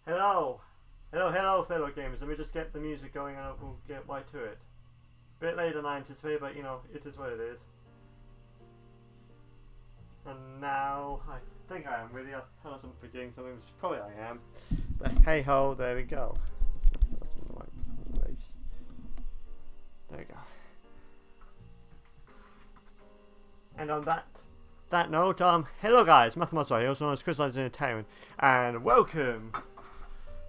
Hello, fellow gamers. Let me just get the music going and we'll get right to it. Bit later than I anticipated, but you know, it is what it is. And now, I think I am really, unless I'm forgetting something, which probably I am. But hey ho, there we go. That's in the right place. There we go. And on that note, hello guys, Musselwhite here, also known as Crystallized Entertainment, and welcome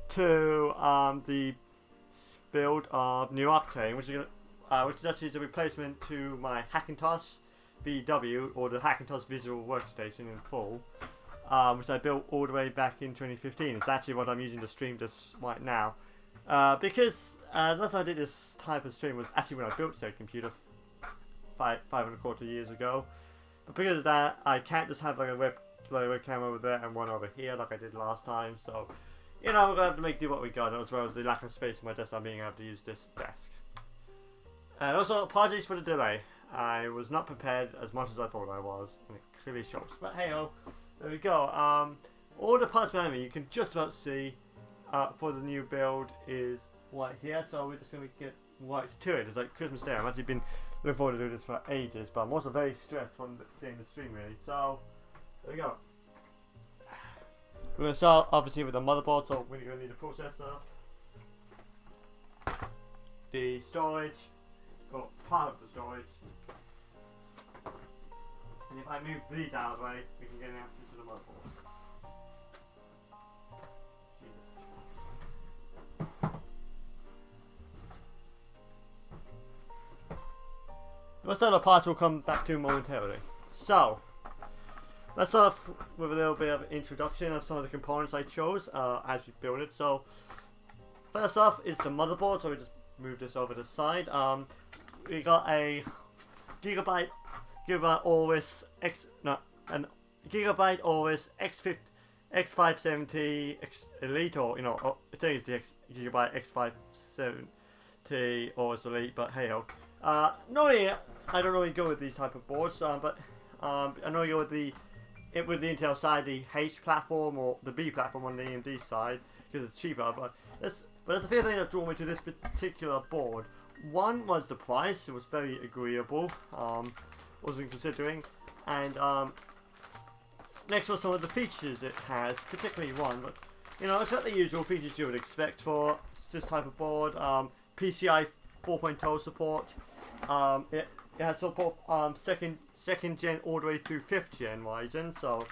to the build of New Octane, which is actually a replacement to my Hackintosh VW, or the Hackintosh Visual Workstation in full, which I built all the way back in 2015. It's actually what I'm using to stream this right now, because the last time I did this type of stream was actually when I built said computer 5.25 years ago. But because of that, I can't just have like a webcam over there and one over here like I did last time. So, you know, we're gonna have to make do what we got, as well as the lack of space in my desktop being able to use this desk. And also, apologies for the delay. I was not prepared as much as I thought I was, and it clearly shows. But hey ho, there we go. All the parts behind me you can just about see for the new build is right here. So we're just gonna get right to it. It's like Christmas Day. I've actually been looking forward to do this for ages, but I'm also very stressed from getting the stream ready. So there we go. We're gonna start obviously with the motherboard. So we're gonna need a processor, the storage, or part of the storage. And if I move these out of the way, we can get into the motherboard. The rest of the parts will come back to momentarily. So, let's start off with a little bit of an introduction of some of the components I chose as we build it. So, first off is the motherboard. So we just move this over to the side. We got a Gigabyte Aorus X570 Elite, or you know, I think it's the Gigabyte X570 Aorus Elite, but hey ho. Normally I don't really go with these type of boards, but I normally go with the Intel side, the H platform or the B platform on the AMD side because it's cheaper. But there's a few things that drew me to this particular board. One was the price; it was very agreeable. Wasn't considering, and next was some of the features it has, particularly one. But you know, it's got the usual features you would expect for this type of board. PCI 4.0 support. It has support second gen all the way through 5th gen Ryzen. So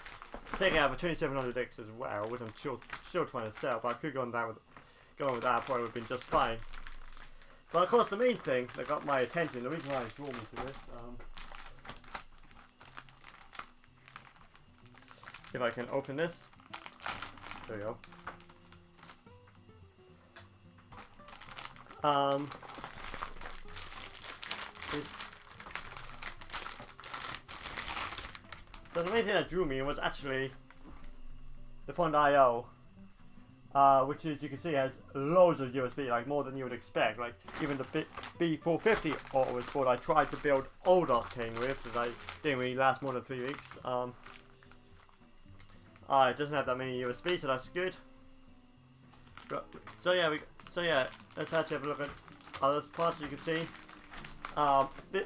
I think I have a 2700X as well, which I'm still trying to sell. But I could go on that going with that, probably would have been just fine. But of course, the main thing that got my attention, the reason why it drew me to this, if I can open this, there we go. So the main thing that drew me was actually the front I/O, which as you can see has loads of USB, like more than you would expect. Like even the B450 Aorus board I tried to build old Octane with, because I didn't really last more than 3 weeks. It doesn't have that many USB, so that's good. So yeah, let's actually have a look at other parts. You can see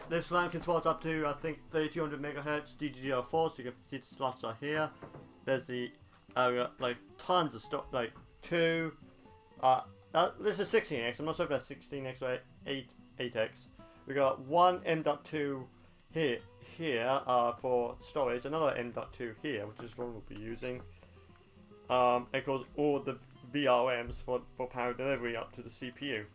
this RAM can support up to, I think, 3200 MHz DDR4. So you can see the slots are here. There's the like tons of stuff, like two. This is 16x. I'm not sure if that's 16x or 8x. We got one M.2 here for storage, another M.2 here, which is one we'll be using. It goes all the VRMs for power delivery up to the CPU.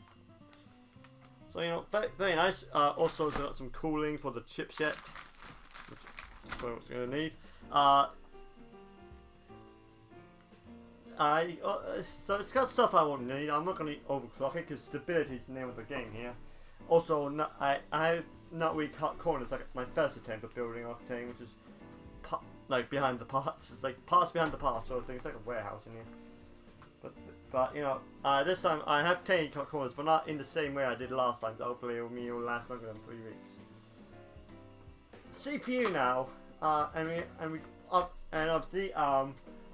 So you know, very nice. Also, it's got some cooling for the chipset, which is what it's going to need. So it's got stuff I won't need. I'm not going to overclock it because stability is the name of the game here. Also, I have not really cut corners like my first attempt at building Octane, which is like behind the parts. It's like parts behind the parts sort of thing. It's like a warehouse in here. But you know, this time I have taken cut corners, but not in the same way I did last time. So hopefully it'll last longer than 3 weeks. CPU now, and obviously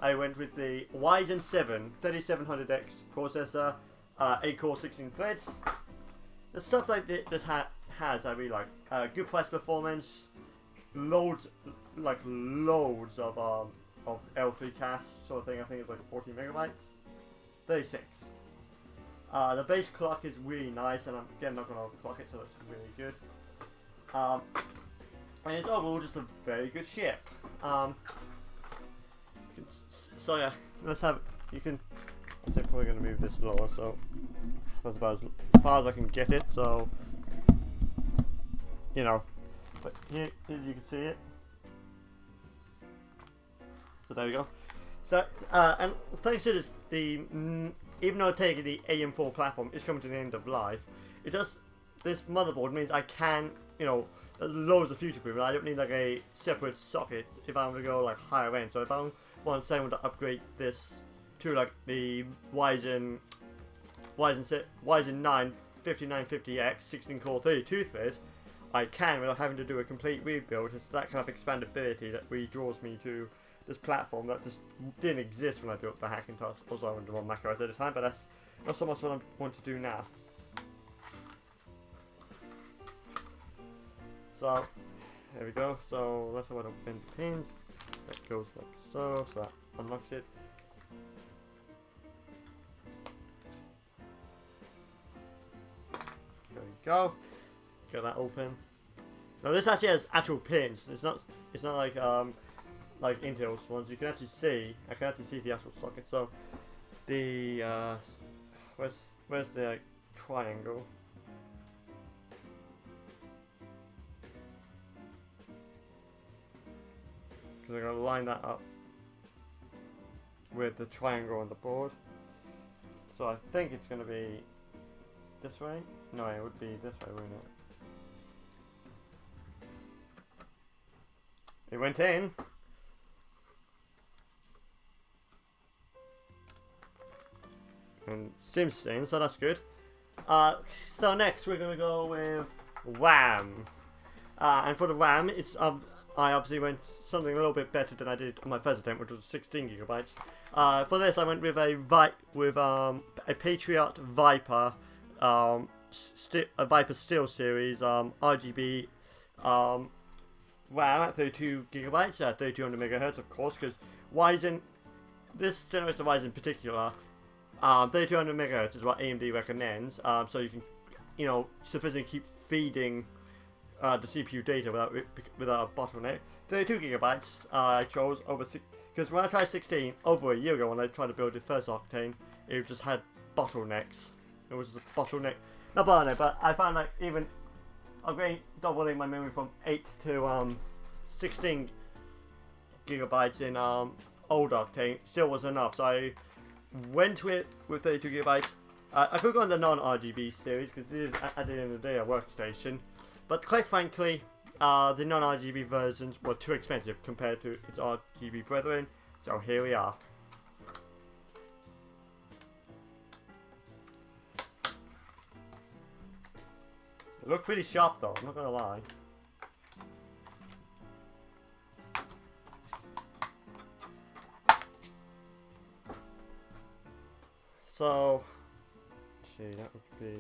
I went with the Ryzen 7 3700X processor, 8 core 16 threads. The stuff like this has I really like. Good price performance, loads of L3 cache sort of thing. I think it's like 14 megabytes, 36. The base clock is really nice, and I'm again not going to overclock it, so it's really good. And it's overall just a very good ship. So yeah, let's have. I'm probably going to move this lower, so that's about as far as I can get it. So you know, but here you can see it. So there we go. So and thanks to this, even though taking the AM4 platform is coming to the end of life, this motherboard means I can, there's loads of future proof. I don't need like a separate socket if I want to go like higher end. So if I want someone to upgrade this to like the Ryzen 9 5950X 16 core 32 threads, I can without having to do a complete rebuild. It's that kind of expandability that really draws me to this platform that just didn't exist when I built the Hackintosh. Also, I wanted to run Mac OS at the time, but that's not so much what I want to do now. So, there we go. So, that's how I open the pins. That goes like so. So that unlocks it. There we go. Get that open. Now this actually has actual pins. It's not like Intel's ones. You can actually see. I can actually see the actual socket. So the where's the triangle? Because I'm gonna line that up with the triangle on the board. So I think it's gonna be this way. No, it would be this way, wouldn't it? It went in. And seems sane, so that's good. So next we're gonna go with RAM. And for the RAM, it's I obviously went something a little bit better than I did on my first attempt, which was 16 gigabytes. For this, I went with a Patriot Viper, a Viper Steel Series RGB RAM at 32 gigabytes at 3200 megahertz, of course, because Ryzen, this generation of Ryzen in particular, 3200 megahertz is what AMD recommends, so you can, sufficiently keep feeding the CPU data without a bottleneck. 32 gigabytes I chose over because when I tried 16 over a year ago when I tried to build the first Octane, it just had bottlenecks. It was just a bottleneck, not bottleneck, but I found like even doubling my memory from 8 to 16 gigabytes in old Octane still was enough. So I went with 32 gigabytes. I could go on the non-RGB series because this is at the end of the day a workstation. But quite frankly, the non-RGB versions were too expensive compared to its RGB brethren. So here we are. It looked pretty sharp though, I'm not gonna lie. So, let's see, that would be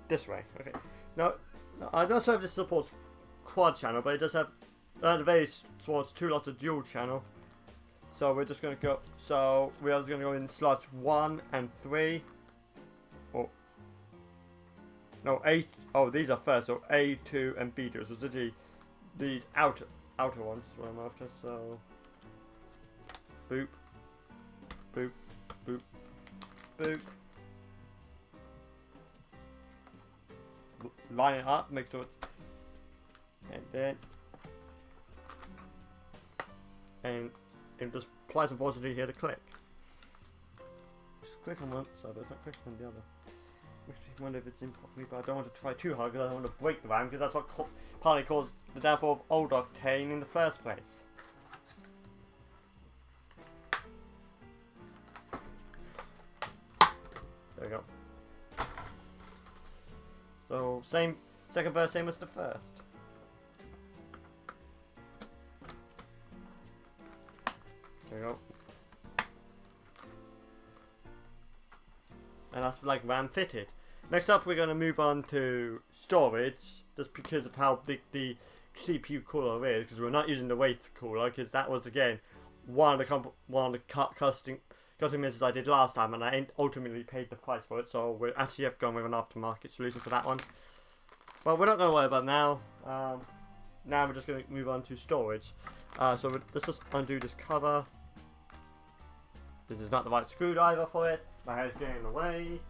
this way. Okay. Now, I'm not sure if this supports quad channel, but it does have at the very towards 2 lots of dual channel. So we're just gonna go. So we're also gonna go in slots 1 and 3. Oh, no, 8. Oh, these are first. So A2 and B2. So these outer ones is what I'm after. So boop, boop, boop, boop. Line it up, make sure it's, and just apply some velocity here to click. Just click on one side, but it's not clicking on the other. Makes me wonder if it's in properly, but I don't want to try too hard because I don't want to break the RAM, because that's what partly caused the downfall of old Octane in the first place. There we go. So second verse, same as the first. There we go. and that's like RAM fitted. Next up, we're going to move on to storage, just because of how big the CPU cooler is, because we're not using the weight cooler, because that was again one of the custom measures I did last time, and I ultimately paid the price for it. So we actually have gone with an aftermarket solution for that one. But we're not going to worry about it now. Now we're just going to move on to storage. So let's just undo this cover. This is not the right screwdriver for it. My hair's getting in the way.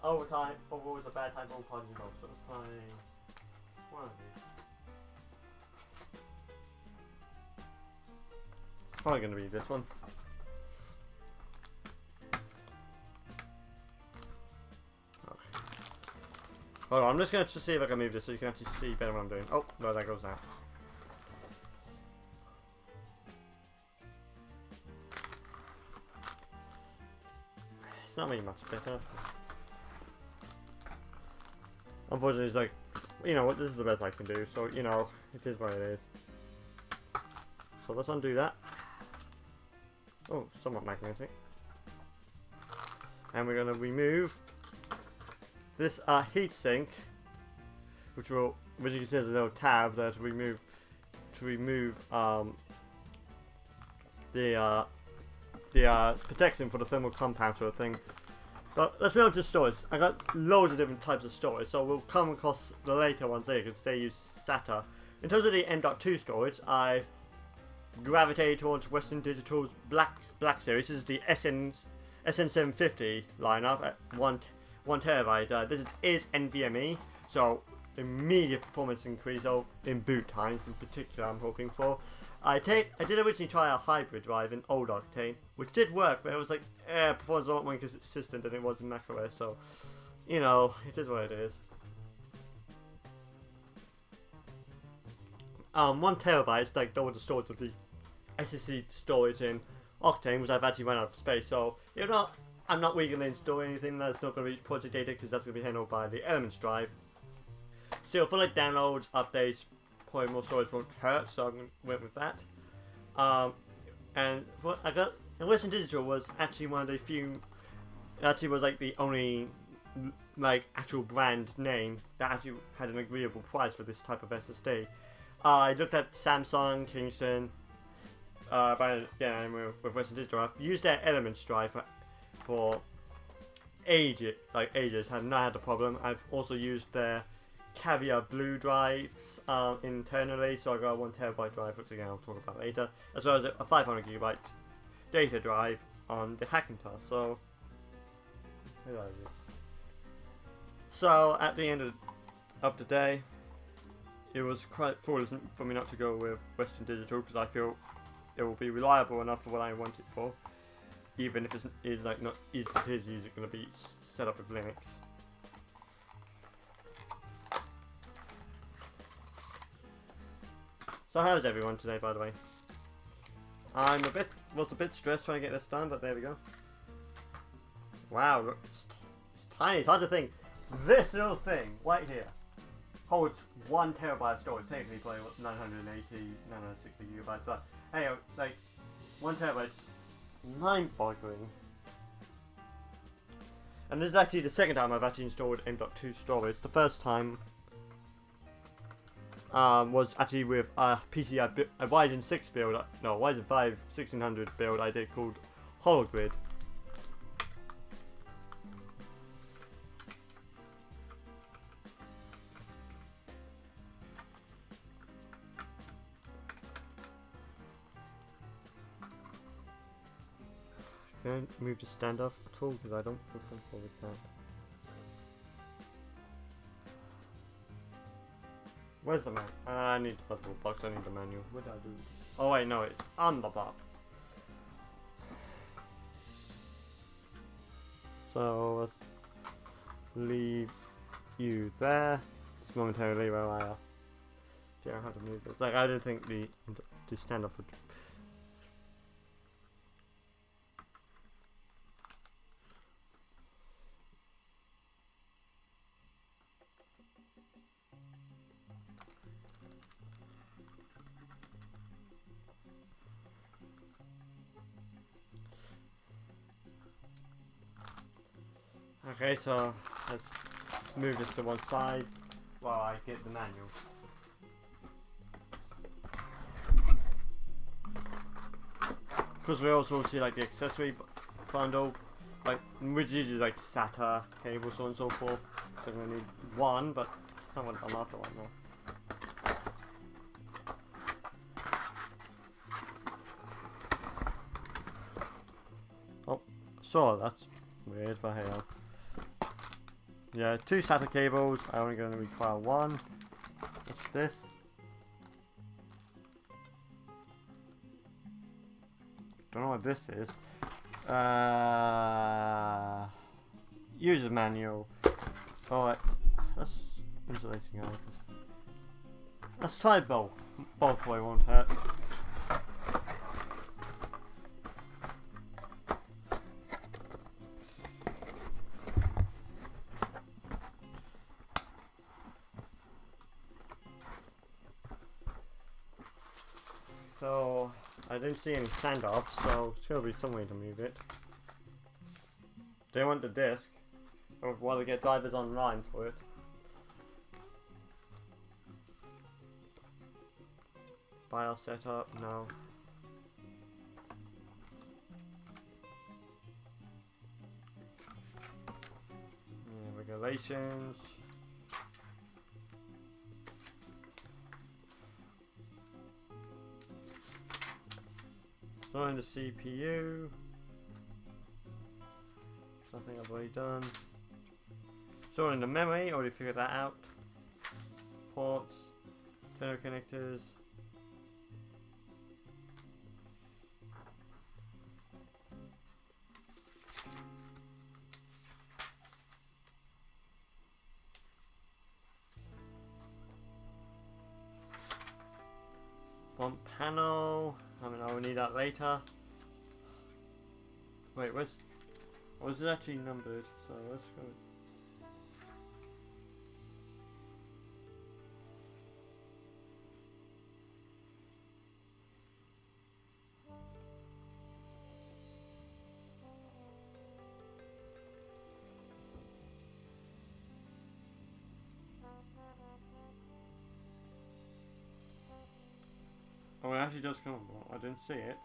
Overtime, always a bad time for all parties involved. So let's try one of these. It's probably going to be this one. Okay. Hold on, I'm just going to see if I can move this so you can actually see better what I'm doing. Oh, no, that goes now. It's not really much better. Unfortunately, it's like, you know what, this is the best I can do, so, you know, it is what it is. So let's undo that. Oh, somewhat magnetic. And we're going to remove this heatsink, which you can see there's a little tab there to remove the protection for the thermal compound sort of thing. But let's move on to storage. I got loads of different types of storage, so we'll come across the later ones here because they use SATA. In terms of the M.2 storage, I gravitated towards Western Digital's Black Series. This is the SN750 lineup at 1 terabyte. This is NVMe, so immediate performance increase in boot times in particular I'm hoping for. I did originally try a hybrid drive in old Octane, which did work, but it was like, performance was a lot more consistent than it was in macOS, so, you know, it is what it is. 1 terabyte is like double the storage of the SSD storage in Octane, which I've actually run out of space, so, you know, I'm not really going to install anything that's not going to reach project data, because that's going to be handled by the Elements drive. Still, for like downloads, updates, probably more storage won't hurt, so I went with that. And Western Digital was actually one of the few, actually was like the only like actual brand name that actually had an agreeable price for this type of SSD. I looked at Samsung, Kingston, but yeah, with Western Digital, I've used their Elements drive for ages, have not had a problem. I've also used their Caviar Blue drives internally, so I got a 1 terabyte drive, which again I'll talk about later, as well as a 500 gigabyte data drive on the Hackintosh. So, at the end of the day, it was quite foolish for me not to go with Western Digital, because I feel it will be reliable enough for what I want it for, even if it is like not easy to use. It's going to be set up with Linux. So how's everyone today, by the way? I was a bit stressed trying to get this done, but there we go. Wow, look, it's tiny. It's hard to think. This little thing right here holds 1 terabyte of storage. Technically, probably 960 gigabytes, but hey, like 1 terabyte is mind-boggling. And this is actually the second time I've actually installed M.2 storage. The first time was actually with a PCI, a Ryzen 6 build, no, Ryzen 5 1600 build I did called Hologrid. Can I move the standoff at all, because I don't feel comfortable with that. Where's the manual? I need the puzzle box, I need the manual. What did I do? Oh wait, no, it's on the box. So, let's leave you there. Just momentarily while I figure out how to move this. Like, I didn't think the standoff would... Okay, so let's move this to one side while I get the manual. Because we also see like the accessory bundle, like which is usually like SATA cables, so on and so forth. So I'm gonna need one, but it's not what I'm after right now. Oh, so that's weird, but hey. Yeah, 2 SATA cables. I'm only going to require 1. What's this? Don't know what this is. User manual. Alright, that's insulating items. Let's try both. Both way won't hurt. So I didn't see any standoffs, so it's gonna be some way to move it. They want the disc, or while they get drivers online for it. BIOS setup, no. Yeah, regulations. Storing the CPU. Something I've already done. Storing the memory, already figured that out. Ports, terminal connectors. Front panel. I mean, I will need that later. Wait, was it actually numbered? So let's go. Oh, it actually does come up. I didn't see it.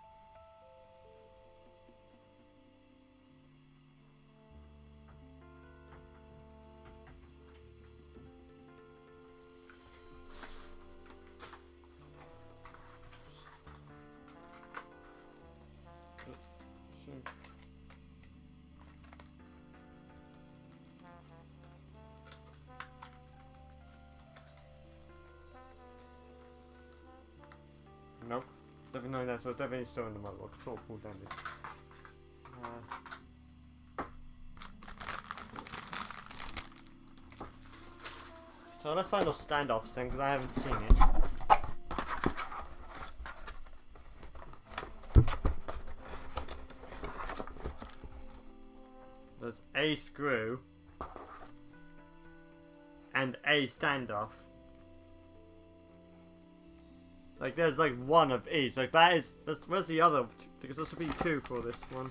Nope. Definitely not that, so definitely still in the motherboard. Control pull down this. So let's find those standoffs then, because I haven't seen it. There's a screw and a standoff. Like there's like one of each. Like that's where's the other? Because there should be 2 for this one.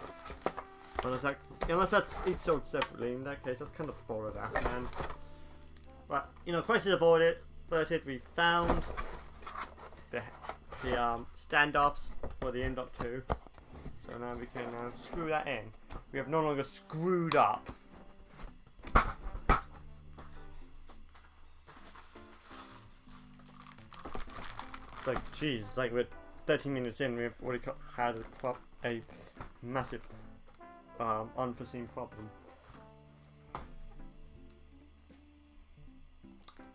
Like, unless that's each sold separately. In that case, that's kind of bored out, man. But you know, crisis averted. We found the standoffs for the M.2. So now we can screw that in. We have no longer screwed up. It's like, jeez, like we're 13 minutes in, we've already had a massive unforeseen problem.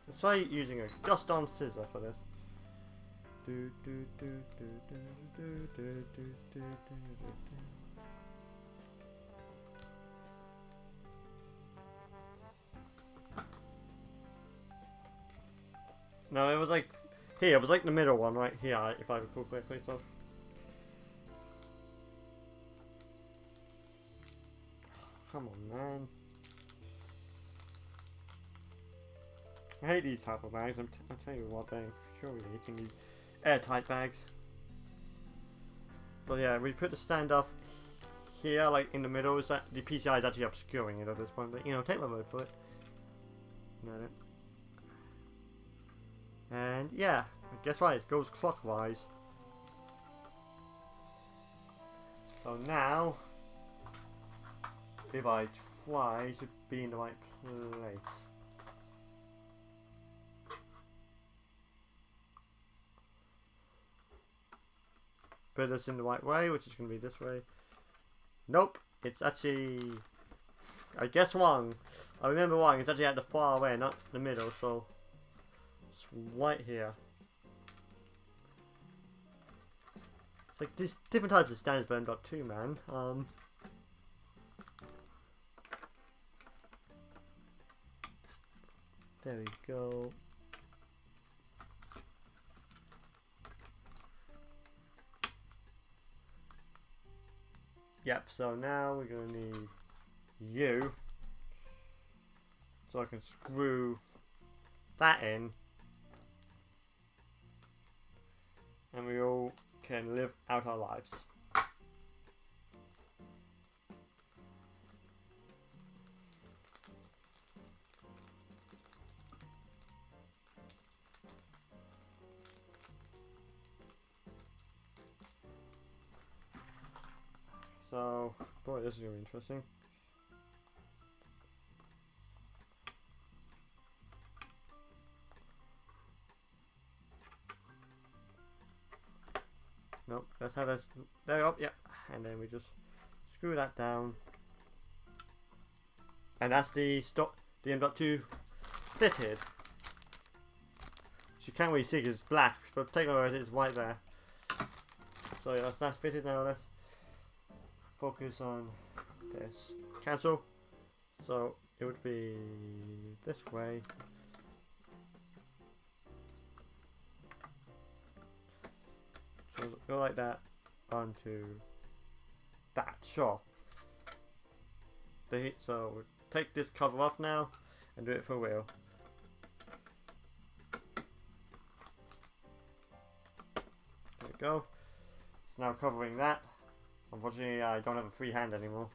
Let's try using a just-on scissor for this. No, it was like here. It was like the middle one right here, if I recall correctly. So. Come on, man. I hate these type of bags. I'll tell you what, they're surely eating these airtight bags. But yeah, we put the standoff here, like in the middle, is that the PCI is actually obscuring it at this point. But you know, take my word for it. No. And yeah, guess what? It goes clockwise. So now, if I try, it should be in the right place. Put this in the right way, which is going to be this way. Nope, it's actually, I guess wrong. I remember wrong, it's actually at the far away, not the middle, so it's right here. It's like these different types of standards for M.2, man. There we go. Yep, so now we're going to need you. So I can screw that in. And we all can live out our lives. So, boy, this is going to be interesting. Nope, let's have this. There we go, yep. And then we just screw that down. And that's the M.2 fitted. Which you can't really see because it's black, but take my word, it's white there. So yeah, that's fitted now. Let's focus on this. Cancel. So it would be this way. So go like that onto that. Sure. So we'll take this cover off now and do it for real. There we go. It's now covering that. Unfortunately, I don't have a free hand anymore.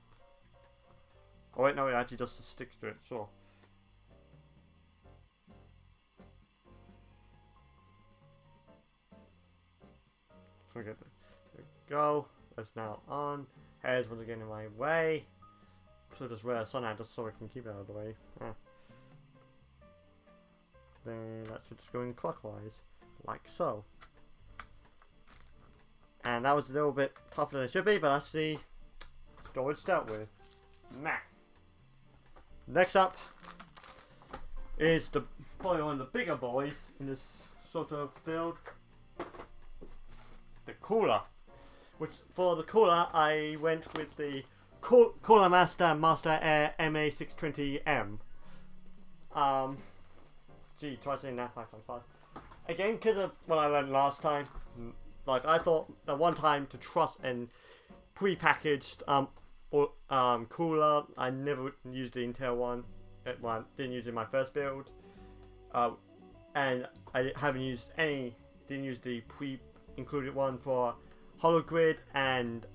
Oh wait, no, it actually just sticks to it, sure. So there we go. That's now on. Hair's once again in my way. So just wear a sun hat just so I can keep it out of the way. Then that should just go in clockwise, like so. And that was a little bit tougher than it should be, but actually storage dealt with. Nah. Next up is probably one of the bigger boys in this sort of build. The cooler. Which for the cooler I went with the Cooler Master Air MA620M. Gee, try saying that 5 times fast. Again, because of what I learned last time. Like, I thought that one time to trust and pre-packaged cooler. I never used the Intel one. Well, didn't use it in my first build. And I haven't used didn't use the pre-included one for Hologrid and,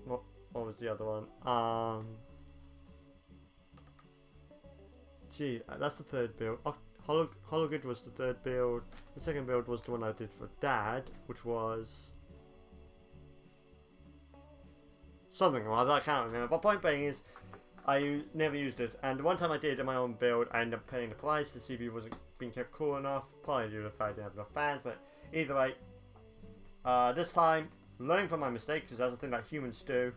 what was the other one? Gee, that's the third build. Hologrid was the third build. The second build was the one I did for Dad, which was something like that. I can't remember. But point being is, I never used it. And the one time I did in my own build, I ended up paying the price. The CPU wasn't being kept cool enough. Probably due to the fact I didn't have enough fans. But either way, this time, learning from my mistakes, because that's the thing that humans do.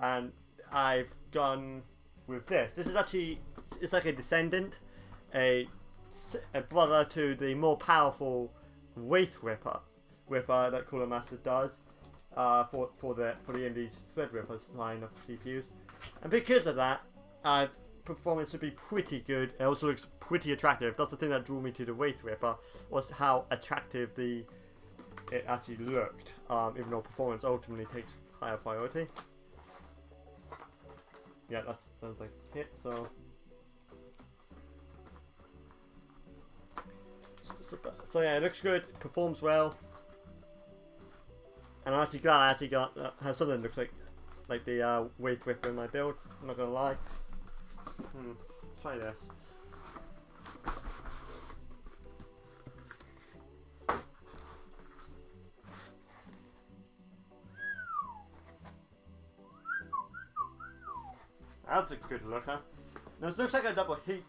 And I've gone with this. This is actually, it's like a descendant. A brother to the more powerful Wraith Ripper that Cooler Master does for the AMD's Threadripper line of CPUs, and because of that, performance would be pretty good. It also looks pretty attractive. That's the thing that drew me to the Wraith Ripper, was how attractive it actually looked. Even though performance ultimately takes higher priority. Yeah, that's like it. So yeah, it looks good, it performs well, And I'm actually glad I actually got has something that looks like the waste whipper in my build. I'm not gonna lie. Try this. That's a good looker. Now it looks like a double big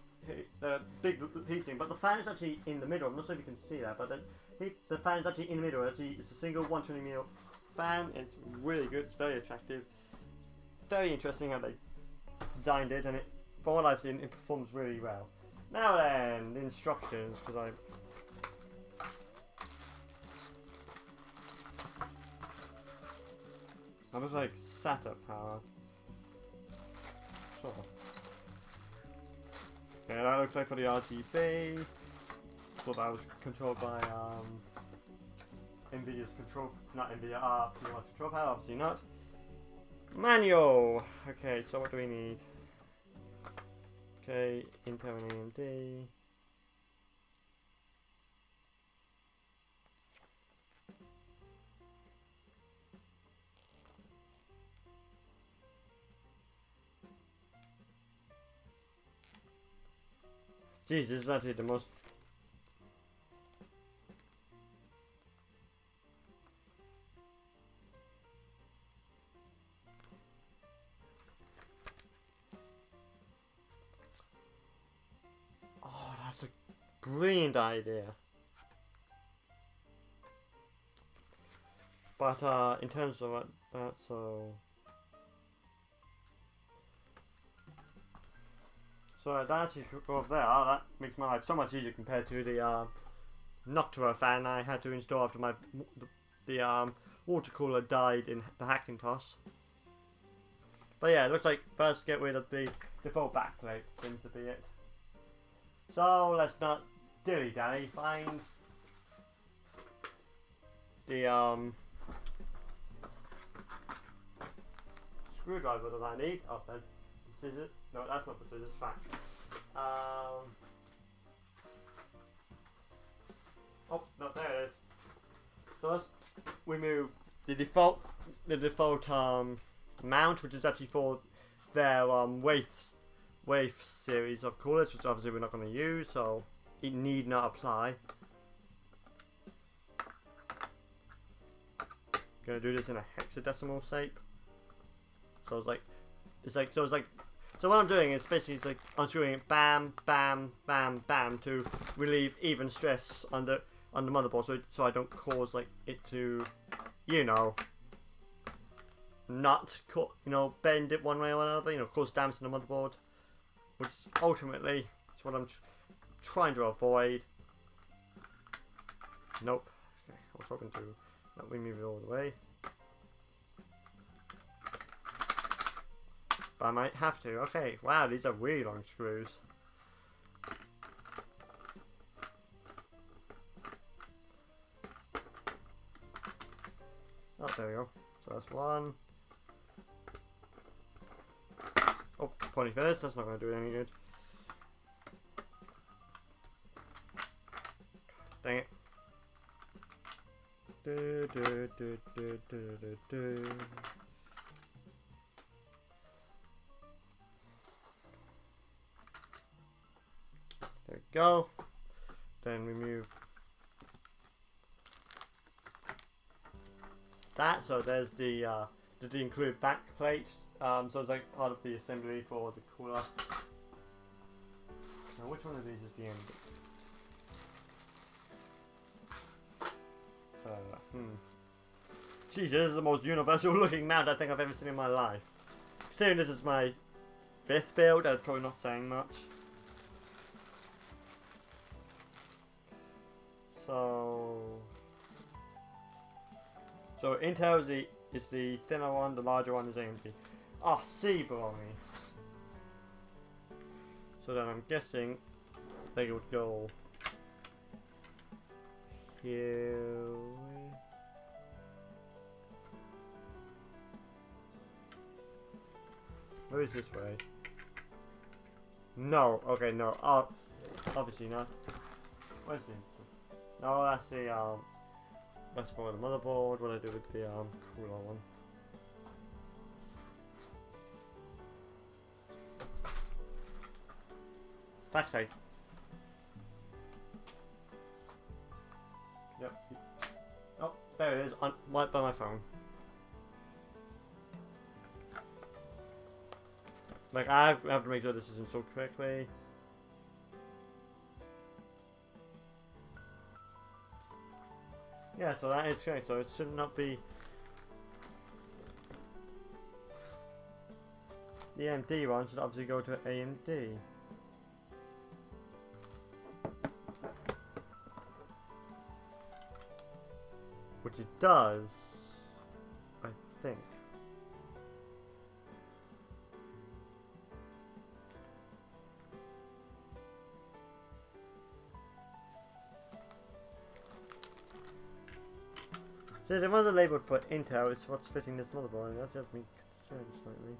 heating, but the fan is actually in the middle. I'm not sure if you can see that, but the fan is actually in the middle. Actually, it's a single 120mm fan. It's really good. It's very attractive. Very interesting how they designed it, and from what I've seen, it performs really well. Now then, the instructions, because I was like setup power. Sure. Yeah, that looks like for the RGB. So that was controlled by NVIDIA's control, not NVIDIA, PMI's control power, obviously not. Manual! Okay, so what do we need? Okay, Intel and AMD. Jeez, this is actually the most... Oh, that's a brilliant idea. But in terms of that, so that actually could go up there. That makes my life so much easier compared to the Noctua fan I had to install after the water cooler died in the Hackintosh. But yeah, it looks like first get rid of the default backplate seems to be it. So let's not dilly dally. Find the screwdriver that I need. Oh, there's the scissors. No, that's not the scissors. Fact. Oh, no, there it is. So let's remove the default mount, which is actually for their wave series of coolers, which obviously we're not going to use, so it need not apply. Gonna do this in a hexadecimal shape. So what I'm doing is basically it's like unscrewing it, bam, bam, bam, bam, to relieve even stress on the motherboard, so I don't cause like it to, not bend it one way or another, cause damage to the motherboard, which ultimately is what I'm trying to avoid. Nope. Okay, I was hoping to not remove it all the way. But I might have to. Okay, wow, these are really long screws. Oh, there we go. So that's one. Oh, pointy first, that's not going to do any good. Dang it. There we go. Then remove that. So there's the include back plate. So it's like part of the assembly for the cooler. Now which one of these is the end? Jeez, this is the most universal looking mount I think I've ever seen in my life. Considering this is my 5th build, that's probably not saying much. So Intel is the thinner one, the larger one is AMD. Oh, see, baloney. So then I'm guessing they would go here. Where is this way? No, okay, no. Oh, obviously not. Where's the? No, that's the That's for the motherboard. What do I do with the cooler one? Backside. Yep. Oh, there it is. Right by my phone. Like, I have to make sure this is installed correctly. Yeah, so that is correct. So it should not be the AMD one. Should obviously go to AMD. Which it does, I think. So the ones that are labelled for Intel is what's fitting this motherboard, and that has me concerned slightly.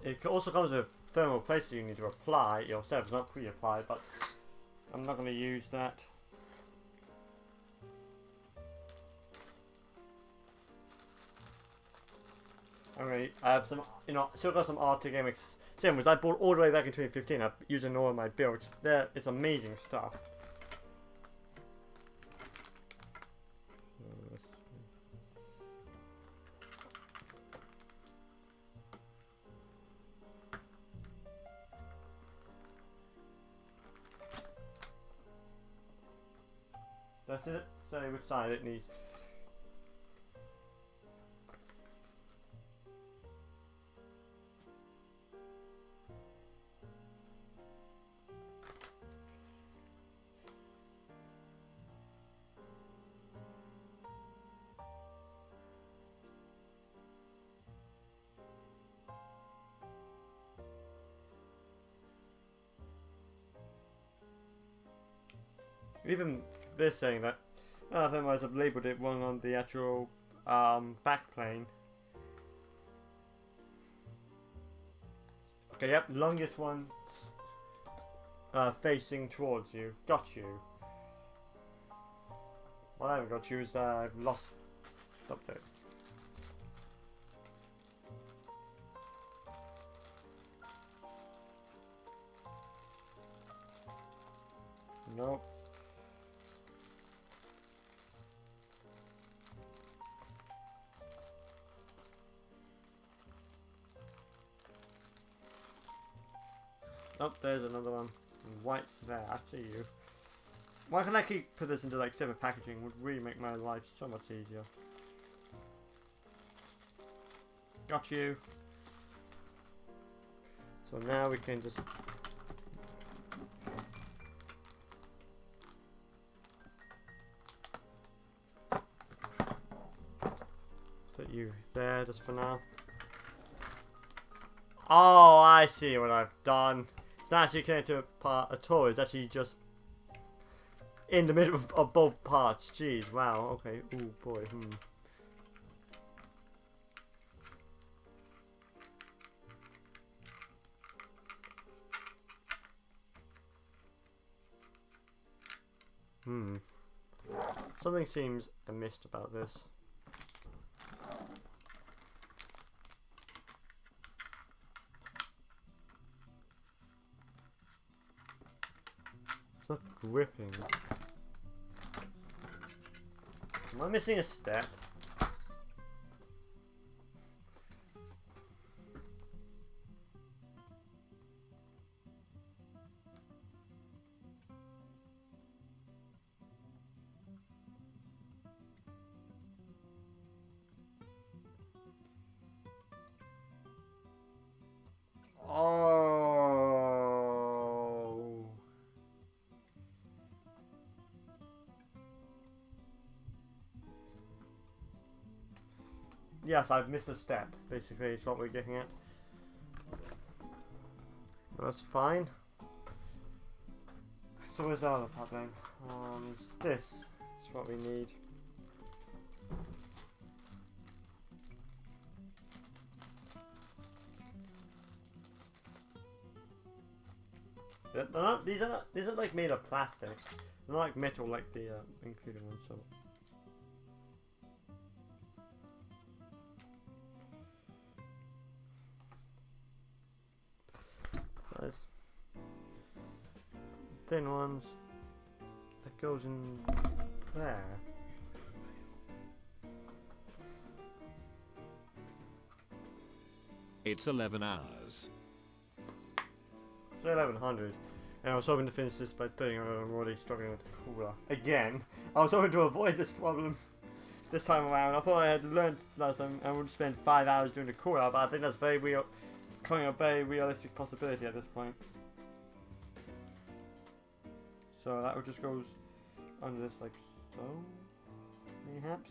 It also comes with a thermal paste you need to apply yourself. It's not pre-applied, but I'm not going to use that. I have some, still got some Arctic MX which I bought all the way back in 2015. I'm using all of my builds. There, it's amazing stuff. That's it. Say which side it needs. Even this saying that I think I might have labelled it wrong on the actual backplane. Okay, yep, longest one facing towards you. Got you. What I haven't got you is I've lost something. Nope. Oh, there's another one. White there. I see you. Why can't I put this into like separate packaging? Would really make my life so much easier. Got you. So now we can just put you there just for now. Oh, I see what I've done. It's not actually connected to a part at all. It's actually just in the middle of both parts. Jeez, wow. Okay. Ooh, boy. Something seems amiss about this. It's not gripping. Am I missing a step? yes, I've missed a step. Basically, is what we're getting at. That's fine. So where's the other part then? This is what we need. These are like made of plastic. They're not like metal like the including ones. So. Size. Thin ones. That goes in there. It's 11 hours. So 1100, and I was hoping to finish this by putting it on. I'm already struggling with the cooler again. I was hoping to avoid this problem this time around. I thought I had learned last time I would spend 5 hours doing the cooler, but I think that's becoming a very realistic possibility at this point. So that would just goes under this like so, perhaps.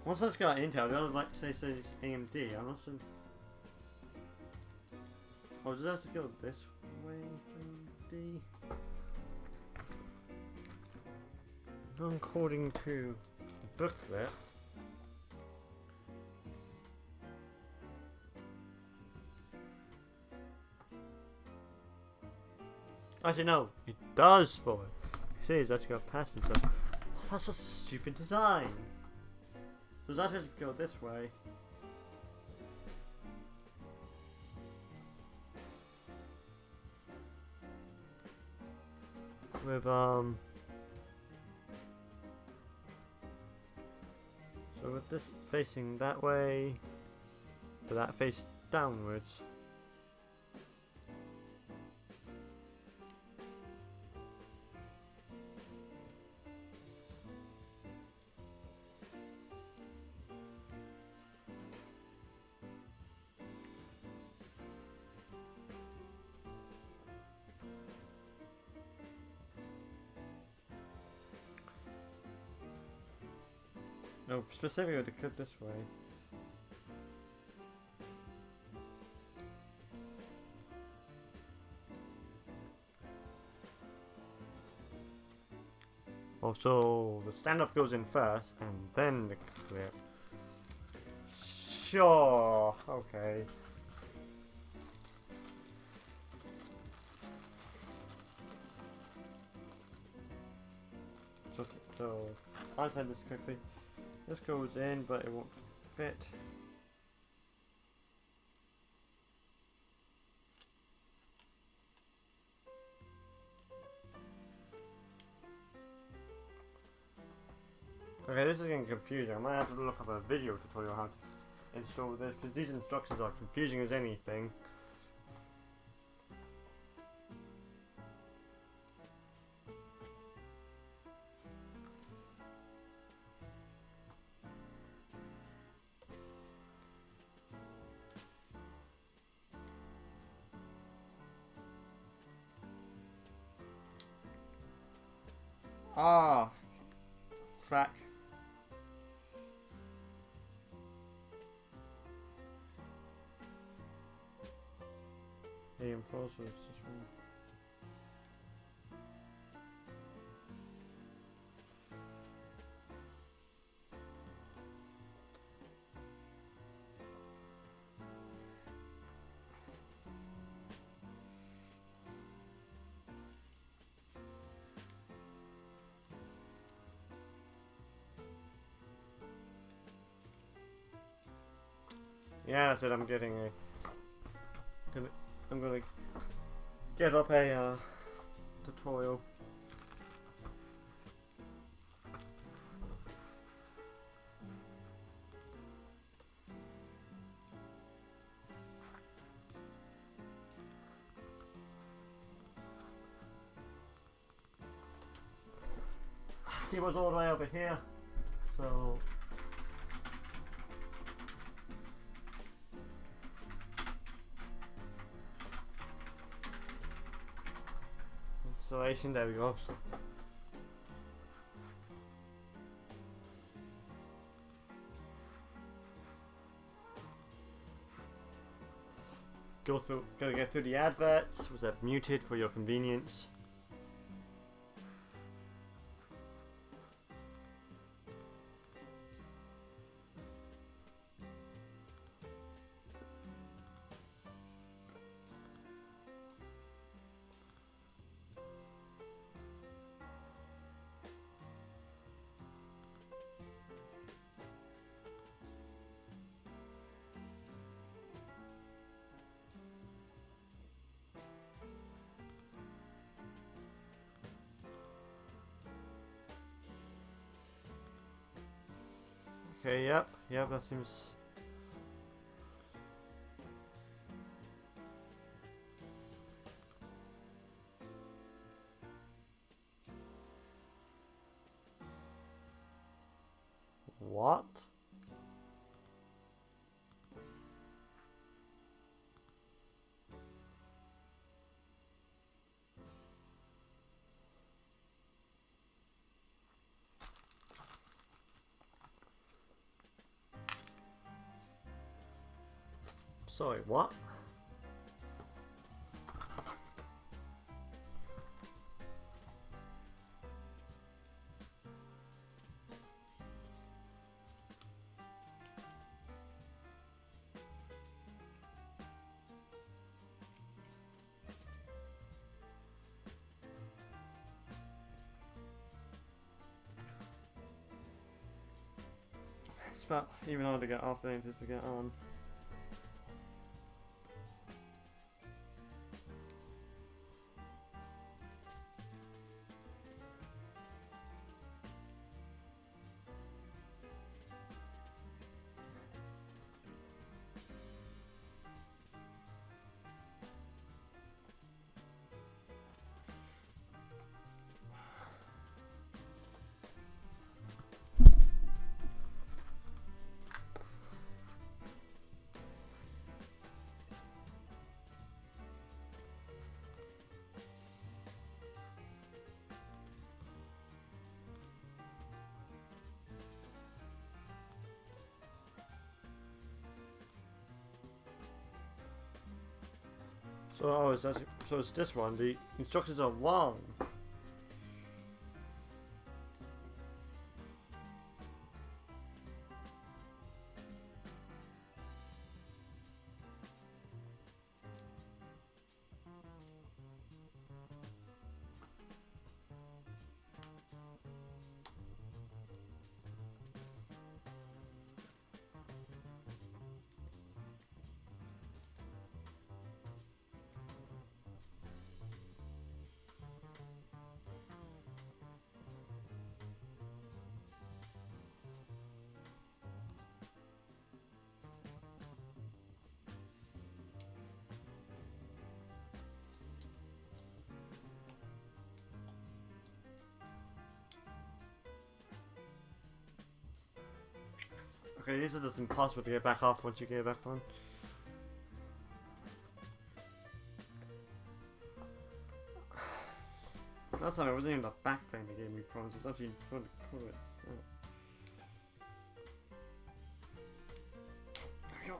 Once that's got Intel, the other like says AMD. I'm not sure. Oh, does that have to go this way? AMD. According to the booklet. Actually, no, it does for it. See, it's actually got patterns. Oh, that's just a stupid design. So that has to go this way. With so with this facing that way, but that face downwards. No, specifically to cut this way. Also, the standoff goes in first, and then the clip. Sure, okay. So I'll say this quickly. This goes in, but it won't fit. Okay, this is getting confusing. I might have to look up a video tutorial how to install this, because these instructions are confusing as anything. Ah, frack. AM process this one. Yeah, that's it. I'm getting a. I'm gonna get up a tutorial. keyboard's all the way over here, so installation, there we go. Gotta go through the adverts, which I've muted for your convenience. Okay, yep, that seems... What? Sorry, what? It's about even harder to get off than it is to get on. So, so it's this one. The instructions are long. Okay, these are just impossible to get back off once you get back on. Last time it wasn't even the back thing that gave me problems, it was actually in front of the cover. There we go.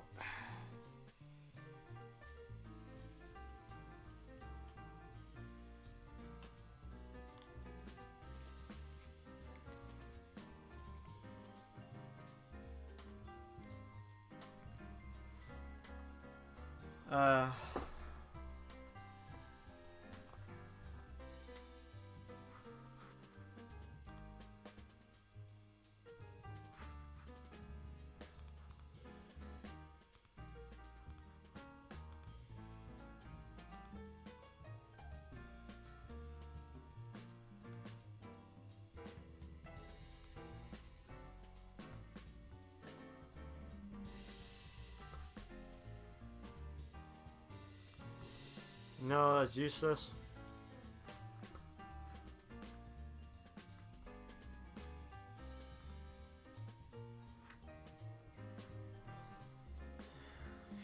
No, that's useless.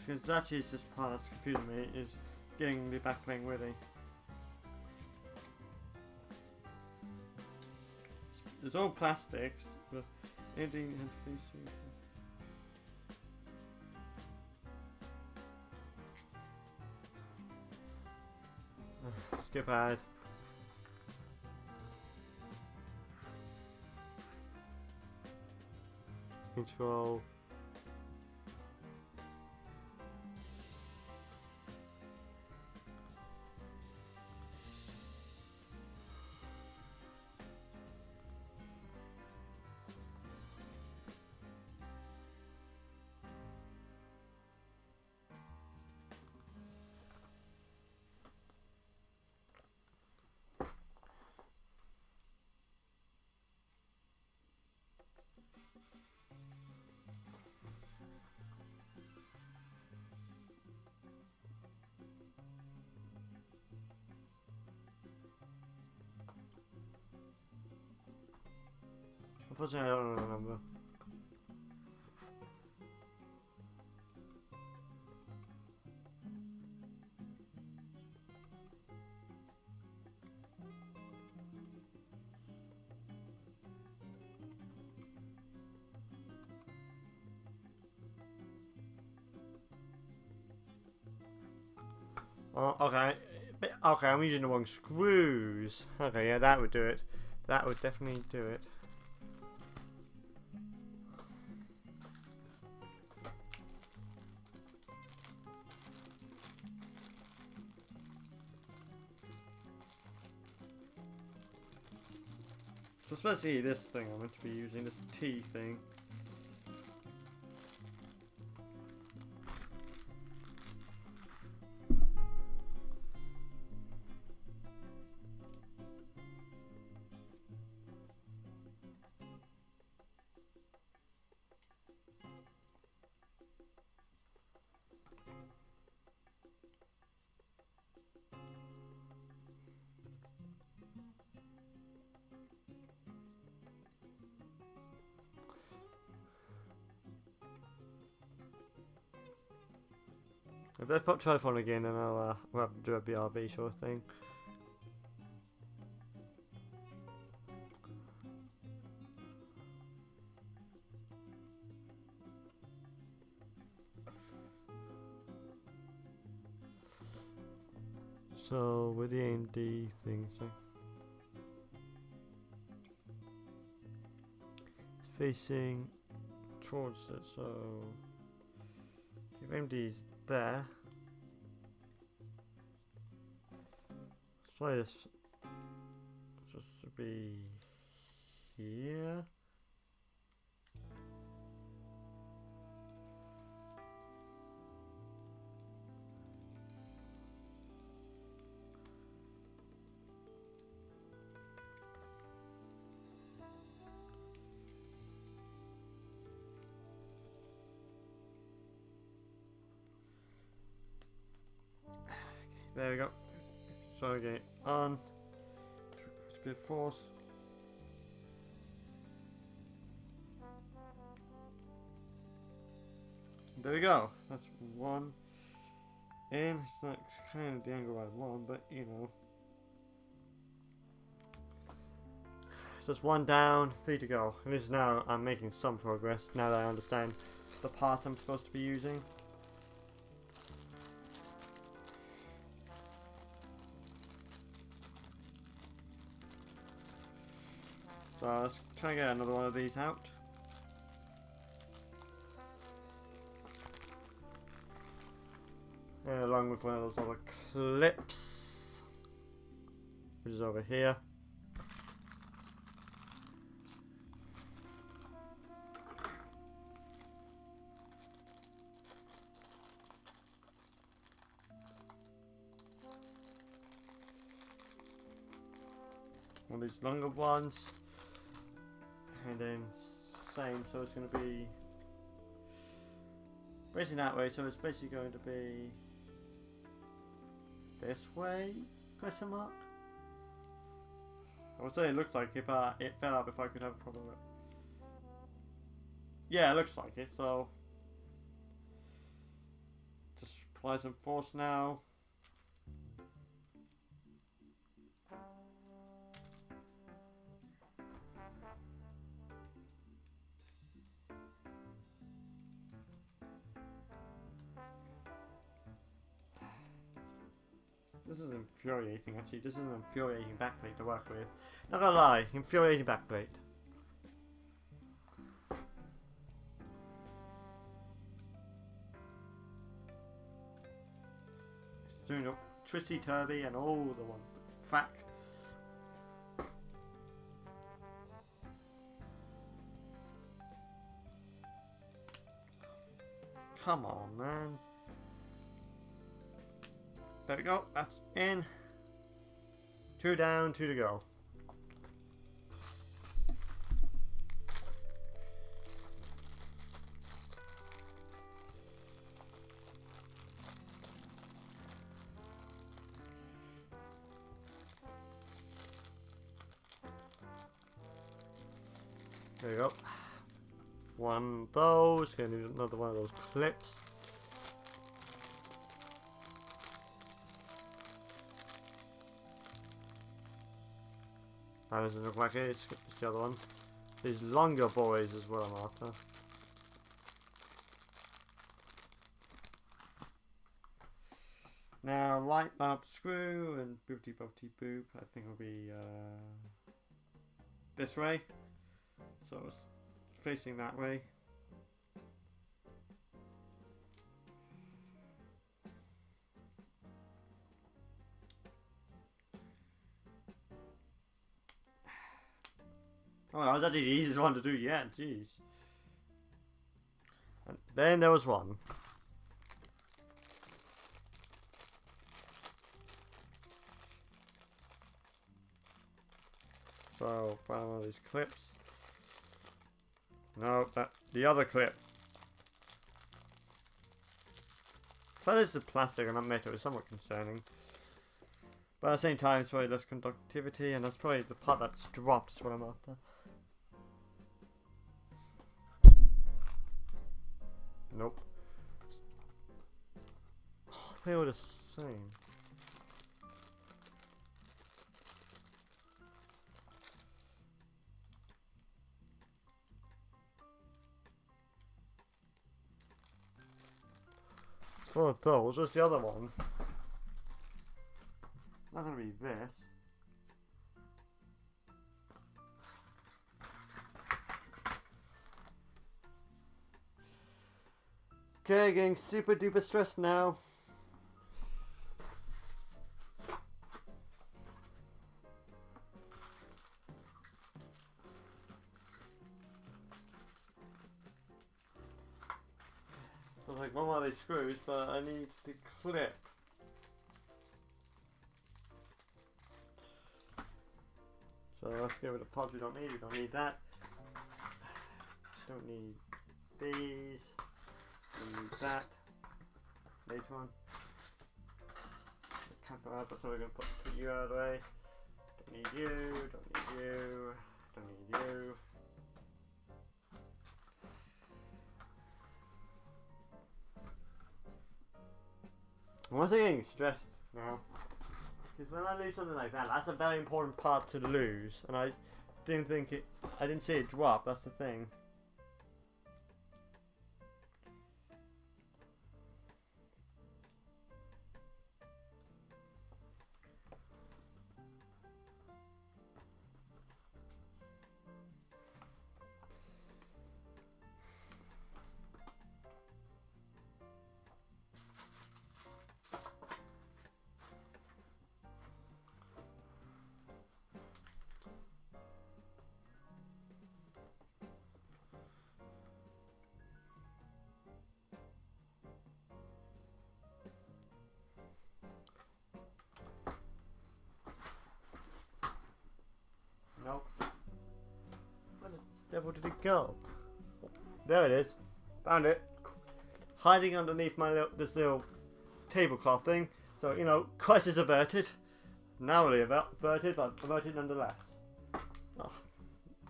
because actually it's this part that's confusing me, is getting the backplane ready. It's all plastics, but anything and facing. Skip ahead. Control. Unfortunately, I don't remember. Oh, okay. Okay, I'm using the wrong screws. Okay, yeah, that would do it. That would definitely do it. So especially this thing, I'm meant to be using this T thing. If they put telephone again, then we'll have to do a BRB sort of thing. So with the AMD thing, so it's facing towards it. So if AMD's there, so this just to be here. There we go. So again, on speed force. There we go. That's one in. It's not kind of the angle I want, but you know. So it's one down, 3 to go. And this is now I'm making some progress now that I understand the part I'm supposed to be using. So let's try and get another one of these out. And along with one of those other clips, which is over here. One of these longer ones. And then same, so it's going to be basically that way, so it's basically going to be this way, question mark? I would say it looks like it, but it fell out before I could have a problem with it. Yeah, it looks like it, so apply some force now. This is infuriating actually. This is an infuriating backplate to work with. Not gonna lie, infuriating backplate. It's doing a twisty turvy and all the one. Fuck. Come on, man. There we go, that's in. 2 down, 2 to go. There you go. One of those, gonna need another one of those clips. That doesn't look like it, it's the other one. These longer boys is what I'm after. Now light up the screw and boopty boopty boop. I think it'll be this way. So it's facing that way. Oh, that was actually the easiest one to do yet, jeez. And then there was one. So, find one of these clips. No, that's the other clip. But it's the plastic and not metal, it's somewhat concerning. But at the same time, it's probably less conductivity, and that's probably the part that's dropped is what I'm after. Nope. Oh, they were the same. Full of those. What's the other one? Not gonna be this. Okay, getting super duper stressed now. So like one more of these screws, but I need the clip. So let's get rid of pods we don't need. We don't need that. Don't need these. Don't need that. Later on. Can't put out, but so we're going to put you out of the way. Don't need you. Don't need you. Don't need you. I'm also getting stressed now. Because when I lose something like that, that's a very important part to lose. And I didn't think it, I didn't see it drop, that's the thing. Nope. Where the devil did it go? There it is. Found it. Hiding underneath my this little tablecloth thing. So, you know, crisis averted. Narrowly averted, but averted nonetheless. Oh,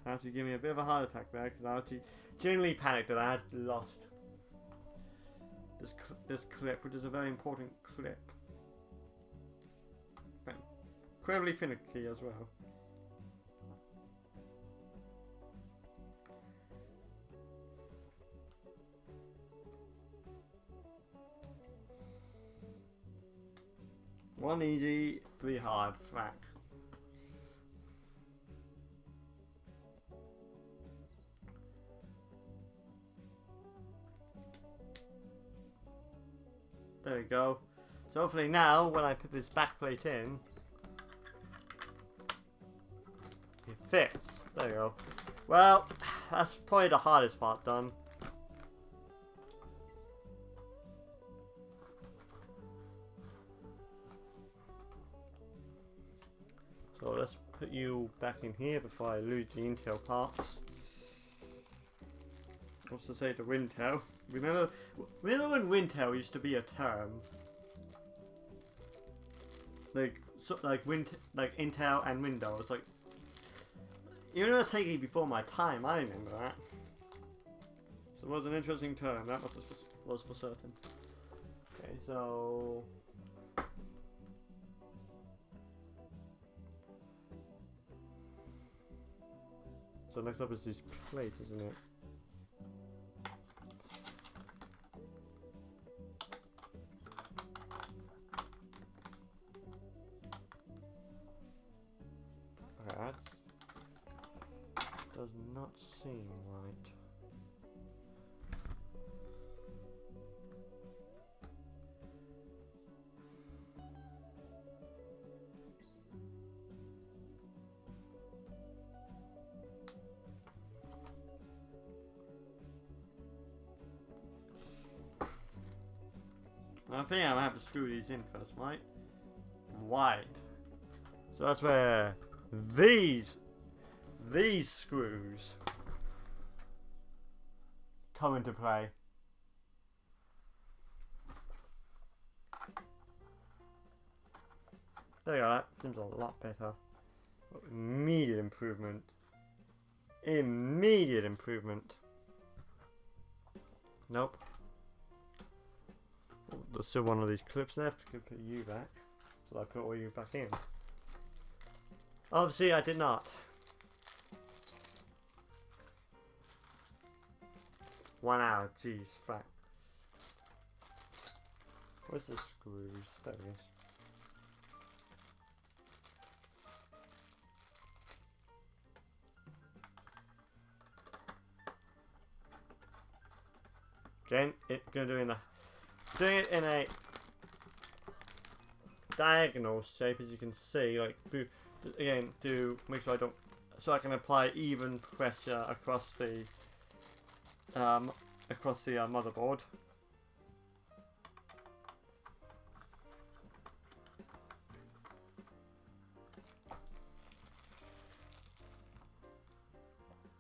actually gave me a bit of a heart attack there because I actually genuinely panicked that I had lost this clip, which is a very important clip. But incredibly finicky as well. One easy, 3 hard, frack. There we go. So hopefully now, when I put this backplate in, it fits. There we go. Well, that's probably the hardest part done. So let's put you back in here before I lose the intel parts. What's to say the Wintel? Remember when Wintel used to be a term? Like Intel and Windows. Like, even though it's taking before my time, I remember that. So it was an interesting term. That was for certain. Okay, so. So next up is this plate, isn't it? That does not seem right. I think I'm gonna have to screw these in first, right? Right. So that's where these screws come into play. There you go, that seems a lot better. Immediate improvement. Immediate improvement. Nope. There's still one of these clips left. I could put you back. So I put all you back in. Obviously I did not. 1 hour, jeez, fuck. Where's the screws? There it is. Again, doing it in a diagonal shape, as you can see. Like, to make sure I don't, so I can apply even pressure across the motherboard.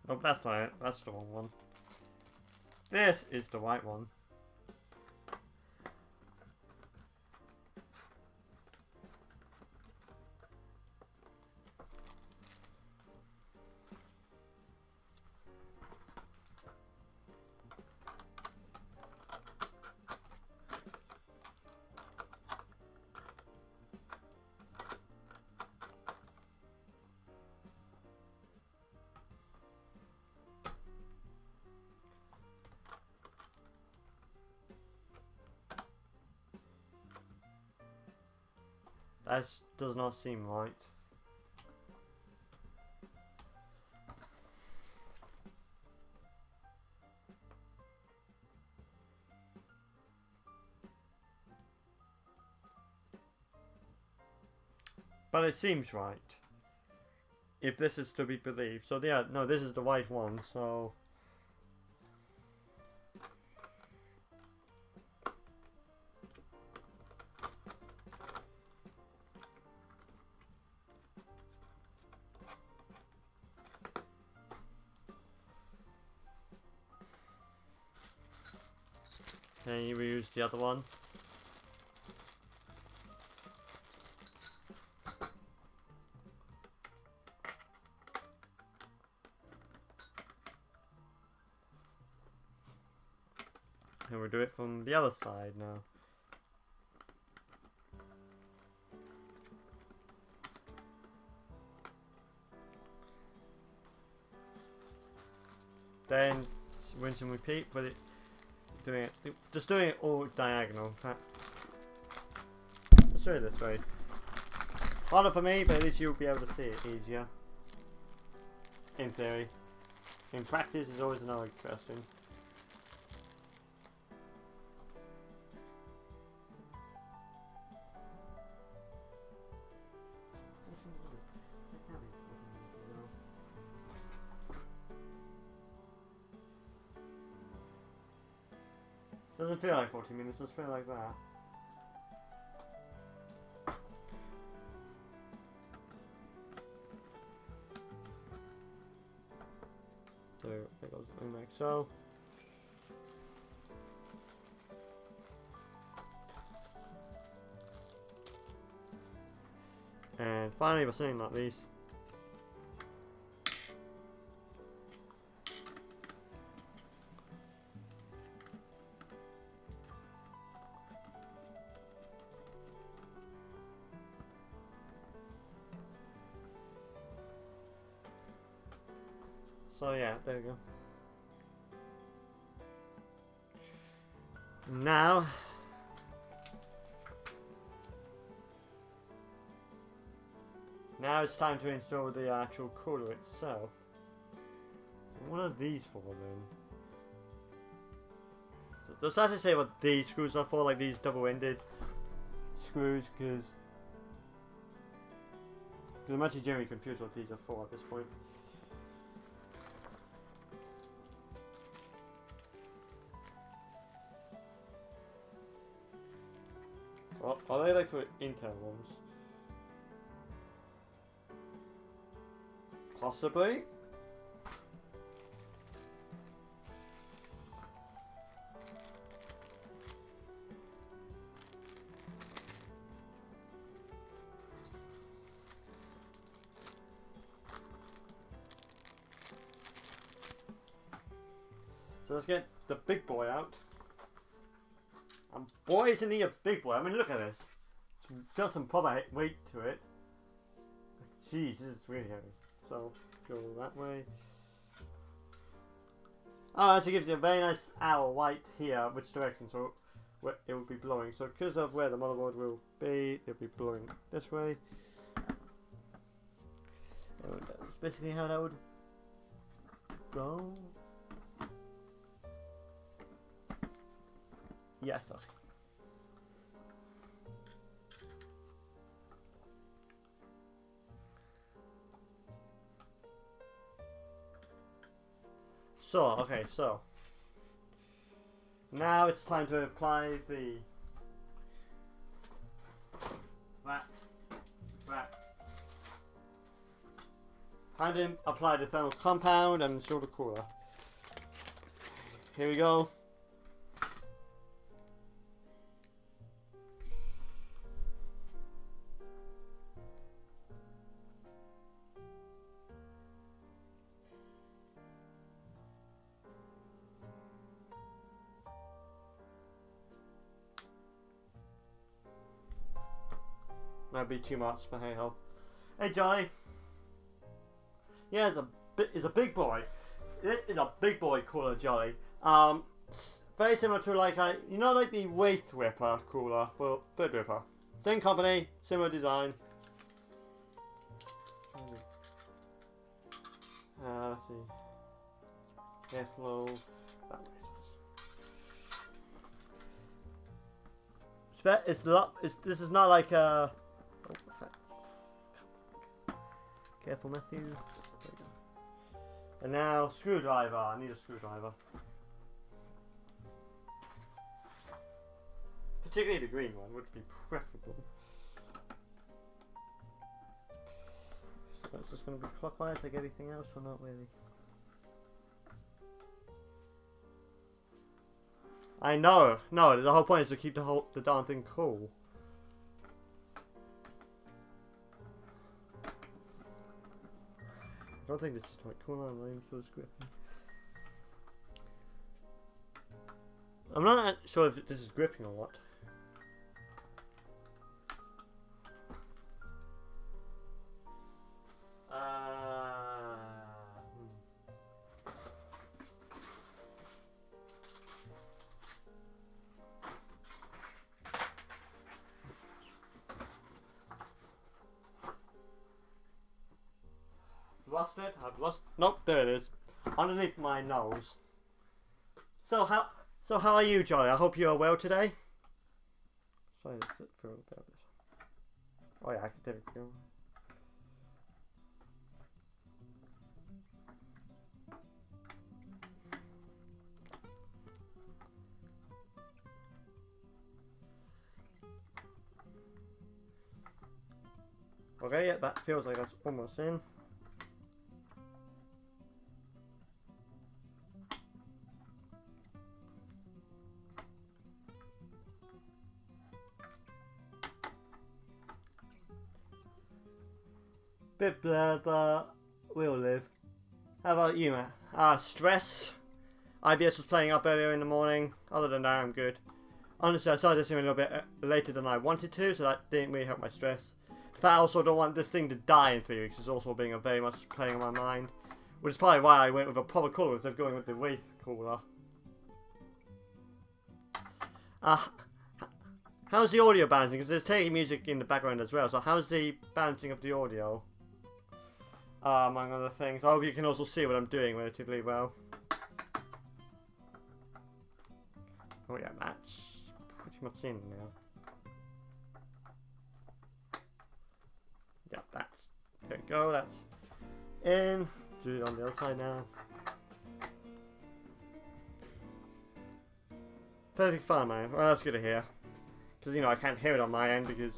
Oh, that's not it. That's the wrong one. This is the right one. That does not seem right. But it seems right. If this is to be believed. So yeah, no, this is the right one, so... Can you reuse the other one? And we'll do it from the other side now. Then rinse and repeat, but just doing it all diagonal. Let's do it this way. Harder for me, but at least you'll be able to see it easier. In theory. In practice is always another question. Doesn't feel like 40 minutes, doesn't feel like that. So, there goes like so. And finally, we're something like these. So yeah, there we go. Now it's time to install the actual cooler itself. What are these for then? Does that say what these screws are for, like these double-ended screws? Because I'm actually generally confused what these are for at this point. Oh, are they like for internal ones? Possibly. So let's get the big boy out. And boy, isn't he a big boy. I mean, look at this. It's got some proper weight to it. Jeez, this is really heavy. So, go that way. Oh, actually gives you a very nice arrow white here, which direction so it will be blowing. So, because of where the motherboard will be, it'll be blowing this way. And that's basically how that would go. Yes, okay. So, okay, so now it's time to apply the time to apply the thermal compound and install the cooler. Here we go. Might be too much, but hey ho. Hey Johnny. Yeah, it's a big boy. This is a big boy cooler, Johnny. Very similar to like you know, like the Waste Ripper cooler for Threadripper. Same company, similar design. Let's see. Airflow. That way. This is not like a. Oh, what's that? Careful, Matthew. There we go. And now, screwdriver. I need a screwdriver. Particularly the green one would be preferable. So it's just going to be clockwise like everything else, or not really? I know. No, the whole point is to keep the darn thing cool. I don't think this is quite cool. I'm not even supposed to script. I'm not sure if this is gripping or what. Lost it. I've lost. Nope, there it is. Underneath my nose. So how are you, Johnny? I hope you are well today. Sorry, let's flip through about this. Oh yeah, I can there we go. Okay, yeah, that feels like that's almost in. Bit blah blah, we'll live. How about you, man? Stress. IBS was playing up earlier in the morning. Other than that, I'm good. Honestly, I started this a little bit later than I wanted to, so that didn't really help my stress. In fact, I also don't want this thing to die in 3 weeks. It's also being very much playing on my mind. Which is probably why I went with a proper cooler instead of going with the Wraith cooler. How's the audio balancing? Because there's taking music in the background as well, so how's the balancing of the audio? Among other things. I hope you can also see what I'm doing relatively well. Oh yeah, that's pretty much in now. Yeah, that's, there we go, that's in. Do it on the other side now. Perfect fine, man. Well, that's good to hear. Because, you know, I can't hear it on my end because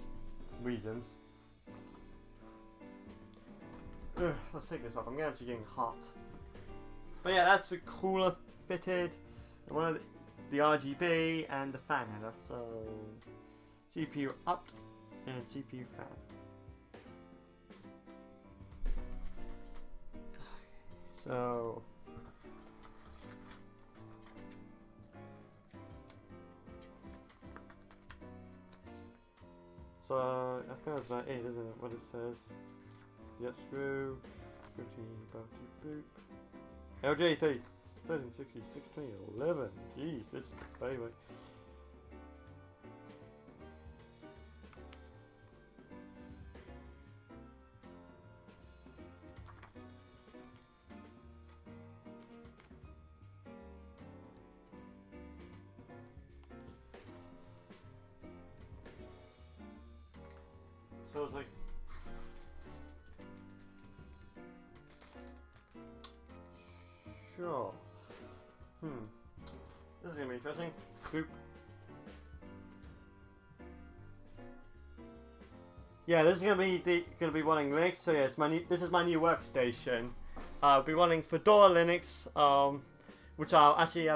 reasons. Ugh, let's take this off. I'm actually getting hot. But yeah, that's the cooler fitted. One of the RGB and the fan header. So CPU up and CPU fan. So I think that's not it, isn't it? What it says. Yet screw, 15, boot. LJ 1360, 620, 11. Jeez, this is very much. So it's like. Sure. This is gonna be interesting. Boop. Yeah, this is gonna be running Linux. So yeah, this is my new workstation. I'll be running Fedora Linux, which I'll actually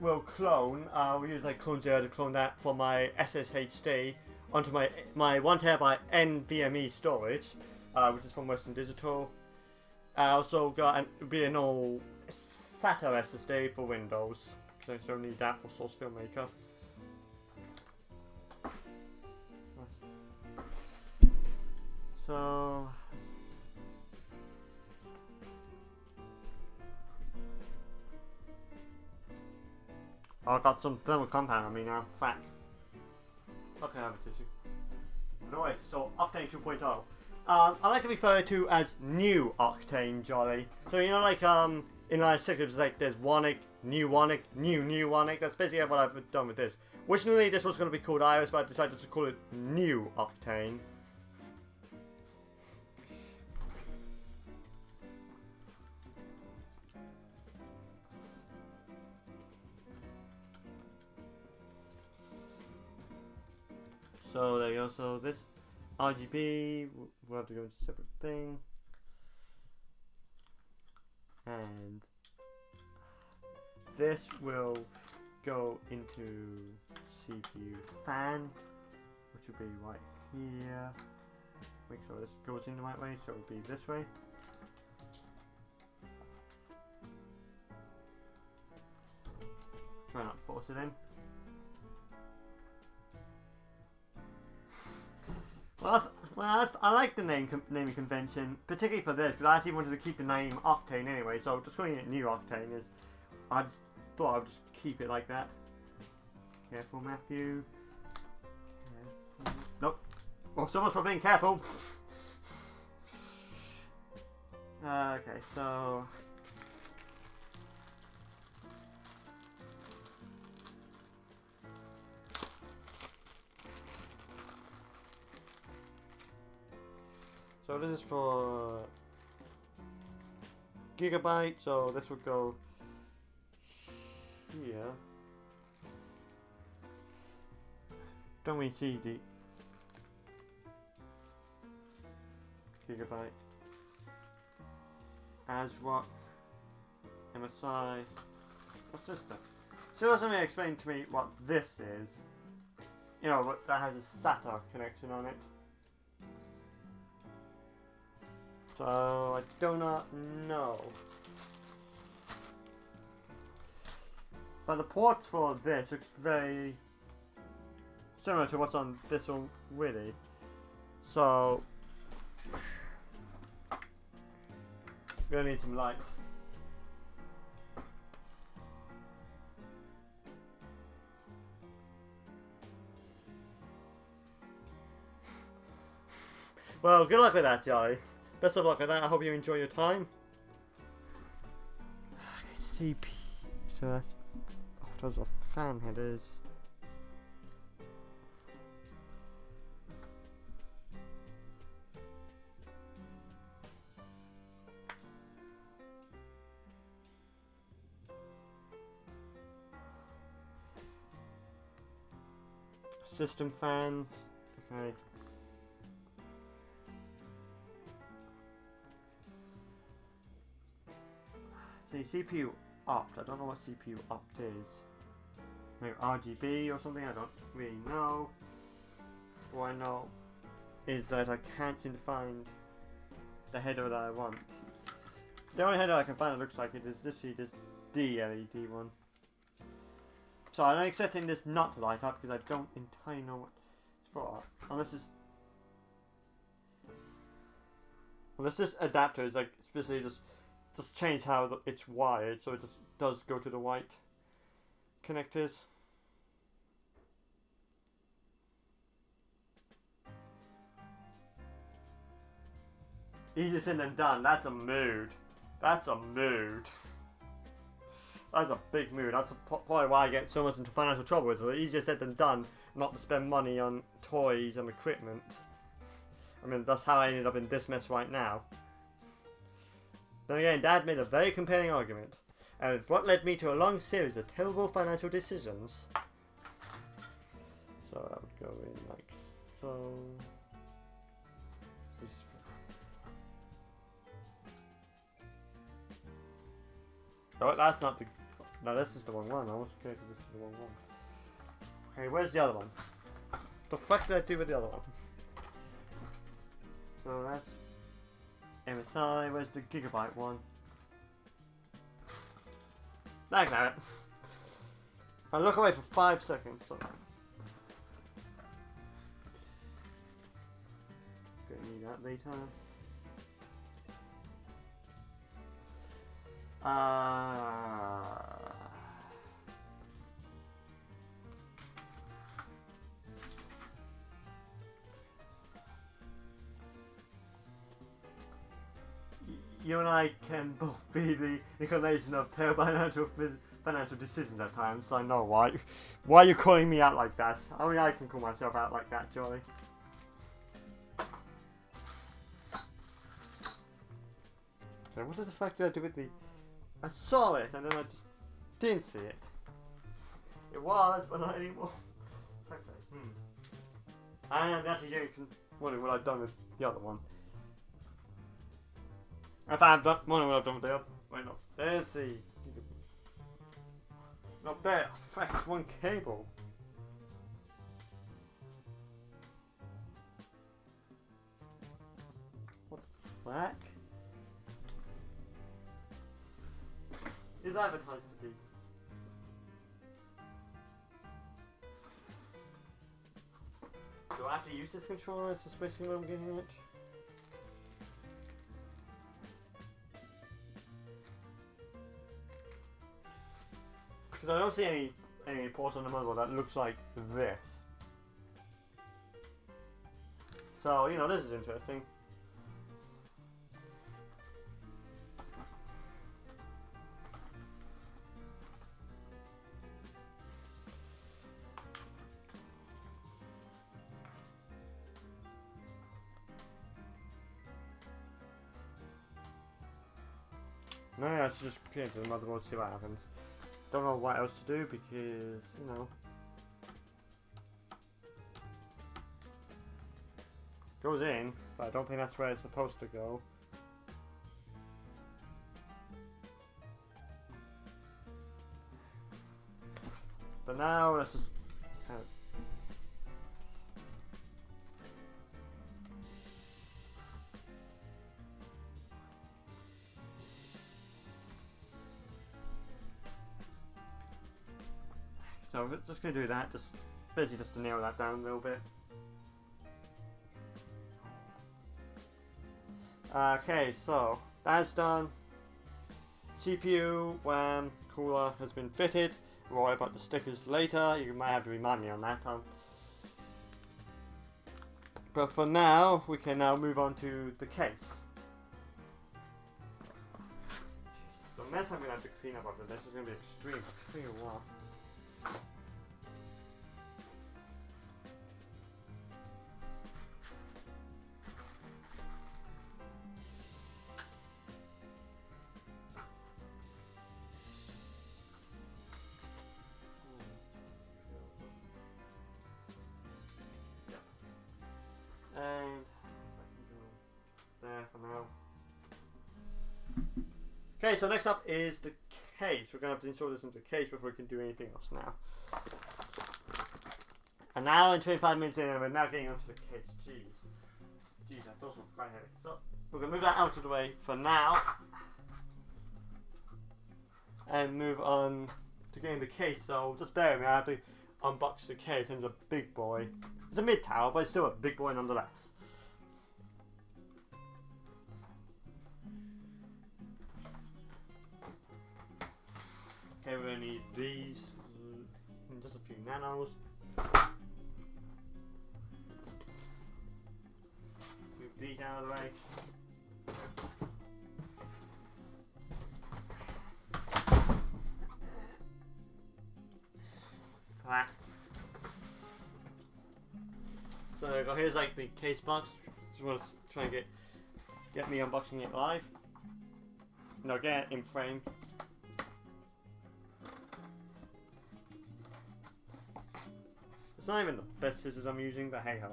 will clone. We'll use like Clone 0 to clone that from my SSHD onto my 1TB NVMe storage, which is from Western Digital. I also got an old SATA SSD for Windows, because I don't need that for Source Filmmaker. So I've got some thermal compound on me now. Fuck. Okay, I have a tissue. Anyway, so Octane 2.0. I like to refer to as new Octane, Jolly. So you know, like in line 6, it's like there's Wonic, new Wonic, new Wonic. That's basically what I've done with this. Originally, this was going to be called Iris, but I decided to call it New Octane. So there you go. So this RGB, we'll have to go into a separate thing. And this will go into CPU fan, which will be right here. Make sure this goes in the right way, so it will be this way. Try not to fall force it in. I like the naming convention, particularly for this, because I actually wanted to keep the name Octane anyway, so just calling it New Octane is, I just thought I would just keep it like that. Careful, Matthew. Careful. Nope. Well, so much for being careful. Okay, so... So this is for gigabyte, so this would go here. Don't we see the gigabyte? ASRock, MSI. What's this stuff? So doesn't really explain to me what this is. You know, what that has a SATA connection on it. So I do not know. But the ports for this looks very similar to what's on this one already. So gonna need some lights. Well, good luck with that, Joey. Best of luck with that. I hope you enjoy your time. CP. So that's those are fan headers. System fans. Okay. See, CPU opt. I don't know what CPU opt is. Maybe RGB or something. I don't really know. All I know is that I can't seem to find the header that I want. The only header I can find that looks like it is this D LED one. So I'm expecting this not to light up because I don't entirely know what it's for. Unless it's... Unless this adapter is like specifically just change how it's wired so it just does go to the white connectors. Easier said than done. That's a mood. That's a mood. That's a big mood. That's probably why I get so much into financial trouble. It's easier said than done not to spend money on toys and equipment. I mean, that's how I ended up in this mess right now. Then again, Dad made a very compelling argument, and it's what led me to a long series of terrible financial decisions. So I would go in like so. Oh, that's not the... No, this is the wrong one. I was scared this is the wrong one. Okay, where's the other one? What the fuck did I do with the other one? So that's... MSI, where's the gigabyte one? Like that. I look away for 5 seconds. So. Gonna need that later. You and I can both be the incarnation of terrible financial decisions at times. I know why. Why are you calling me out like that? I mean, I can call myself out like that, Joey. Okay, what the fuck did I do with the... I saw it and then I just didn't see it. It was, but not anymore. Okay. I am actually wondering what I've done with the other one. If I've done wondering what I've done with the other. Wait, no. There's the. Not there. Fuck, it's one cable. What the fuck? Is advertised to be? Do I have to use this controller? Is this basically what I'm getting at? Because I don't see any ports on the motherboard that looks like this. So, you know, this is interesting. No, yeah, I should just connect to the motherboard to see what happens. Don't know what else to do because, you know. Goes in, but I don't think that's where it's supposed to go. But now, let's just kind of... So we're just going to do that, just basically just to nail that down a little bit. Okay, so that's done. CPU, RAM, cooler has been fitted. We'll worry about the stickers later. You might have to remind me on that, Tom. But for now, we can now move on to the case. The mess I'm going to have to clean up after this is going to be extreme. I'll tell you what. And there for now. Okay, so next up is the case. We're going to have to install this into the case before we can do anything else now. An hour and 25 minutes in and we're now getting onto the case. Jeez, that's also quite heavy. So we're going to move that out of the way for now. And move on to getting the case. So just bear with me, I have to unbox the case, and it's a big boy. It's a mid-tower, but it's still a big boy nonetheless. Okay, we're going to need these, and just a few nanos. Move these out of the way. That. So here's like the case box. Just want to try and get me unboxing it live. No, get it in frame. It's not even the best scissors I'm using, but hey ho.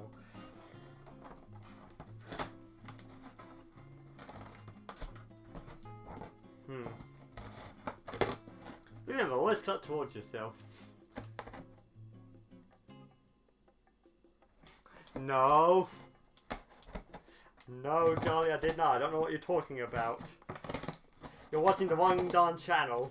Remember, always cut towards yourself. No. No, Johnny, I did not. I don't know what you're talking about. You're watching the wrong darn channel.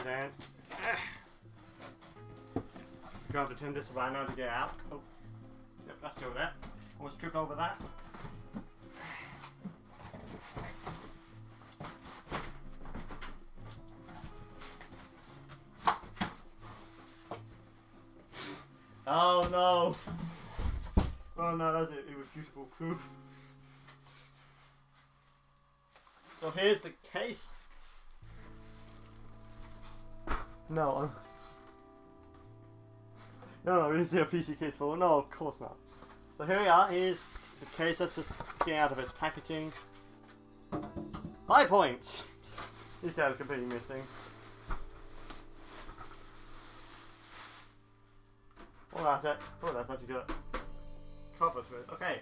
Then you have to turn this around now to get out. Oh, yep, that's still there. Almost trip over that. Oh no! Oh no, that's it. It was beautiful proof. So here's the case. No, no, we didn't see a PC case full. No, of course not. So here we are. Here's the case that's just getting out of its packaging. 5 points. This is completely missing. Oh, that's it. Oh, that's actually good. Cover to it. Okay.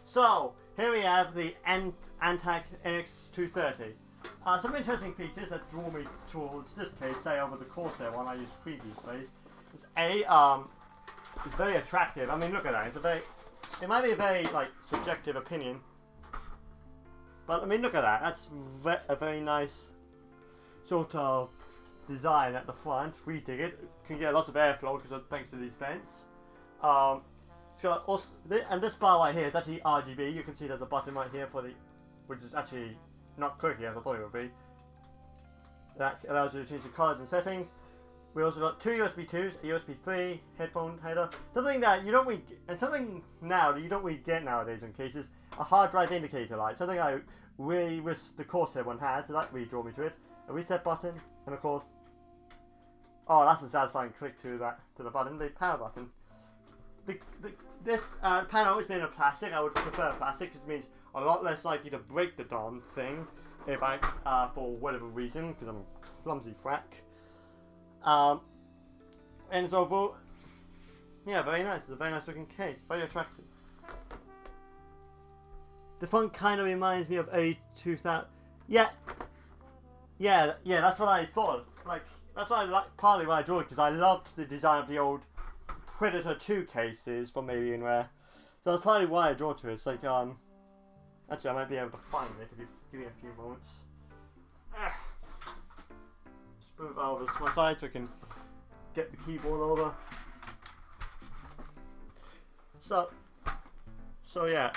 So here we have the Antac NX230. Some interesting features that draw me towards this case, say over the Corsair one I used previously, is it's very attractive. I mean, look at that. It might be a very like subjective opinion, but I mean, look at that. That's a very nice sort of design at the front. We dig it. Can get lots of airflow because thanks to these vents. It's got also, and this bar right here is actually RGB. You can see there's a button right here for the, which is actually not clicking as I thought it would be. That allows you to change the colors and settings. We also got two USB 2s, a USB 3 headphone header. Something that you don't really, and something now that you don't really get nowadays in cases, a hard drive indicator light. Something I really wish the Corsair one had, so that really drew me to it. A reset button, and of course, oh, that's a satisfying click to the button, the power button. This panel is made of plastic. I would prefer plastic because it means a lot less likely to break the darn thing if I, for whatever reason, because I'm a clumsy frack. And so overall, yeah, very nice. It's a very nice looking case, very attractive. The front kind of reminds me of a 2000. Yeah, that's what I thought. Like, that's why I like partly why I drew it, because I loved the design of the old Predator 2 cases from Alienware. So that's partly why I drew to it. It's like, actually I might be able to find it if you give me a few moments. Just move over to my side so I can get the keyboard over. So yeah,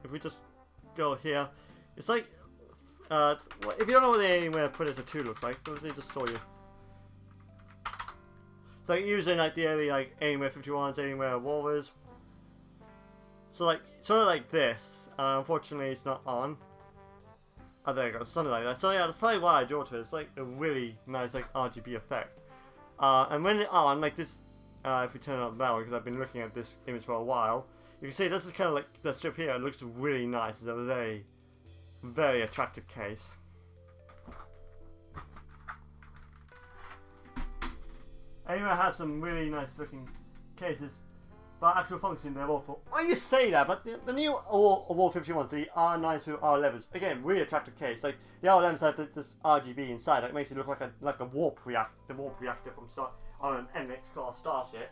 if we just go here, it's like, if you don't know what the Alienware Predator 2 looks like, let me just show you. It's like using like the early like Alienware 51s, Alienware Warriors. So like, sort of like this. Unfortunately, it's not on. Oh, there you go, something like that. So yeah, that's probably why I drew to it. It's like a really nice like RGB effect. And when it's on, like this, if we turn it up now, because I've been looking at this image for a while, you can see this is kind of like the strip here. It looks really nice. It's a very, very attractive case. Anyway, I have some really nice looking cases, but actual function they're awful. Well, you say that, but the new War 51s, the R9s to R11s, again, really attractive case. Like the R11s have this RGB inside. It makes it look like a warp reactor from on an NX class starship.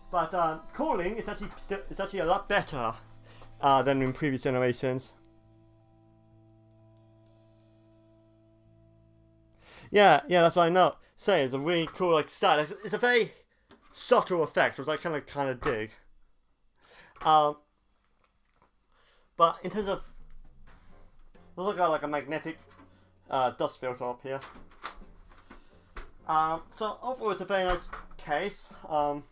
But cooling is actually a lot better than in previous generations. Yeah, that's what I know. Say it's a really cool like style. It's a very subtle effect, which I kind of dig. But in terms of, we'll look at like a magnetic dust filter up here. So overall, it's a very nice case. And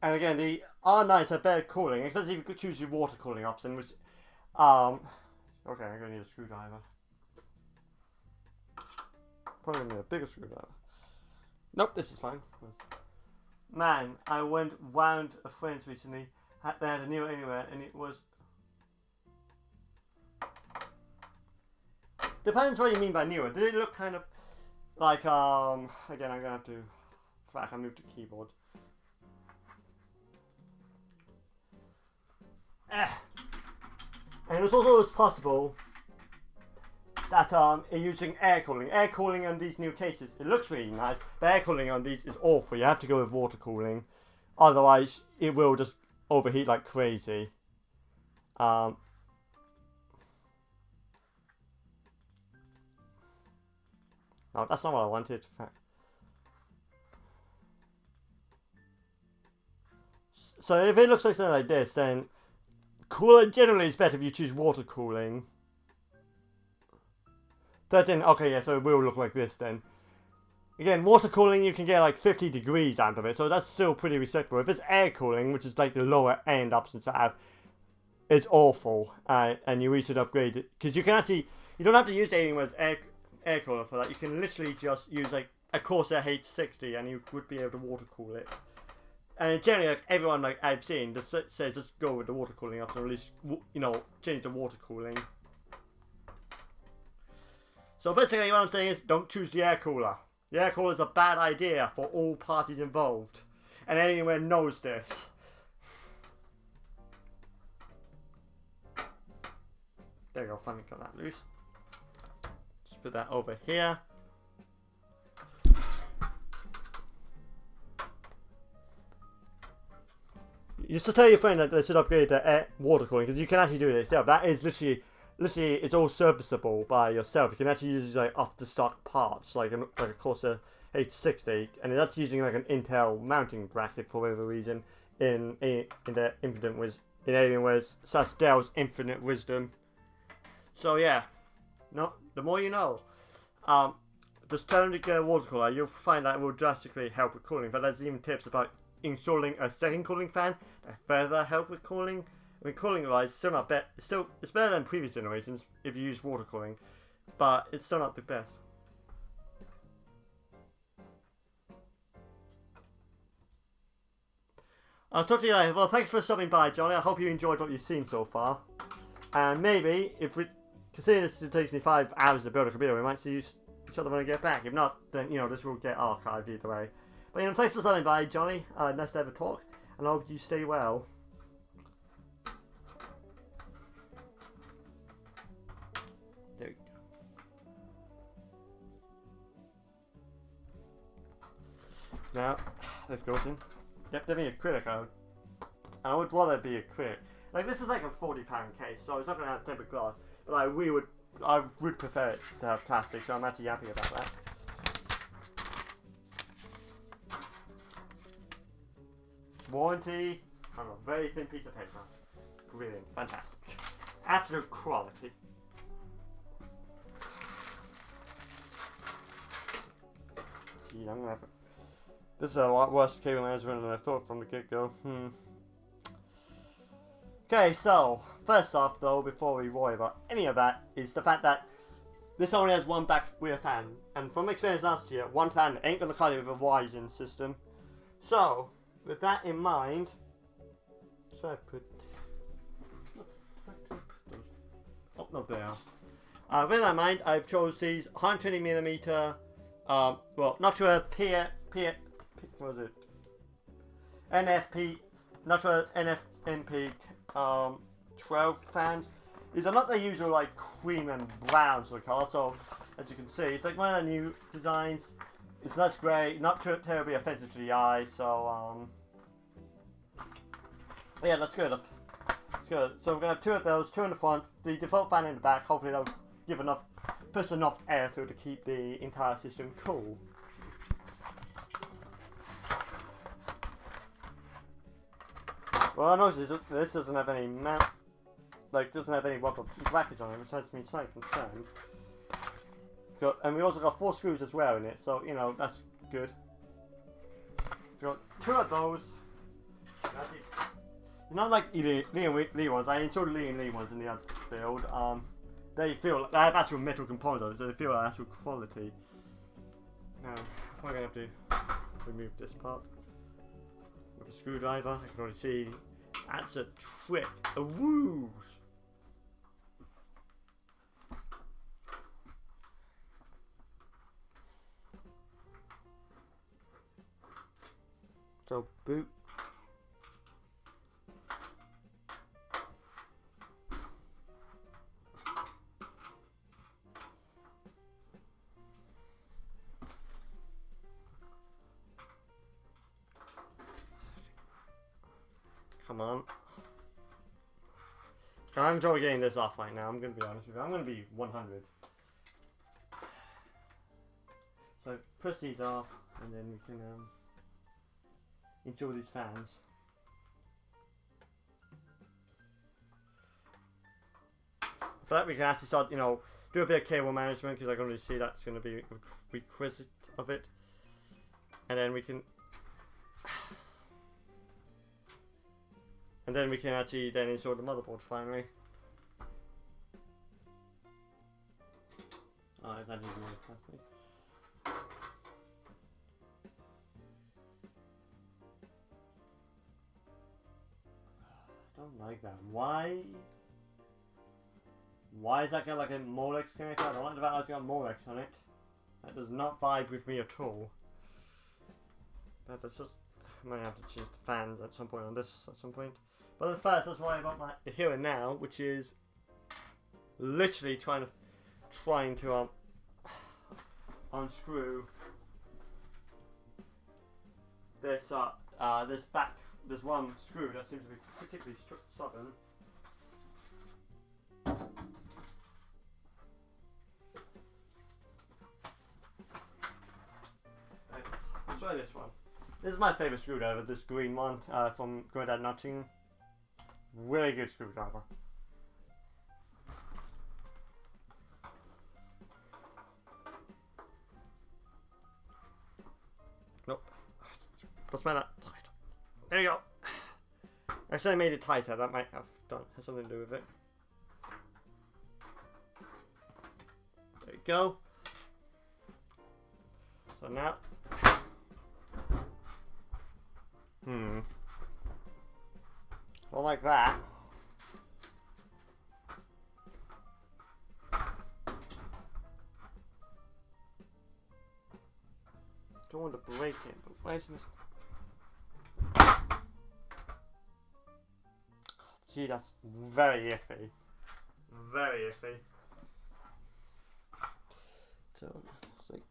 again, the R9s have better cooling, especially if you could choose your water cooling option, which okay, I'm gonna need a screwdriver. Probably gonna need a bigger screwdriver. Nope, this is fine. Man, I went round a friend's recently. They had a new anywhere, and it was. Depends what you mean by newer. Did it look kind of like again, I'm gonna have to. I moved the keyboard. And it was also possible that using air cooling. Air cooling on these new cases, it looks really nice, but air cooling on these is awful. You have to go with water cooling, otherwise it will just overheat like crazy. No, that's not what I wanted. So if it looks like something like this, then cooling generally is better if you choose water cooling. But then, okay, yeah, so it will look like this then. Again, water cooling, you can get like 50 degrees out of it, so that's still pretty respectable. If it's air cooling, which is like the lower end options to have, it's awful. And you should upgrade it. Because you can actually, you don't have to use Alienware's air cooler for that. You can literally just use like a Corsair H60 and you would be able to water cool it. And generally, like everyone like I've seen just says just go with the water cooling option, or at least change the water cooling. So basically, what I'm saying is don't choose the air cooler. The air cooler is a bad idea for all parties involved, and Alienware knows this. There we go, finally got that loose. Just put that over here. Just to tell your friend that they should upgrade the water cooling, because you can actually do it yourself. That is literally it's all serviceable by yourself. You can actually use like off the stock parts, like a Corsair H60, and it's actually using like an Intel mounting bracket for whatever reason in the Alienware's such Dell's Infinite Wisdom. So yeah, no, the more you know. Just tell them to get a water cooler. You'll find that it will drastically help with cooling. But there's even tips about installing a second cooling fan that further help with cooling. I mean, cooling wise, still not bad. It's better than previous generations if you use water cooling, but it's still not the best. I'll talk to you later. Well, thanks for stopping by, Johnny. I hope you enjoyed what you've seen so far. And maybe, considering this takes me 5 hours to build a computer, we might see each other when I get back. If not, then, this will get archived either way. But, thanks for stopping by, Johnny. Nice to have a talk. And I hope you stay well. There we go. Now, let's go in. Yep, definitely a critic code. I would rather be a critic. Like, this is like a £40 case, so it's not going to have tempered glass. But I would prefer it to have plastic, so I'm actually happy about that. Warranty on a very thin piece of paper. Brilliant, fantastic. Absolute quality. See, I'm gonna have This is a lot worse cable management than I thought from the get-go. Okay, so first off though, before we worry about any of that, is the fact that this only has one back rear fan, and from experience last year, one fan ain't gonna cut it with a Ryzen system. So, with that in mind, should I put? What the fuck did I put those? Oh, no, there. With that in mind, I've chose these 120mm. Well, not to a what was it? NFP, not to a NFMP 12 fans. These are not the usual like cream and brown sort of colour. So as you can see, it's like one of the new designs. It's less grey, not terribly offensive to the eye. So yeah, that's good. That's good. So we're gonna have 2 of those, 2 in the front, the default fan in the back. Hopefully that'll give enough air through to keep the entire system cool. Well, I noticed this doesn't have any doesn't have any rubber brackets on it, which has me slightly concerned. And we also got 4 screws as well in it, so that's good. Got 2 of those. Not like Lee ones. I installed Lee ones in the other build. They have actual metal components on it, so they feel like actual quality. Now, I'm gonna have to remove this part with a screwdriver. I can already see that's a trick. A ruse. So boot. Come on. I enjoy getting this off right now. I'm going to be honest with you. I'm going to be 100. So push these off, and then we can install these fans. For that we can actually start, do a bit of cable management, because I can already see that's going to be a requisite of it. And then we can... And then we can actually then install the motherboard finally. Oh, that is more plastic. I don't like that. Why is that got like a Molex connector? I don't like the fact that it's got a Molex on it. That does not vibe with me at all. But that's just... I might have to change the fans at some point on this at some point. But first, let's worry about my here and now, which is literally trying to unscrew this this one screw that seems to be particularly stubborn. Let's try this one. This is my favourite screwdriver, this green one from Grandad Nottingham. Really good screwdriver. Nope. Let's make that tighter. There you go. I said I made it tighter, that might have something to do with it. There you go. So now, well, like that. Don't want to break it, but why isn't this? Gee, that's very iffy. Very iffy. So, let's see.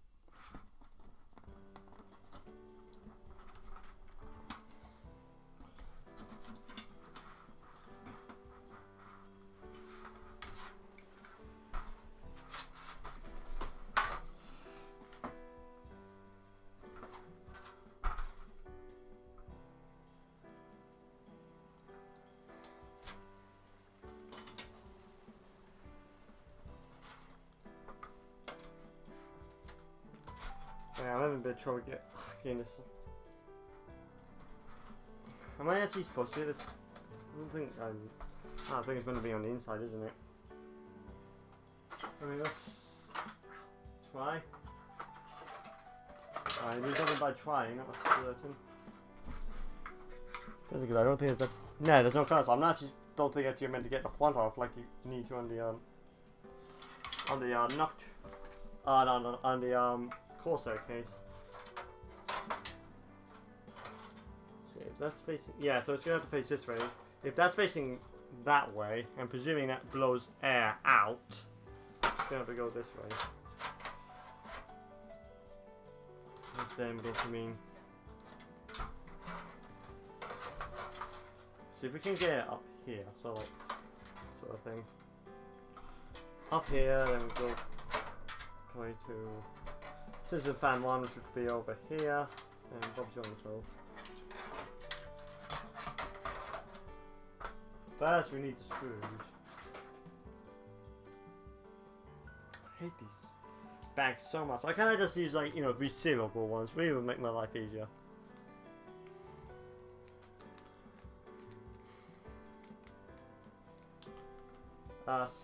Yeah, I'm having a bit of trouble getting this. Am I actually supposed to? I don't think I think it's going to be on the inside, isn't it? I mean, let's try. I do something by trying, not certain. That's good. I don't think it's a. No, there's no colour. So I'm not actually. Don't think that you're meant to get the front off like you need to on the knocked. No, on the Corsair case. So if that's facing, yeah, so it's gonna have to face this way. If that's facing that way, and presuming that blows air out, it's gonna have to go this way. That's then going to mean. See if we can get it up here, so like, sort of thing. Up here, then we go probably to. This is a fan one, which would be over here, and obviously on the stove. First, we need the screws. I hate these bags so much. I kind of just use like resealable ones. Really would make my life easier.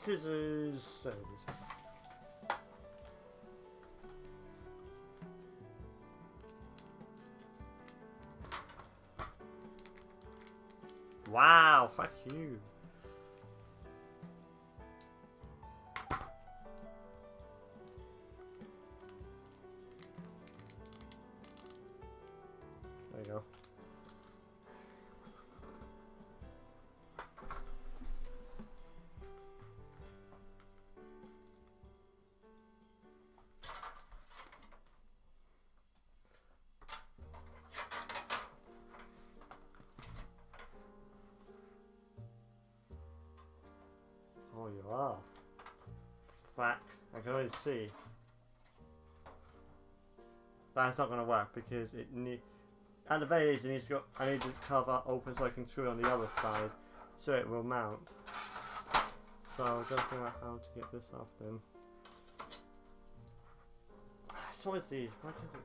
Scissors. There it is. Wow, fuck you. There you go. Oh, you are. Fuck. I can already see. That's not going to work because it need. At the very least, it needs to go. I need to cover open so I can screw it on the other side, so it will mount. So I'll just figure out how to get this off then. So it's these. Why can't I?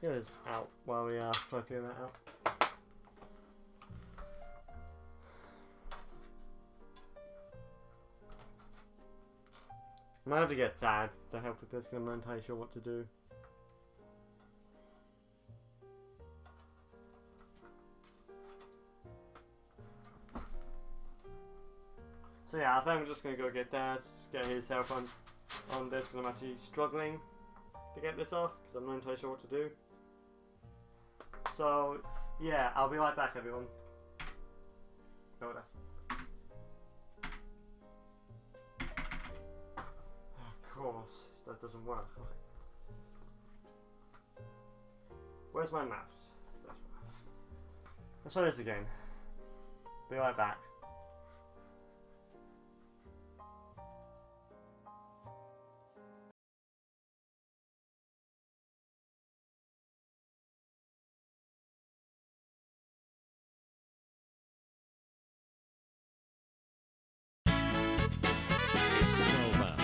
Get this out while we try to figure that out. I might have to get Dad to help with this because I'm not entirely sure what to do. So yeah, I think I'm just going to go get Dad, get his help on on this because I'm actually struggling to get this off because I'm not entirely sure what to do. So yeah, I'll be right back, everyone. No, that's. Of course, that doesn't work. Okay. Where's my mouse? That's right. Let's try this again. Be right back. It's 12 hours.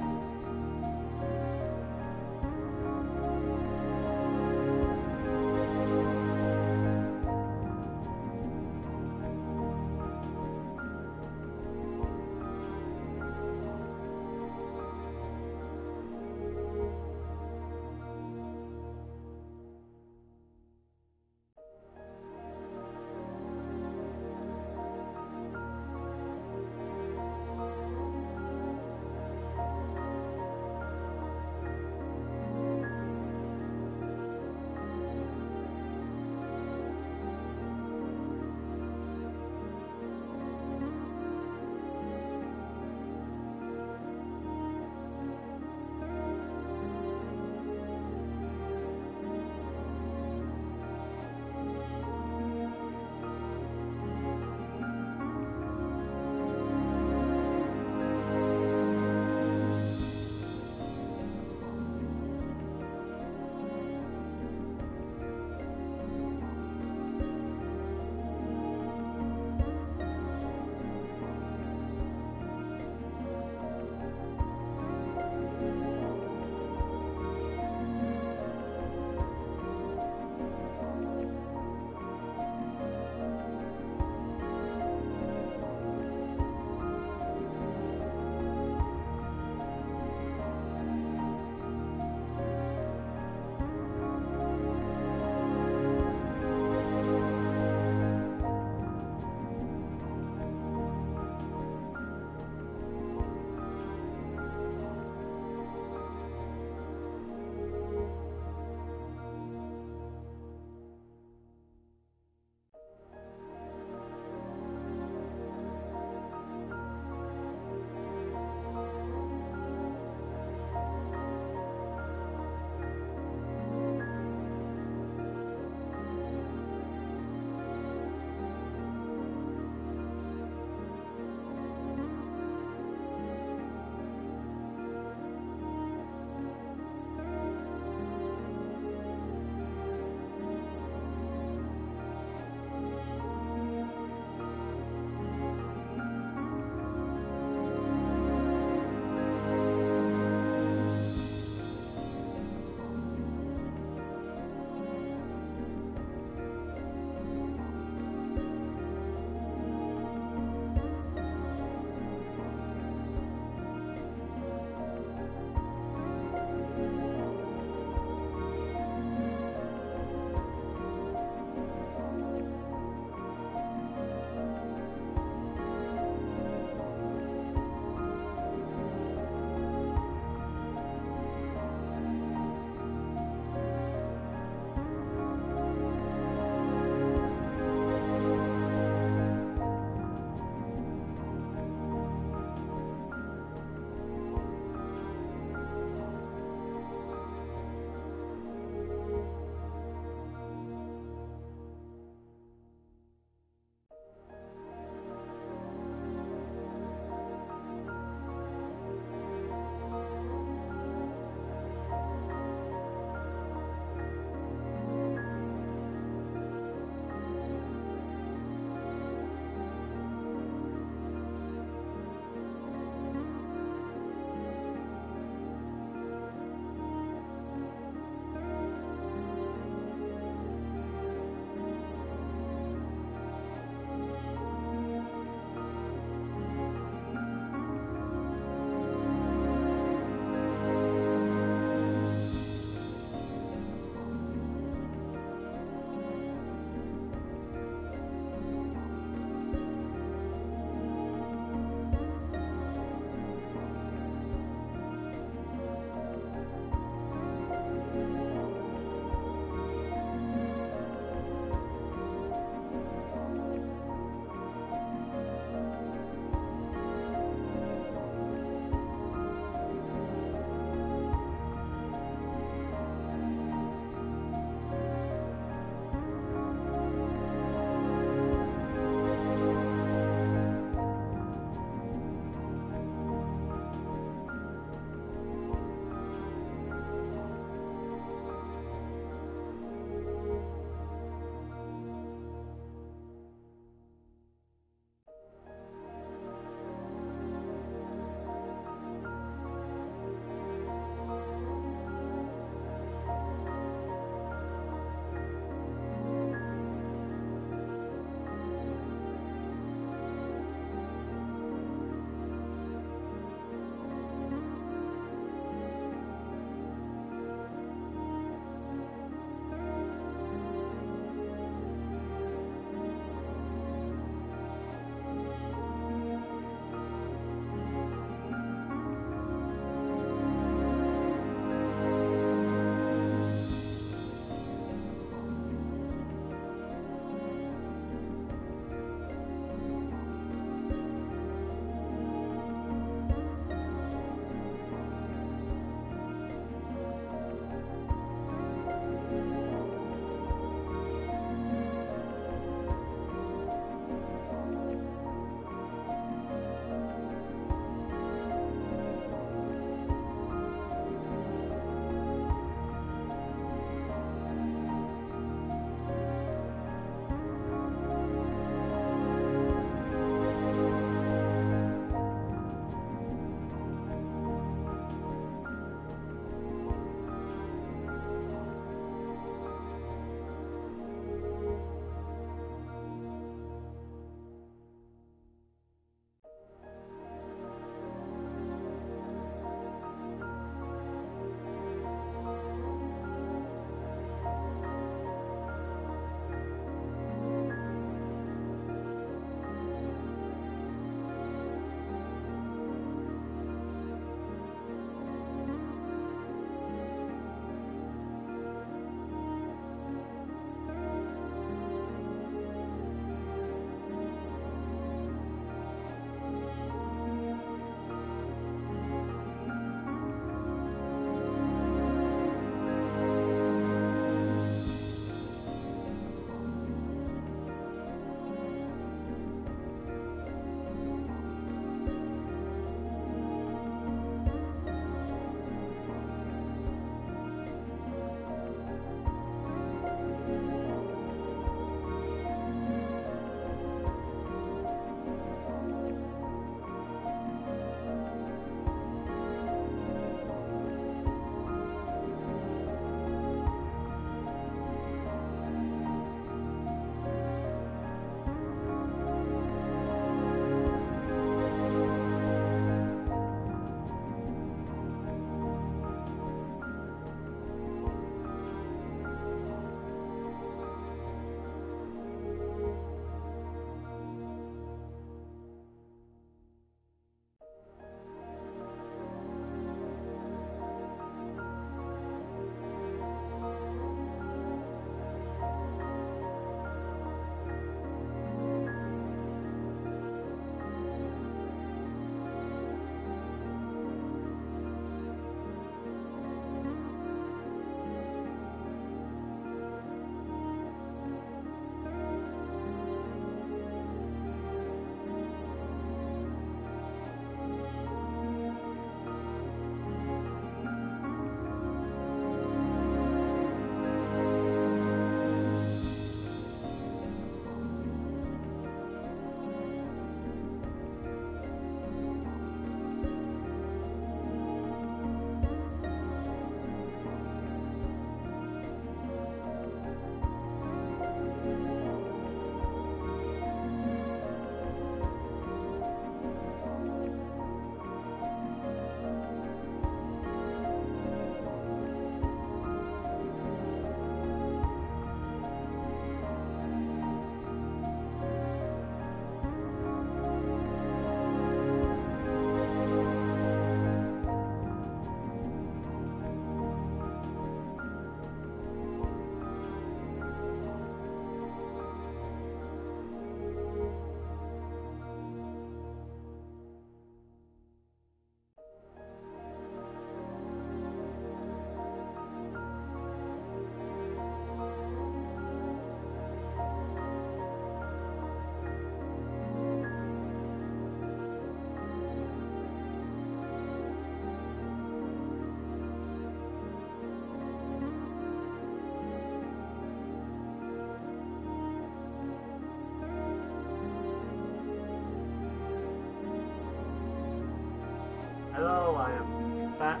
Hello, I am back,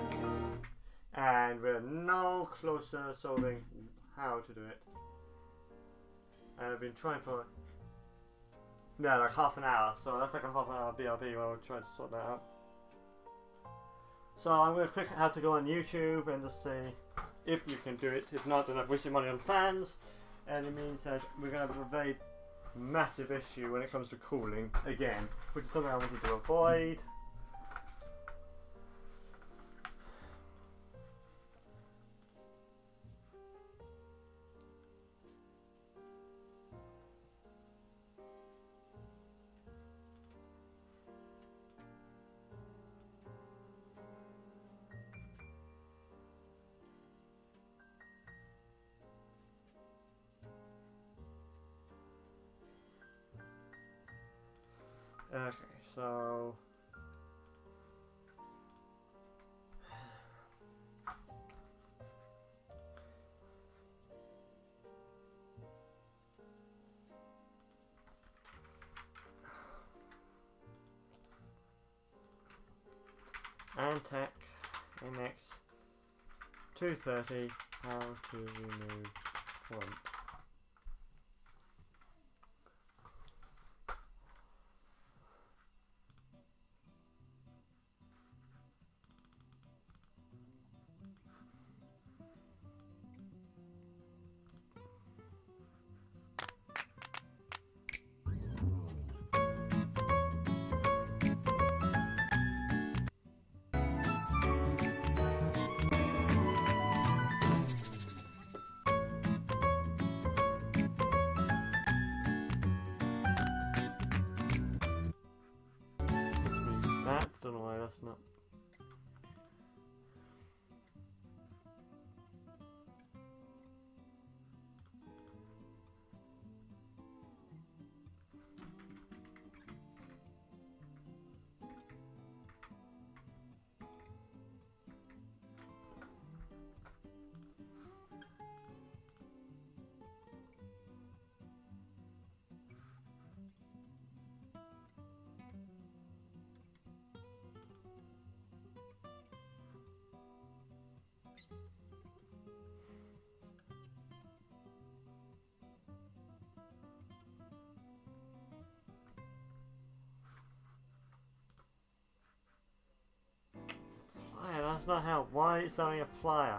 and we're no closer solving how to do it. And I've been trying for like half an hour, so that's like a half an hour BRB while we're trying to sort that out. So I'm going to click how to go on YouTube and just see if you can do it. If not, then I've wasted money on fans, and it means that we're going to have a very massive issue when it comes to cooling again, which is something I wanted to avoid. Okay, so Antec MX 230, how to remove front. Don't know why that's not. Plier, that's not how. Why is only a plier?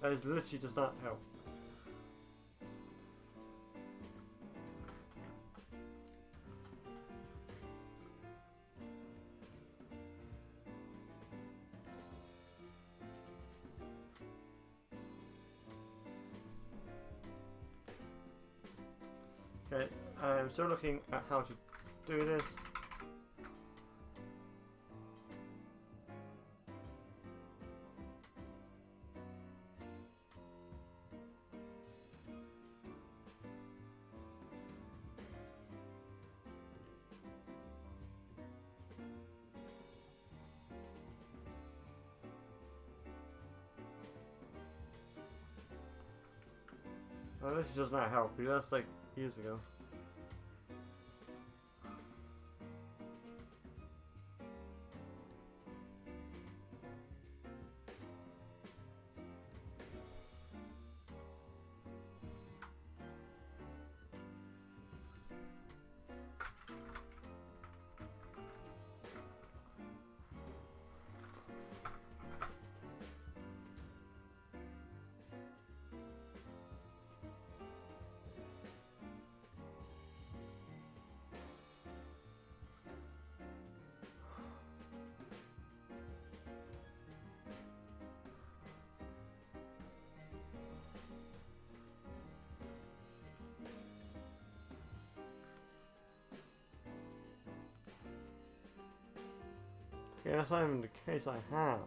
That is literally does not help. Okay, I'm still looking at how to do this. Oh, this does not help. That's like years ago. Yeah, that's not even the case I have.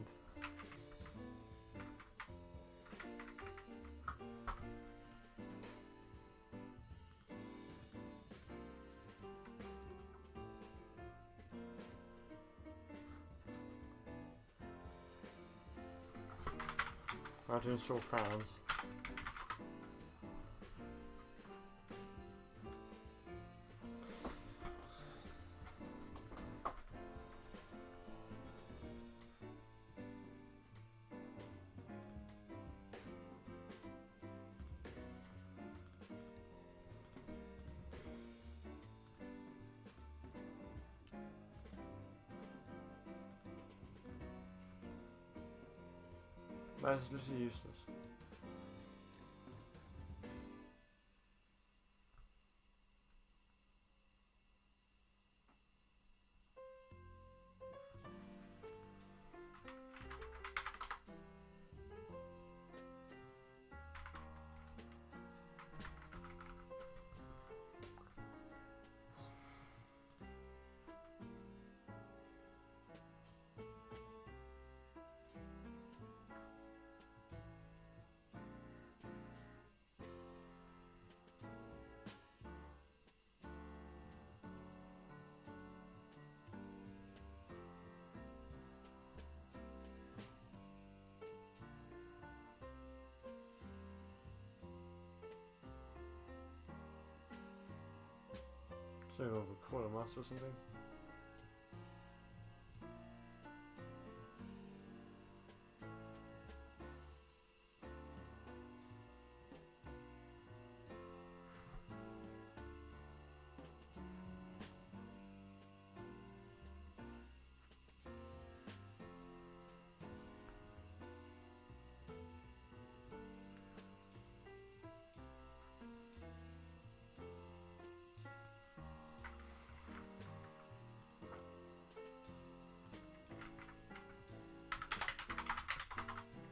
How to install fans. That's literally useless. So over quarter master or something.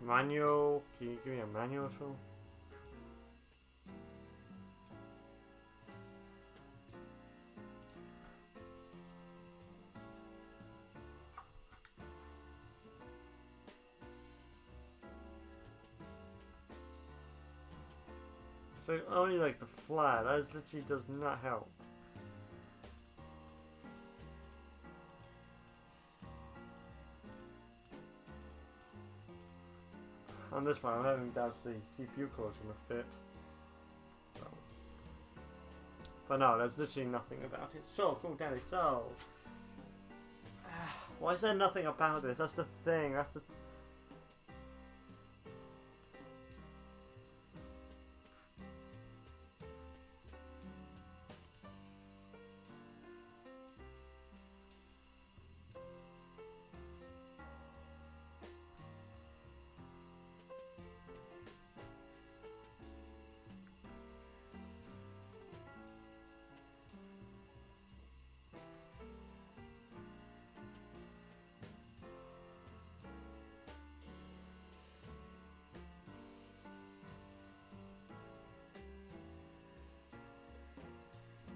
Manual, can you give me a manual at all? So only like the flat, that literally does not help. On this one, I'm having doubts the CPU core is going to fit. So. But no, there's literally nothing about it. So, cool, Danny, so... why is there nothing about this? That's the thing, that's the...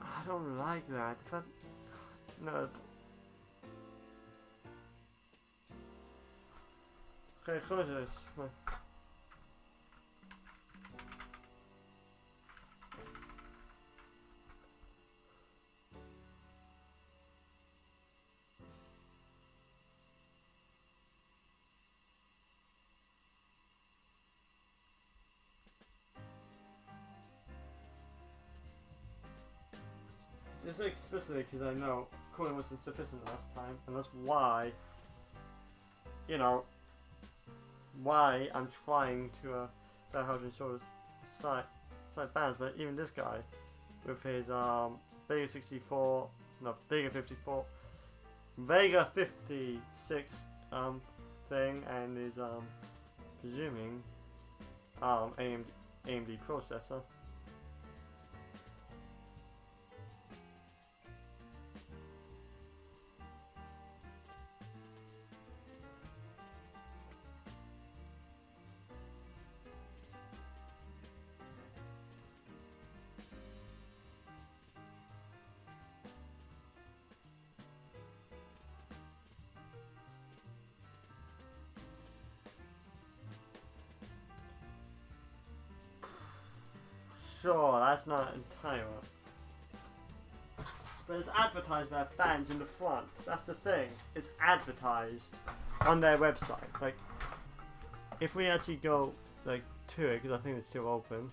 I don't like that. If I... No. Okay, goed is. It's like specific because I know cooling wasn't sufficient last time, and that's why, you know, why I'm trying to how to install side fans. But even this guy, with his Vega 64, no Vega 54, Vega 56 thing, and his presuming AMD processor. Sure, that's not entirely right. But it's advertised by fans in the front. That's the thing. It's advertised on their website. Like, if we actually go like to it, because I think it's still open,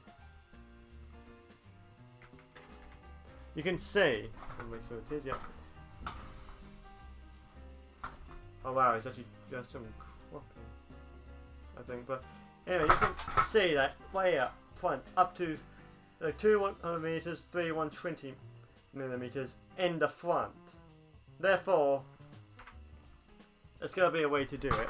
you can see. I'll make sure it is. Yeah. Oh wow, it's actually got some cropping, I think. But anyway, you can see that way up front, up to like 2 100mm, 3 120mm in the front. Therefore, there's going to be a way to do it.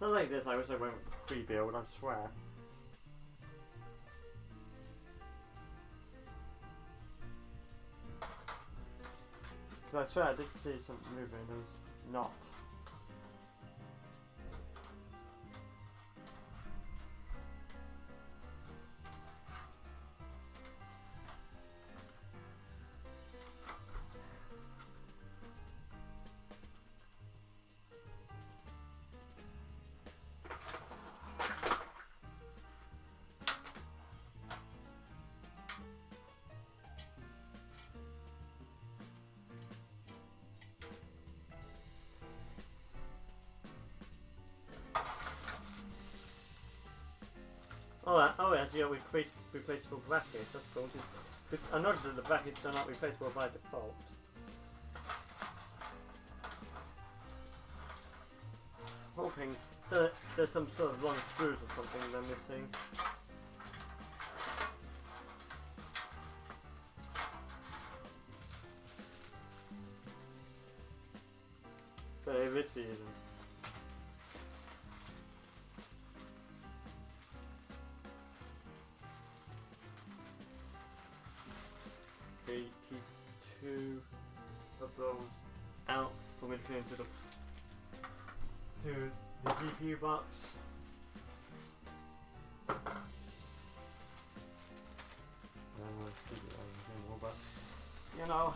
Something like this, I wish I went with pre-build, I swear. Because I swear I did see something moving, it was not. Oh, yeah, so you got replaceable brackets, that's cool. I noticed that the brackets are not replaceable by default. Hoping that there's some sort of long screws or something they're missing. But it really isn't. Okay, keep 2 of those out for me to put into the GPU box. I don't know if it's anymore, but you know.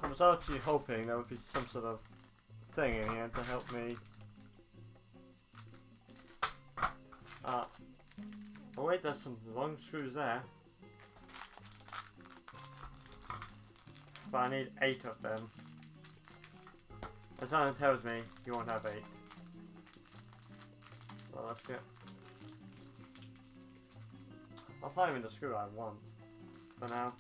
I was actually hoping there would be some sort of thing in here to help me. Oh wait, there's some long screws there. But I need 8 of them. As someone tells me, you won't have 8. So let's get. That's not even the screw I want for now.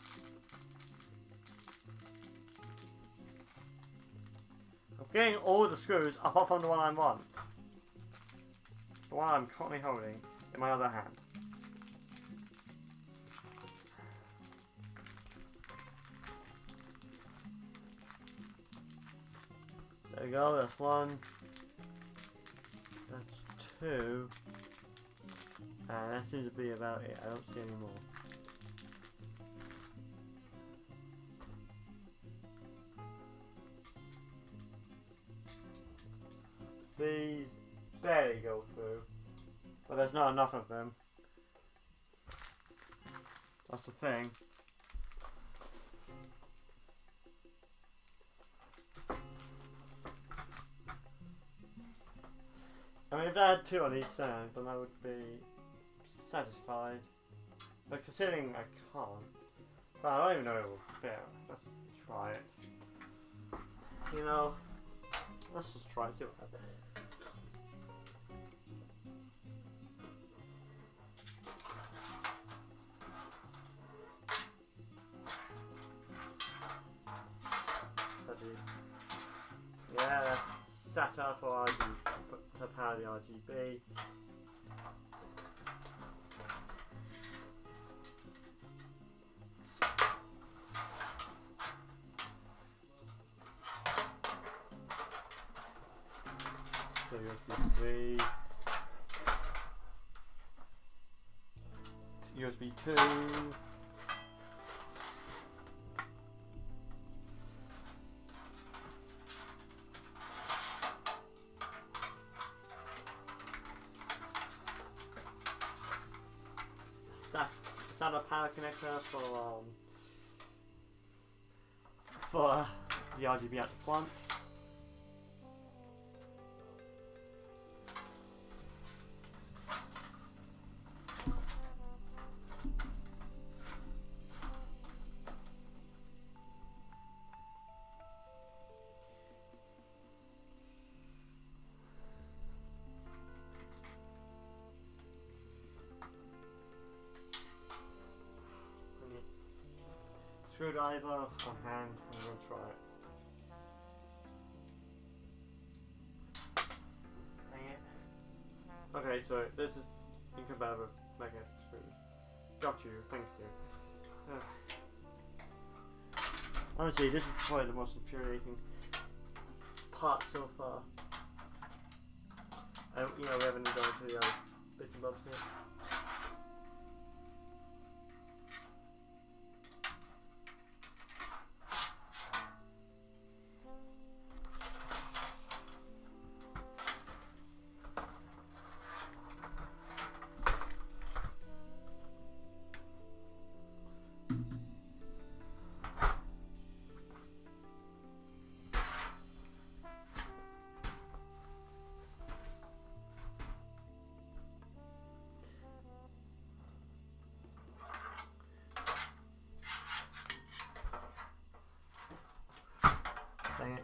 I'm getting all the screws apart from the one I want. The one I'm currently holding in my other hand. There we go, that's 1. That's 2. And that seems to be about it. I don't see any more. These barely go through, but there's not enough of them. That's the thing. I mean, if I had 2 on each side, then I would be satisfied. But considering I can't, but I don't even know if it will fit. Let's try it. You know, let's just try it, see what happens. Yeah, that's SATA for RGB, to power the RGB. So USB 3, USB 2. SATA power connector for the RGB at the front. screwdriver on hand. I'm going to try it. Dang it. Okay, so this is incompatible with magnetic screws. Got you, thank you. Honestly, this is probably the most infuriating part so far. We haven't gone to the other bits and bobs here. Dang it.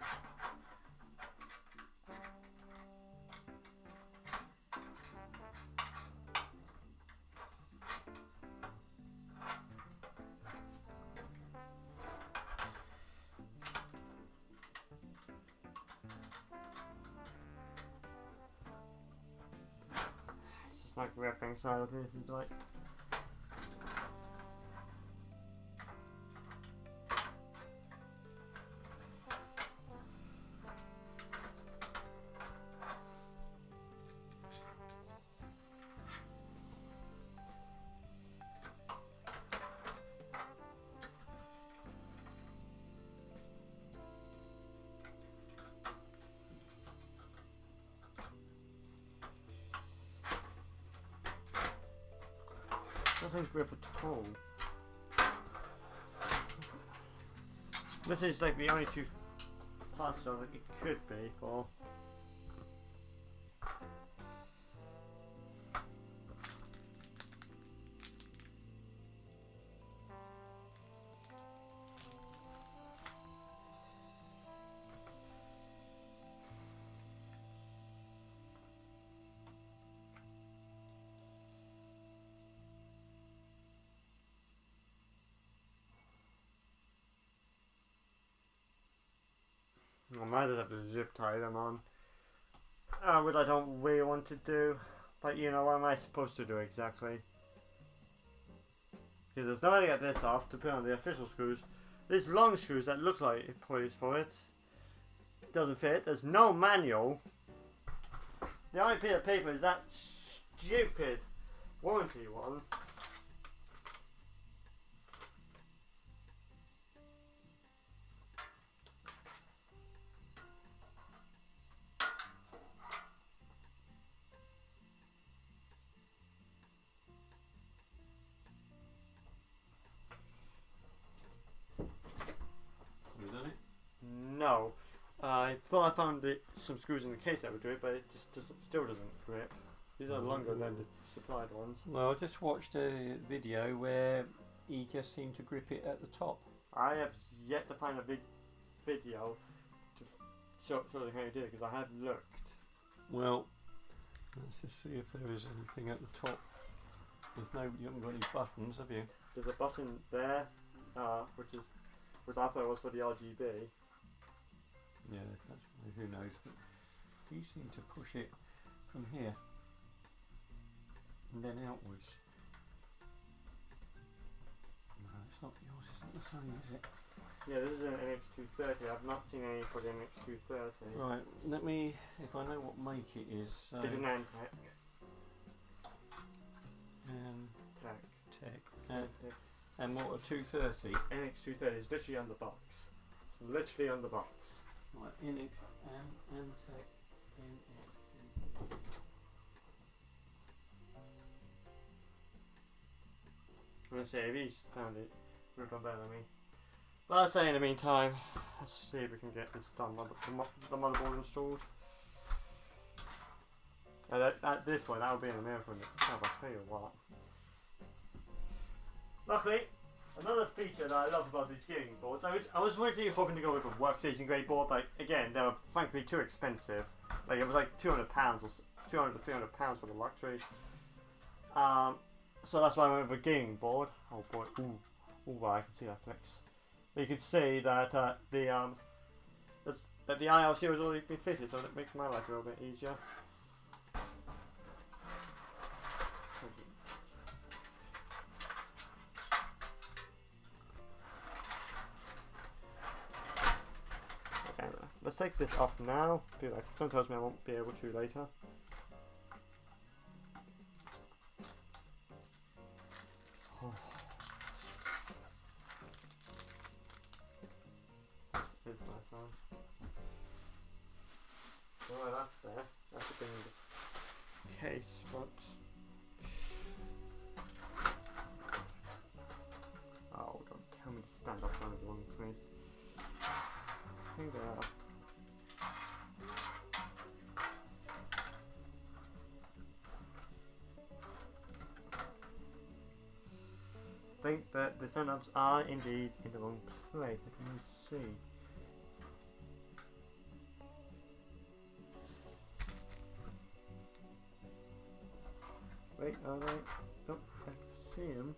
It's just like ripping, so I don't think this is like. Nothing grip at all. This is like the only two parts I think it could be for. I might just have to zip tie them on, which I don't really want to do, but you know, what am I supposed to do exactly? Because there's no way to get this off to put on the official screws. These long screws that look like it poised for it, doesn't fit. There's no manual. The only piece of paper is that stupid warranty one. No, I thought I found some screws in the case that would do it, but it just still doesn't grip. These are longer than the supplied ones. Well, I just watched a video where he just seemed to grip it at the top. I have yet to find a video to show how you do it, because I have looked. Well, let's just see if there is anything at the top. There's no, you haven't got any buttons, have you? There's a button there, which I thought was for the RGB. Yeah, that's, who knows, but you seem to push it from here and then outwards. No, it's not yours, it's not the same, is it? Yeah, this is an NX230. I've not seen any for the NX230. Right, let me, if I know what make it is. It's an Antec. Tech. And what, a 230? NX230 is literally on the box. It's literally on the box. Right, NX and Tech NX230. I'm gonna say if he's found it, would have done better than me. But I'll say in the meantime, let's see if we can get this done. The motherboard installed. This one, that would be an miracle in itself, I'll tell you what. Luckily, another feature that I love about these gaming boards, I was originally hoping to go with a workstation grade board, but again, they were frankly too expensive. Like, it was like £200 or £200 to £300 for the luxury. So that's why I went with a gaming board. Oh boy, ooh, I can see that flex. you can see that that the IRC has already been fitted, so it makes my life a little bit easier. Okay, let's take this off now. Like, don't tell me I won't be able to later. It's nice on. Oh, that's there. That's the thing in the case, folks. Oh, don't tell me to stand up on the wrong place. I think they are. I think that the stand-ups are indeed in the wrong place. I can see. Wait, are they? Oh, I can see them.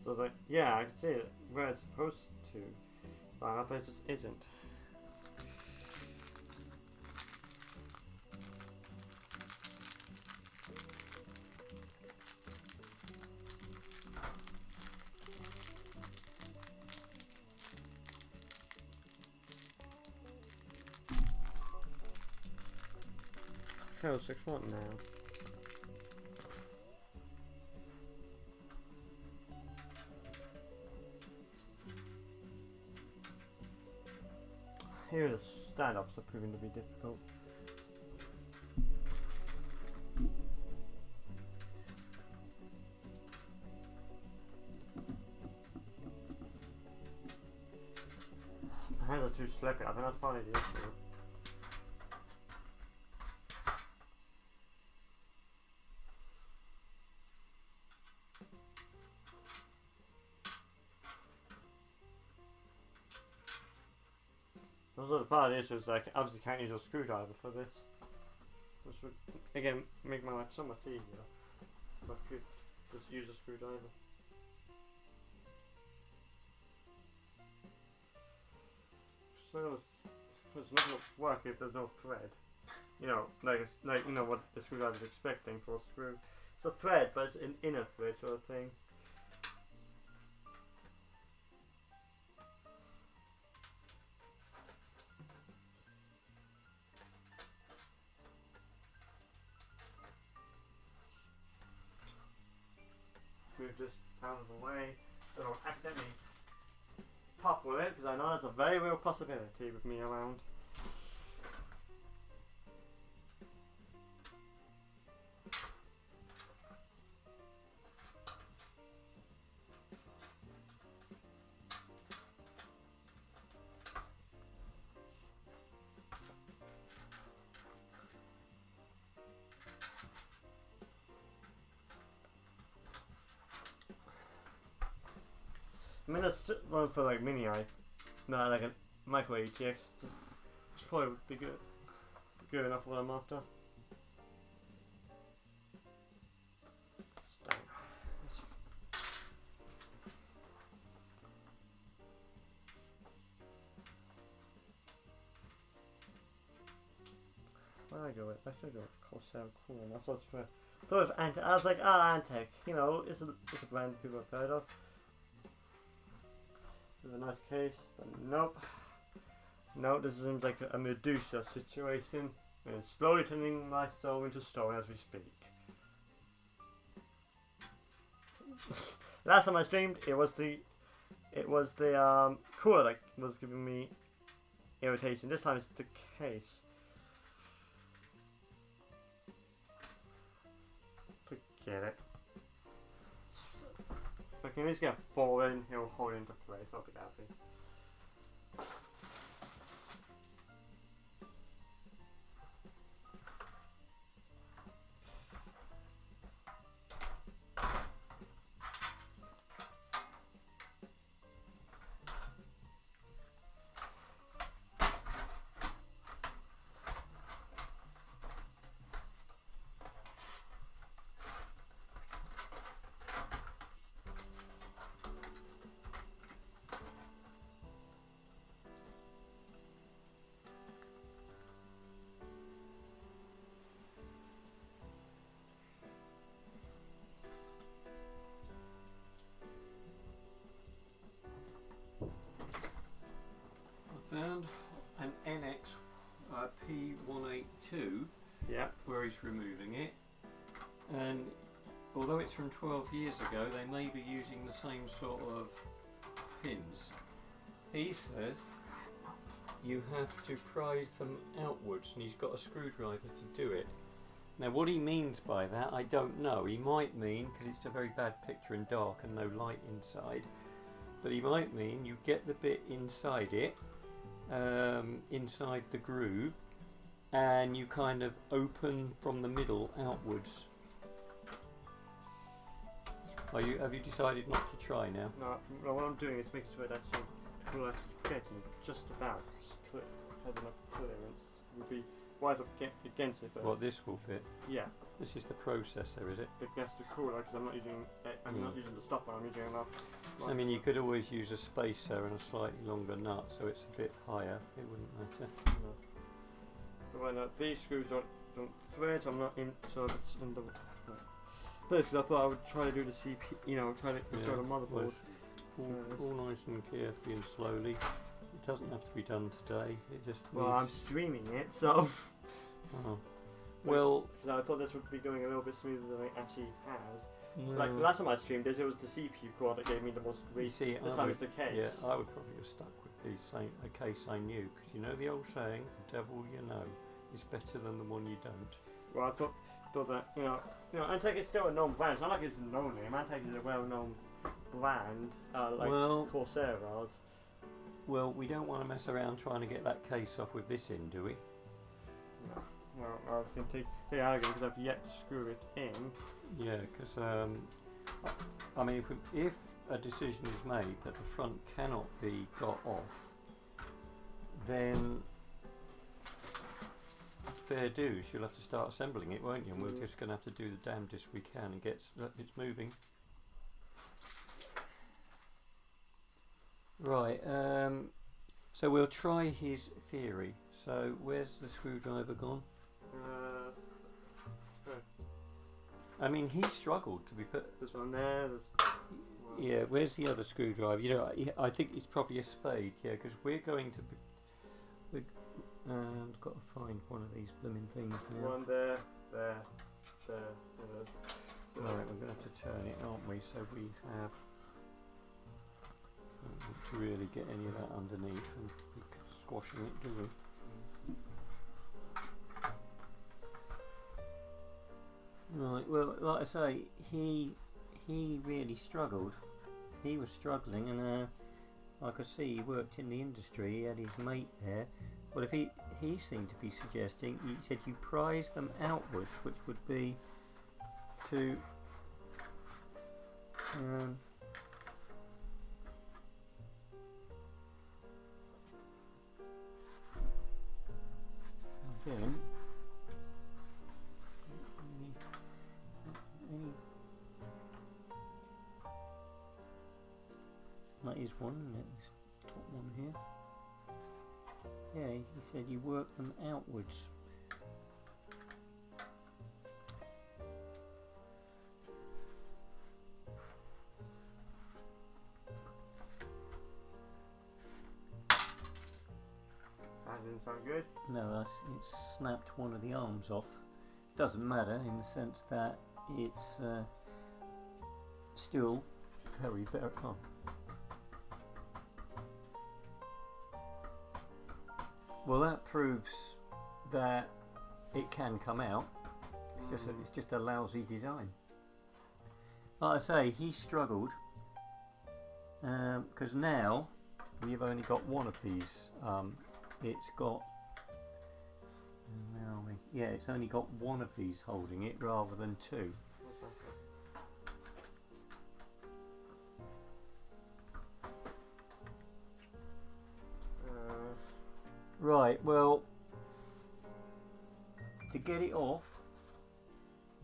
So I was like, yeah, I can see it where it's supposed to line up, but it just isn't. Feels 6 months now. Here the stand-ups are proving to be difficult. My hands are too slippy. I think that's probably the issue. Also, the part of the issue is like, obviously can't use a screwdriver for this, which would again make my life so much easier. If I could just use a screwdriver. So it's not going to work if there's no thread. You know, like you know what the screwdriver is expecting for a screw. It's a thread, but it's an inner thread sort of thing. Move this out of the way so I don't accidentally topple it, because I know that's a very real possibility with me around. I mean, that's one for like mini I, not like a micro ATX. Which probably would be good enough for what I'm after. What did I go with? I should go with Corsair Cool. That's what's for thought of Antec. I was like, Antec, you know, it's a brand people have heard of. With a nice case, but nope. No, this seems like a Medusa situation. And it's slowly turning my soul into stone as we speak. Last time I streamed, it was the cooler that was giving me irritation. This time it's the case. Forget it. If I can at least get 4 in, he'll hold it into place. I'll be happy. Found an NX P182 Yeah. where he's removing it, and although it's from 12 years ago, they may be using the same sort of pins. He says you have to prise them outwards, and he's got a screwdriver to do it. Now what he means by that I don't know. He might mean, because it's a very bad picture and dark and no light inside, but he might mean you get the bit inside it, inside the groove, and you kind of open from the middle outwards. Have you decided not to try now? No, what I'm doing is making sure it actually will actually fit and just about has enough clearance. Would be right up against it. But What, this will fit? yeah, This is the processor, is it? that's the cooler because I'm not using not using the stopper. I'm using enough. I mean, you could always use a spacer and a slightly longer nut, so it's a bit higher. It wouldn't matter. No. But when these screws don't thread, I'm not in. So it's in the. First, I thought I would try to do the CPU. You know, try to install the motherboard. All nice and carefully and slowly. It doesn't have to be done today. It just Well, I'm needs. streaming it, so. Oh. Well, I thought this would be going a little bit smoother than it actually has. no. Like last time I streamed this, it was the CPU core that gave me the most You grief. see, This time it's the case. Yeah, I would probably have stuck with a case I knew, because you know the old saying, the devil you know is better than the one you don't. Well, I thought that you know, Antec is still a known brand. It's not like it's a no name. Antec is a well-known brand, like Well- Coursera's. Well, we don't want to mess around trying to get that case off with this in, do we? No. Well, I can take it out again because I've yet to screw it in. Yeah, because I mean, if a decision is made that the front cannot be got off, then fair dues, you'll have to start assembling it, won't you? And we're just going to have to do the damnedest we can and get it's moving. Right, so we'll try his theory. So where's the screwdriver gone? I mean, he struggled to be put. This one there. Yeah, where's the other screwdriver? You know, I think it's probably a spade. Yeah, because we're going to be. I've got to find one of these blooming things now. One there. Right, we're going to have to turn it, aren't we? So we have. Don't want to really get any of that underneath and be squashing it, do we? Right, well, like I say, he really struggled. He was struggling, and I could see he worked in the industry. He had his mate there. Well, if he seemed to be suggesting, he said you prise them outwards, which would be to again. That is one, isn't it? This top one here. Yeah, he said you work them outwards. sound good? No, it's snapped one of the arms off. Doesn't matter in the sense that it's still very, very. Oh. Well, that proves that it can come out. It's just a lousy design. Like I say, he struggled because now we've only got one of these. It's got. Where are we? Yeah, it's only got one of these holding it rather than two. Right, well, to get it off,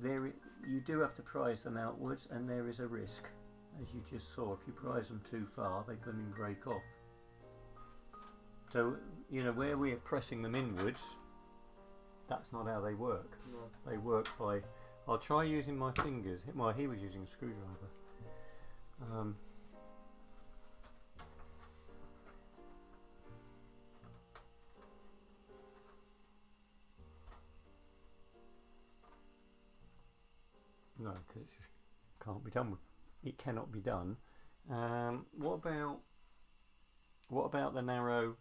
you do have to prise them outwards, and there is a risk, as you just saw. If you prise them too far, they blooming break off. So, you know, where we're pressing them inwards, that's not how they work. No. They work by. I'll try using my fingers. Well, he was using a screwdriver. No, because it just can't be done. It cannot be done. What about the narrow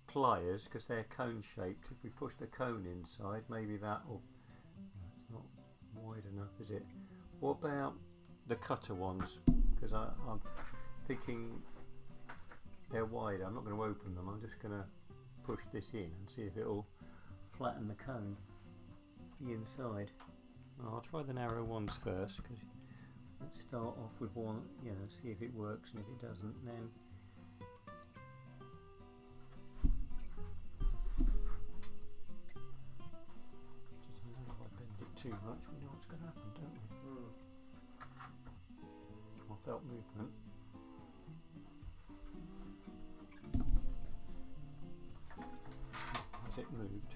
pliers? Because they're cone shaped. If we push the cone inside, maybe that will. No, it's not wide enough, is it? What about the cutter ones? Because I'm thinking they're wider. I'm not going to open them. I'm just going to push this in and see if it'll flatten the cone, the inside. I'll try the narrow ones first, because let's start off with one, you know, see if it works, and if it doesn't, then just if I bend it too much, we know what's going to happen, don't we? I felt movement. Has it moved?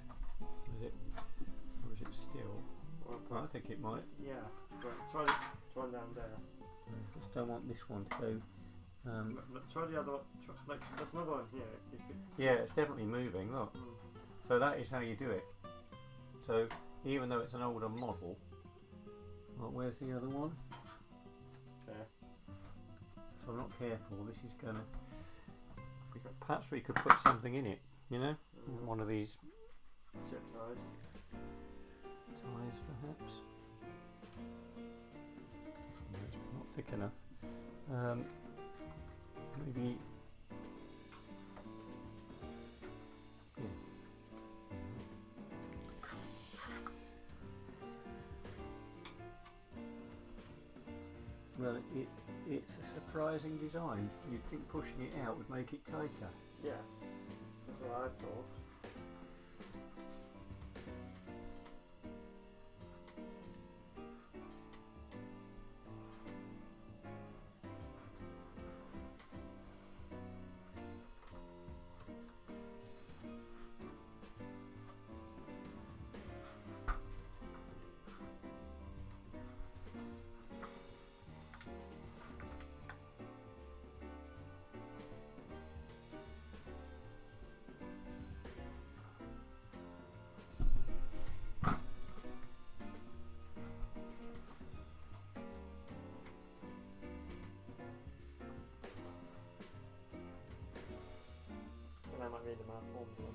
Or is it still? Well, I think it might. Yeah, try down there. I just don't want this one to go. Try the other one. Like, there's another one here. Yeah, it's definitely moving. Look. So that is how you do it. So even though it's an older model, well, where's the other one? There. So I'm not careful. This is gonna. Perhaps we could put something in it. You know, one of these zip ties. Perhaps. No, it's not thick enough. Maybe. Yeah. Well, it's a surprising design. You'd think pushing it out would make it tighter. Yes, that's what I thought. I might read them out for them.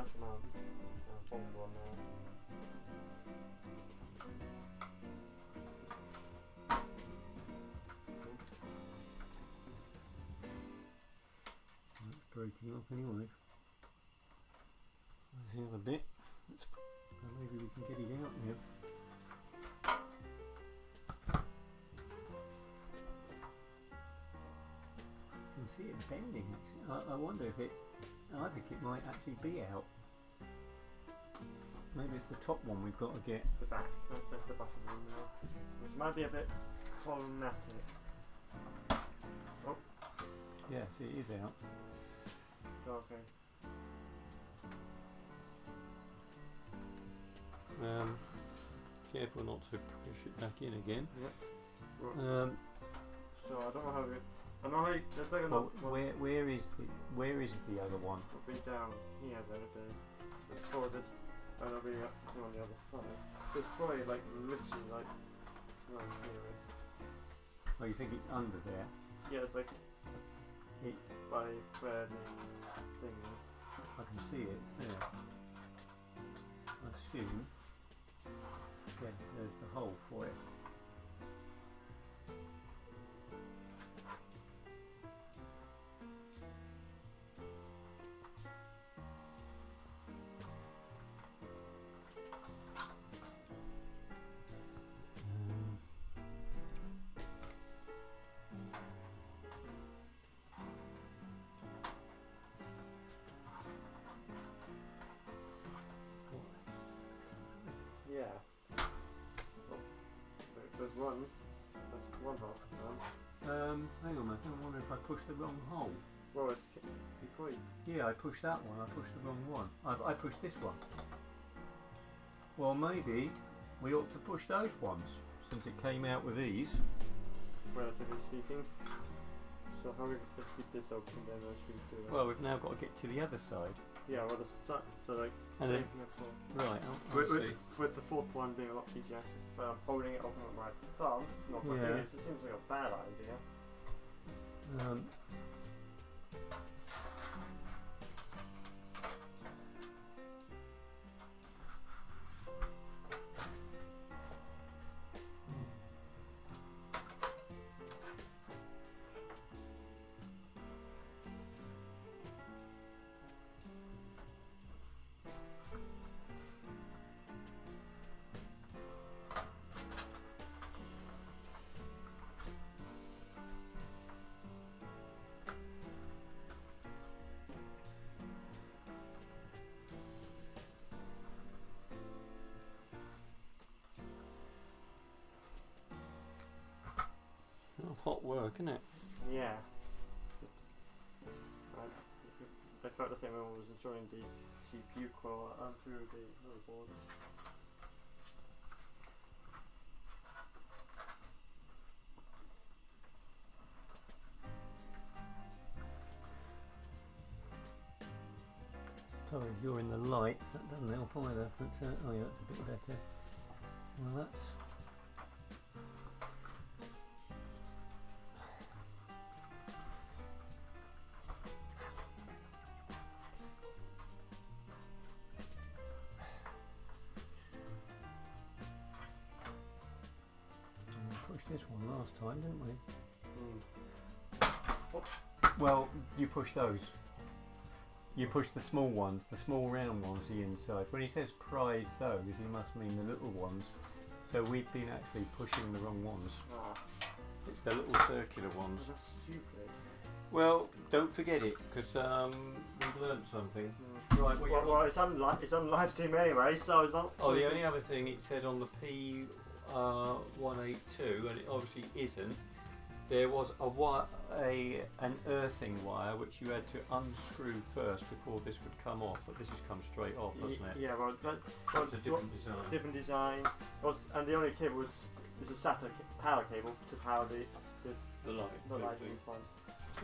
nice amount. Fold one now. That's breaking off anyway. There's the other bit. Maybe we can get it out now. You can see it bending actually. I wonder if it, I think it might actually be out. Maybe it's the top one we've got to get. The back, that's the bottom one now. Which might be a bit problematic. Oh. Yes, it is out. Okay. Careful not to push it back in again. Yep. So I don't know how it. I know how. There's like well, where is the other one? It'll be down here. Then it's forward. And I'll be up on the other side. So it's probably like literally like right here. Oh, you think it's under there? Yeah, it's like by where the thing is. I can see it there. I assume. Yeah, there's the hole for it. Yeah. Oh, there's one. That's one half done. Hang on a minute. I wonder if I pushed the wrong hole. Well, it's you probably. Yeah, I pushed that one. I pushed the wrong one. I pushed this one. Well, maybe we ought to push those ones since it came out with these. Relatively speaking. So how we just keep this open then as we do that? Well, we've now got to get to the other side. Yeah, well, so like. And then, right, I'll see. With the fourth one being a lot easier, so I'm holding it open with my thumb. Not my fingers. It seems like a bad idea. Hot work, isn't it? Yeah. I felt the same when I was installing the CPU core through the motherboard. Sorry, you're in the light, so that doesn't help either. But, oh yeah, that's a bit better. Well, that's. This one last time, didn't we? Oh. Well, you push those. You push the small ones, the small round ones, the inside. When he says prize those, he must mean the little ones. So we've been actually pushing the wrong ones. Ah. It's the little circular ones. That's stupid. Well, don't forget it, because we've learnt something. Right. Well, it's on live stream anyway, so it's not. Oh, the only other thing it said on the P182, and it obviously isn't. There was an earthing wire which you had to unscrew first before this would come off, but this has come straight off, hasn't it? Yeah, well, it's a different design. Different design. And the only cable is a SATA power cable to power the lighting one.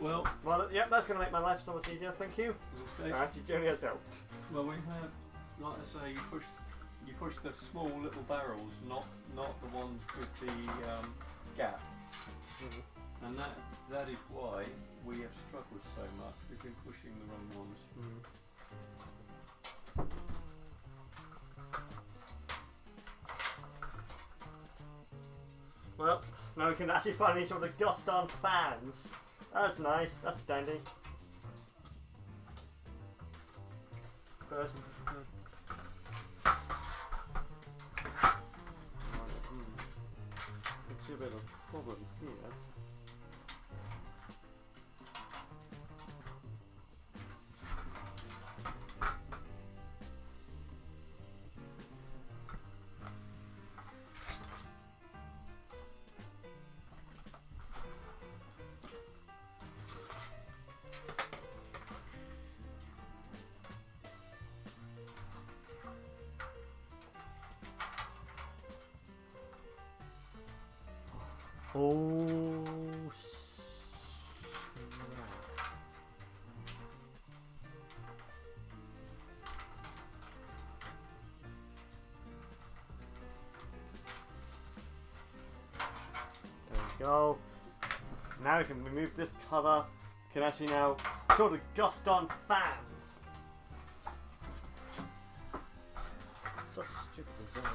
Well, yeah, that's going to make my life so much easier. Thank you. Actually, Johnny has helped. Well, we have, like I say, you push the small little barrels, not the ones with the gap. Mm-hmm. And that is why we have struggled so much. We've been pushing the wrong ones. Mm-hmm. Well, now we can actually finally show the gust on fans. That's nice. That's dandy. First, I see a bit of a problem here. Oh, there we go. Now we can remove this cover. We can actually now show the gust on fans. Such a stupid design.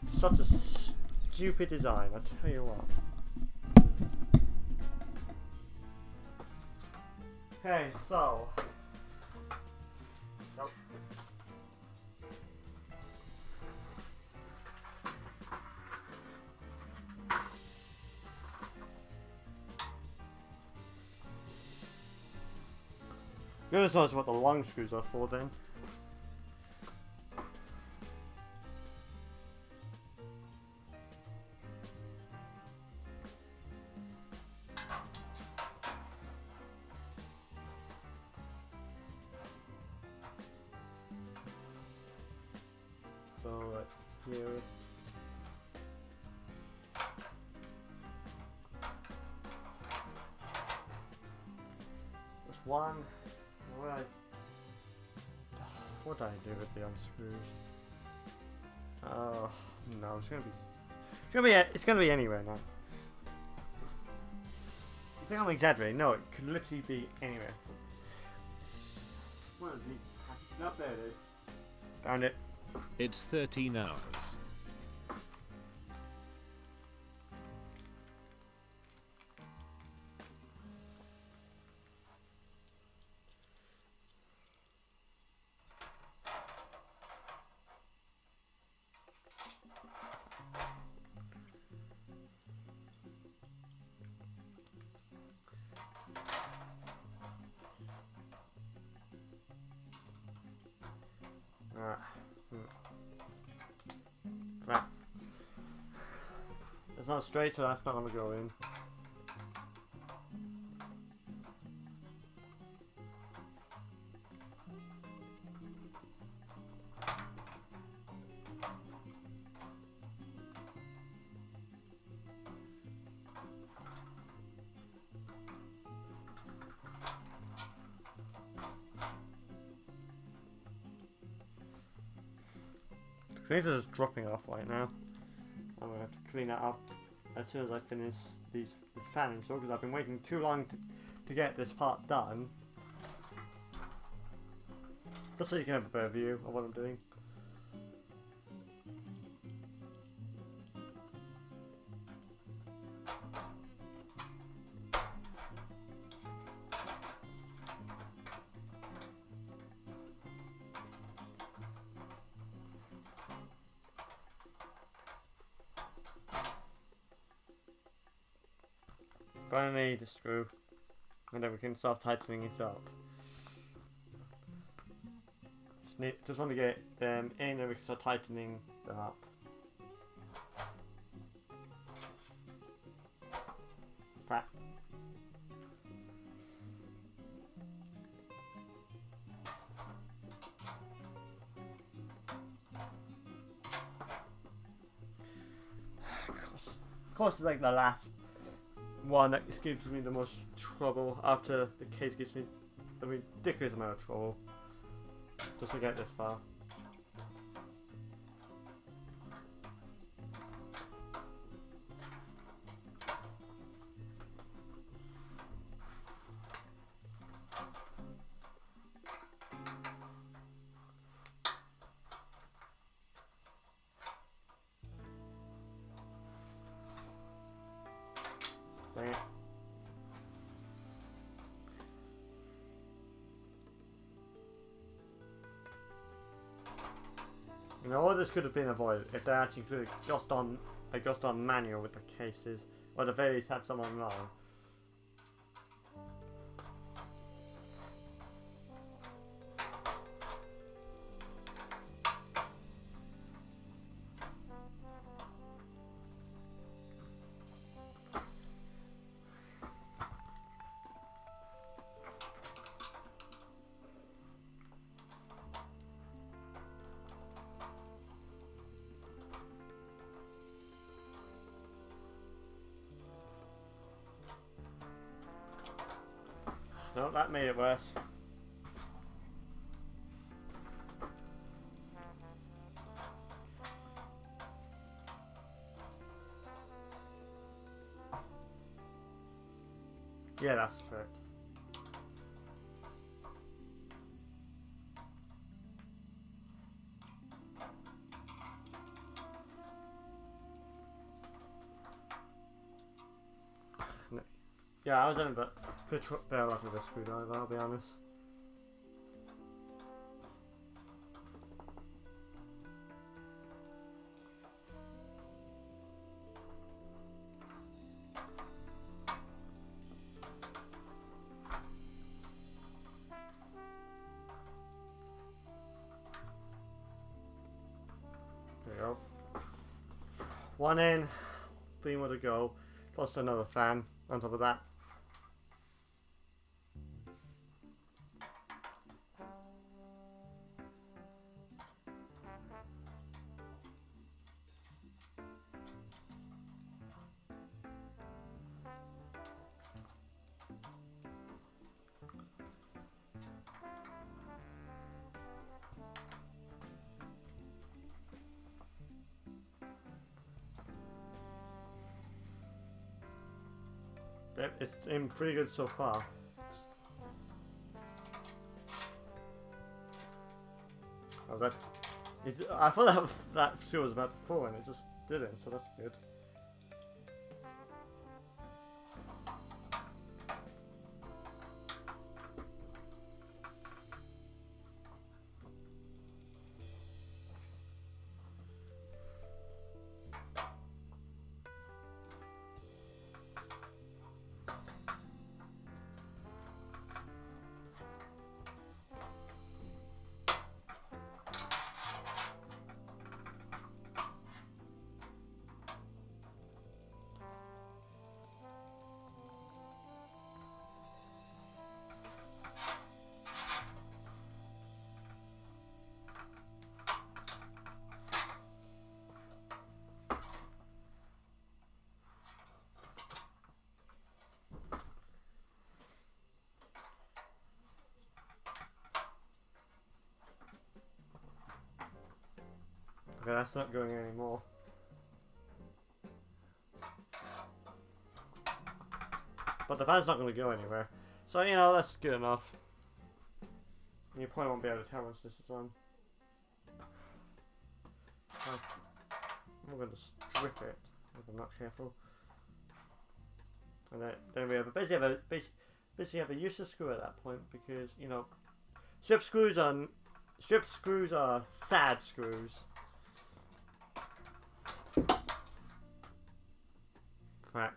Such a stupid design, I tell you what. Okay, so. Nope. You just notice what the long screws are for then. So here. Just one. What do I do with the unscrews? Oh no, it's gonna be anywhere now. You think I'm exaggerating? No, it could literally be anywhere. Where is he? Up there it is. Found it. It's 13 hours. Right. It's not straight, so that's not going to go in. Things are just dropping off right now. I'm going to have to clean that up as soon as I finish this fan install, because I've been waiting too long to get this part done. Just so you can have a better view of what I'm doing. Gonna need a screw, and then we can start tightening it up. Just want to get them in, and we can start tightening them up. Right. Of course, it's like the last one that gives me the most trouble after the case gives me a ridiculous amount of trouble just to get this far. You know, all this could have been avoided if they actually included a just on manual with the cases, or the very least have some online. No, that made it worse. Yeah, that's correct. No. Yeah, I was having better luck with a screwdriver, I'll be honest. There you go. One in, 3 more to go, plus another fan on top of that. It's been pretty good so far. Oh, that I thought that screw was about to fall and it just didn't, so that's good. Okay, that's not going anymore. But the fan's not going to go anywhere. So, you know, that's good enough. You probably won't be able to tell once this is on. I'm going to strip it if I'm not careful. And then we have basically have a useless screw at that point because, you know, strip screws are sad screws. Right.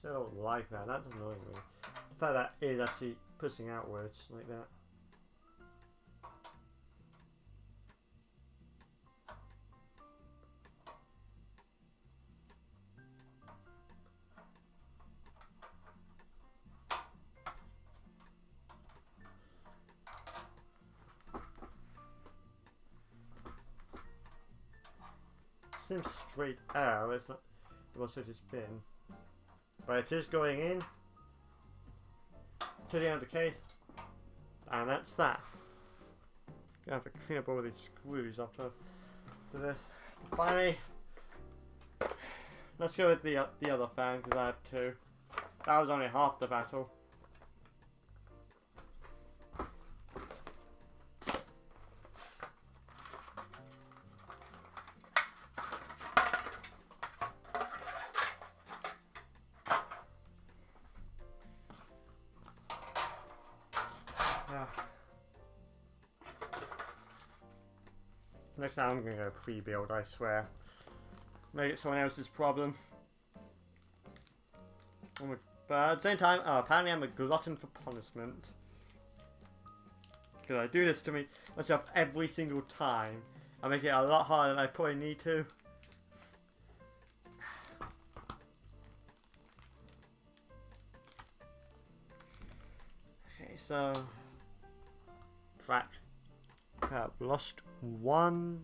I don't like that. That doesn't annoy me. The fact that is actually pushing outwards like that. Seems straight out. It's not what it has been. But it is going in to the end of the case, and that's that. Gonna have to clean up all these screws after this. Finally, let's go with the other fan because I have two. That was only half the battle. Next time I'm gonna go pre-build, I swear. Make it someone else's problem. But at the same time, apparently I'm a glutton for punishment. Because I do this to me myself every single time. I make it a lot harder than I probably need to. Okay, so... Frack. I've lost one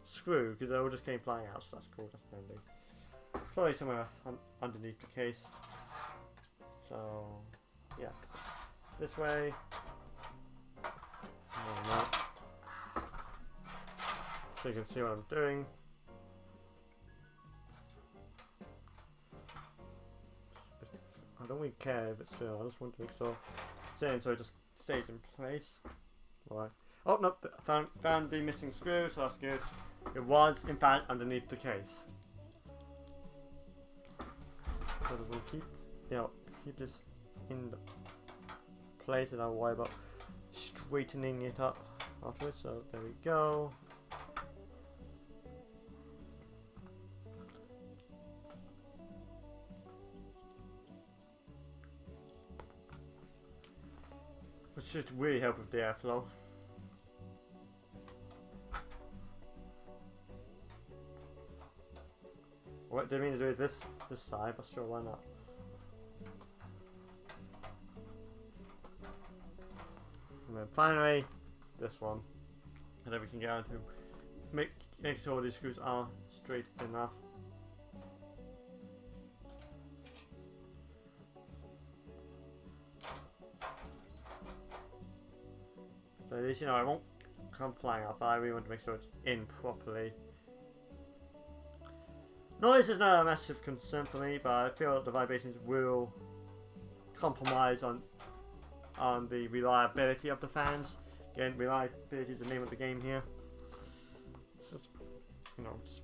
screw because they all just came flying out, so that's cool, that's handy. Probably somewhere underneath the case. So, yeah. This way. No. So you can see what I'm doing. I don't really care if it's still, I just want to make sure it's in so it just stays in place. Right. Oh no, found the missing screw, so that's good. It was in fact underneath the case. So we'll keep, keep this in the place, and I'll worry about straightening it up afterwards. So there we go. Which should really help with the airflow. What do I mean to do with this side, but sure, why not? And then finally, this one. And then we can get on to make sure these screws are straight enough. So at least, you know, I won't come flying up, but I really want to make sure it's in properly. Noise is not a massive concern for me, but I feel that the vibrations will compromise on the reliability of the fans. Again, reliability is the name of the game here. Just, you know, just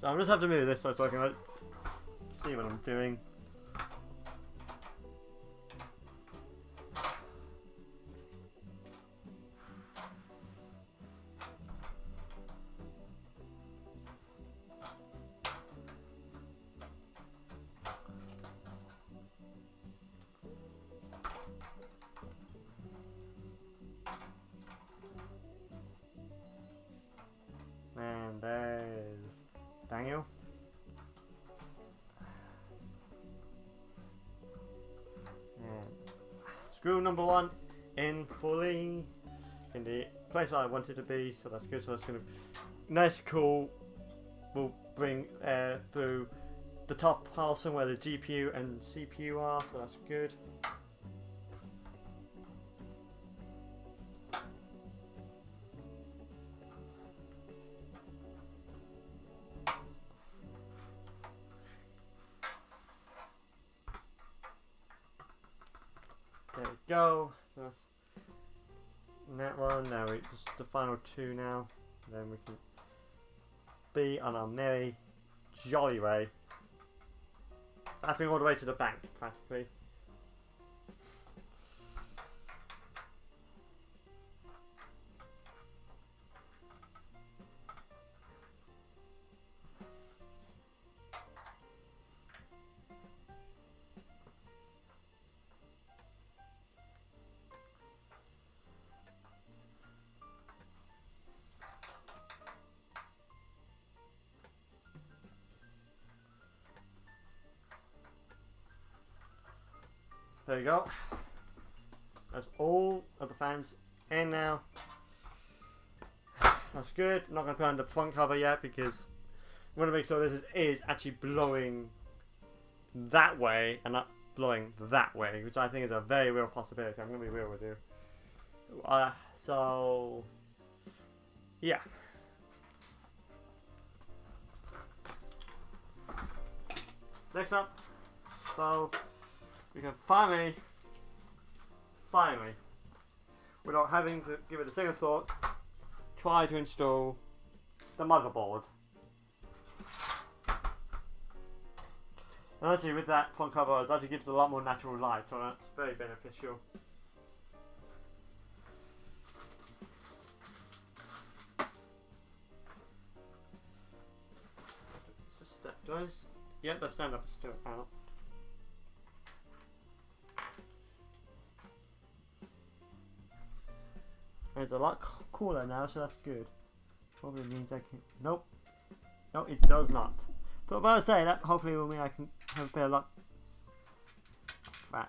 so I'm just have to move this so I can see what I'm doing. And there's Daniel. And screw number 1 in fully in the place I want it to be, so that's good. So it's gonna nice, cool. We'll bring air through the top pulsing where the GPU and CPU are, so that's good. There we go. So that's that one. Now it's just the final two now. Then we can be on our merry, jolly way. I think all the way to the bank, practically. There you go. That's all of the fans in now. That's good. I'm not going to put on the front cover yet because I want to make sure this is actually blowing that way and not blowing that way, which I think is a very real possibility. I'm going to be real with you. So, yeah. Next up, so we can finally, without having to give it a second thought, try to install the motherboard. And actually with that front cover, it actually gives a lot more natural light on it. It's very beneficial. Yep, the stand up is still out. And it's a lot cooler now, so that's good. Probably means I can. Nope. No, it does not. But about to say that, hopefully will mean I can have a bit of luck. Right.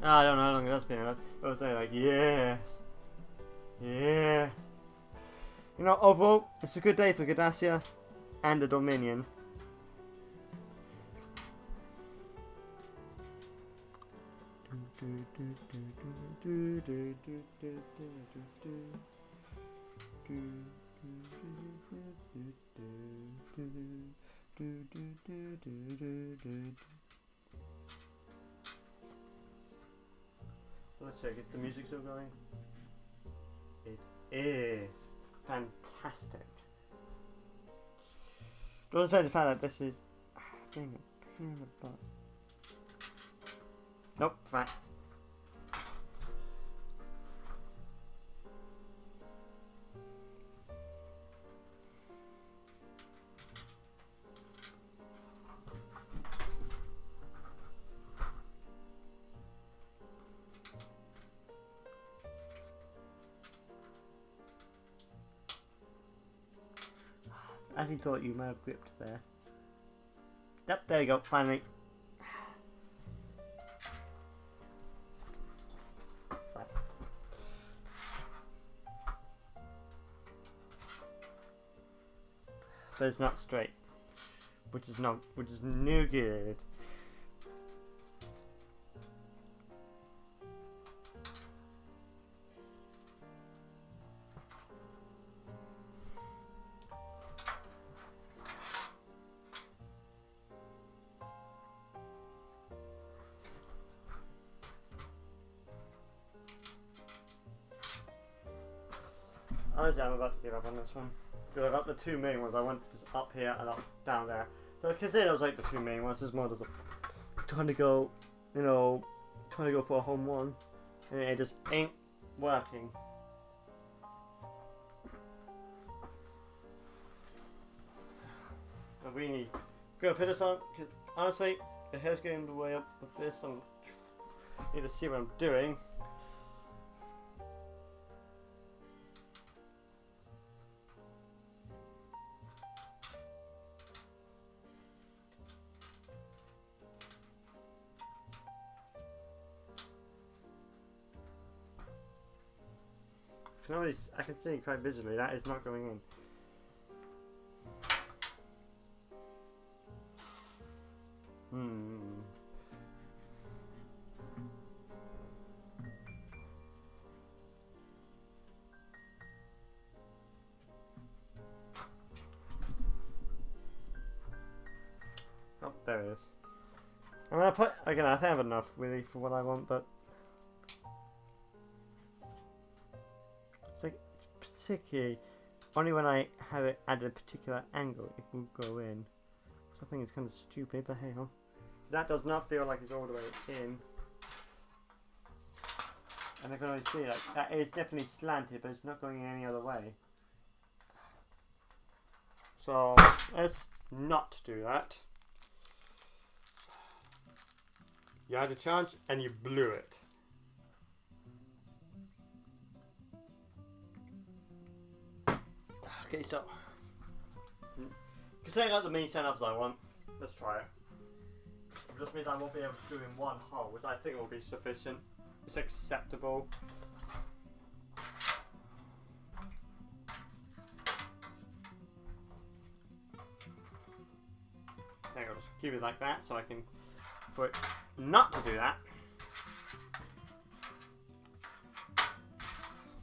I don't know how long that's been. I was saying like, yes. Yes. You know, overall, it's a good day for Gadassia and the Dominion. Let's check, is the music still going? It is fantastic. Don't say the fact that this is being a pain in the butt. Nope, fine. I actually thought you might have gripped there. Yep, there you go, finally. But it's not straight, which is no good. Honestly, I'm about to give up on this one. Because I got the two main ones. I went just up here and up down there. So I consider those like the two main ones. This mod is trying to go, you know, trying to go for a home run, and it just ain't working. I really need to put this on, because honestly, the hair's getting in the way up with this. I need to see what I'm doing. I can see quite visually that is not going in. Oh, there it is. I'm gonna put again. I think I have enough really for what I want, but it's like it's particularly only when I have it at a particular angle it will go in. So I think it's kind of stupid, but hey, that does not feel like it's all the way in. And I can only see like that is definitely slanted, but it's not going in any other way. So let's not do that. You had a chance and you blew it. Okay, so considering I got the mini setups I want, let's try it. It just means I won't be able to do in one hole, which I think will be sufficient. It's acceptable. There you go, just keep it like that so I can, for it not to do that.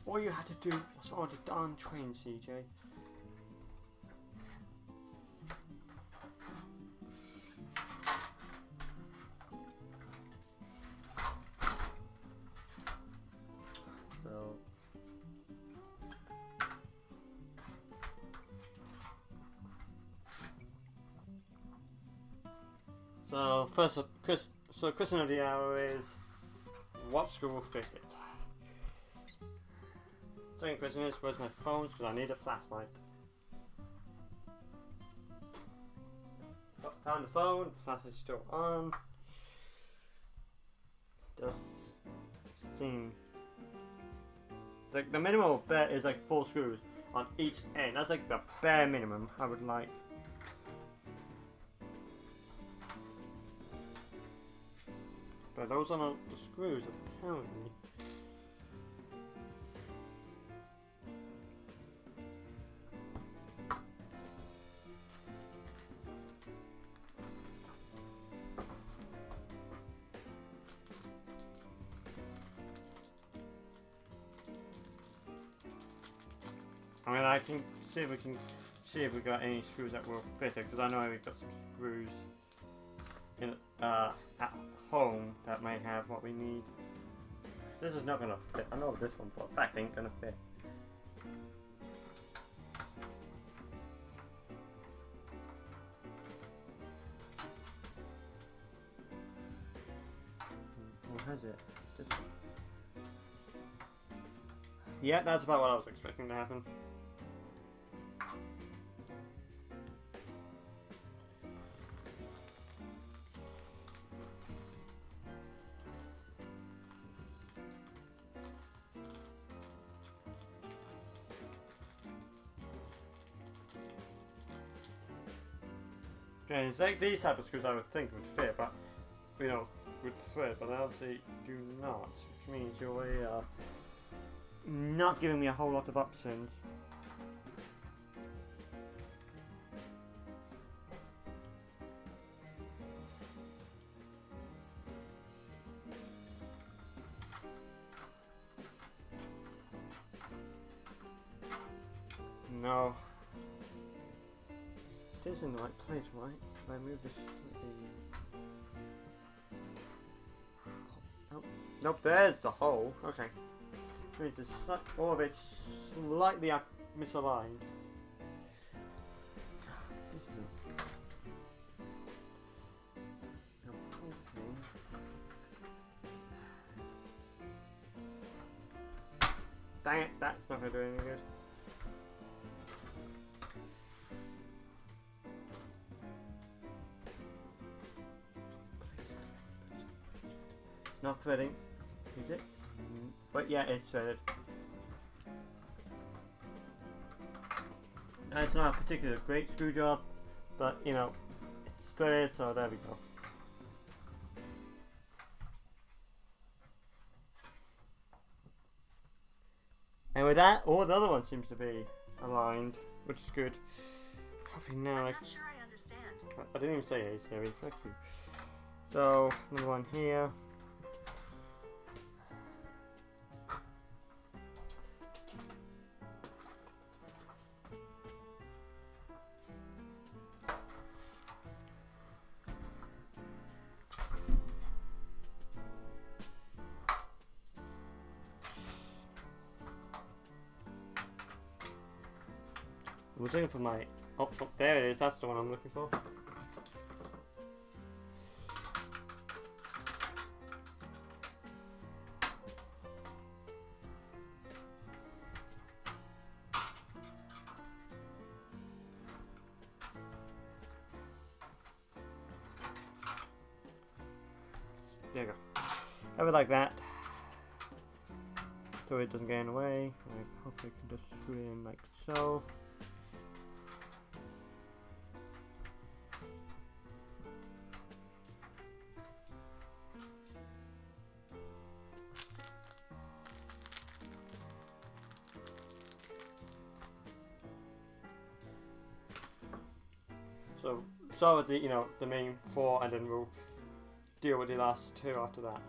All you had to do was on the darn train, CJ. So first up, question of the hour is, what screw will fit it? Second question is, where's my phone? Because I need a flashlight. Found the phone, the flashlight's still on. Does seem like the minimum bet is like 4 screws on each end. That's like the bare minimum I would like. But those are not the screws, apparently. I mean, I can see if we got any screws that will fit it, because I know we've got some screws in at home that might have what we need. This is not gonna fit. I know this one for a fact ain't gonna fit. What has it? Just... Yeah, that's about what I was expecting to happen. Okay, it's like these type of screws I would think would fit, but you know, would fit, but they obviously do not, which means you're not giving me a whole lot of options. No. It is in the right place, right? If I move this Oh, nope, there's the hole. Okay. Which means all of it's slightly misaligned. Dang it, that's not going to do any good. Not threading, is it? But yeah, it's threaded. And it's not a particularly great screw job, but you know, it's threaded, so there we go. And with that, all the other one seems to be aligned, which is good. Hopefully now I'm not sure I understand. I didn't even say it's so reflective. So another one here. I was looking for my... Oh, there it is. That's the one I'm looking for. There you go. Have it like that. So it doesn't get in the way. I hope I can just screw it in like so. So start with the the main 4, and then we'll deal with the last 2 after that.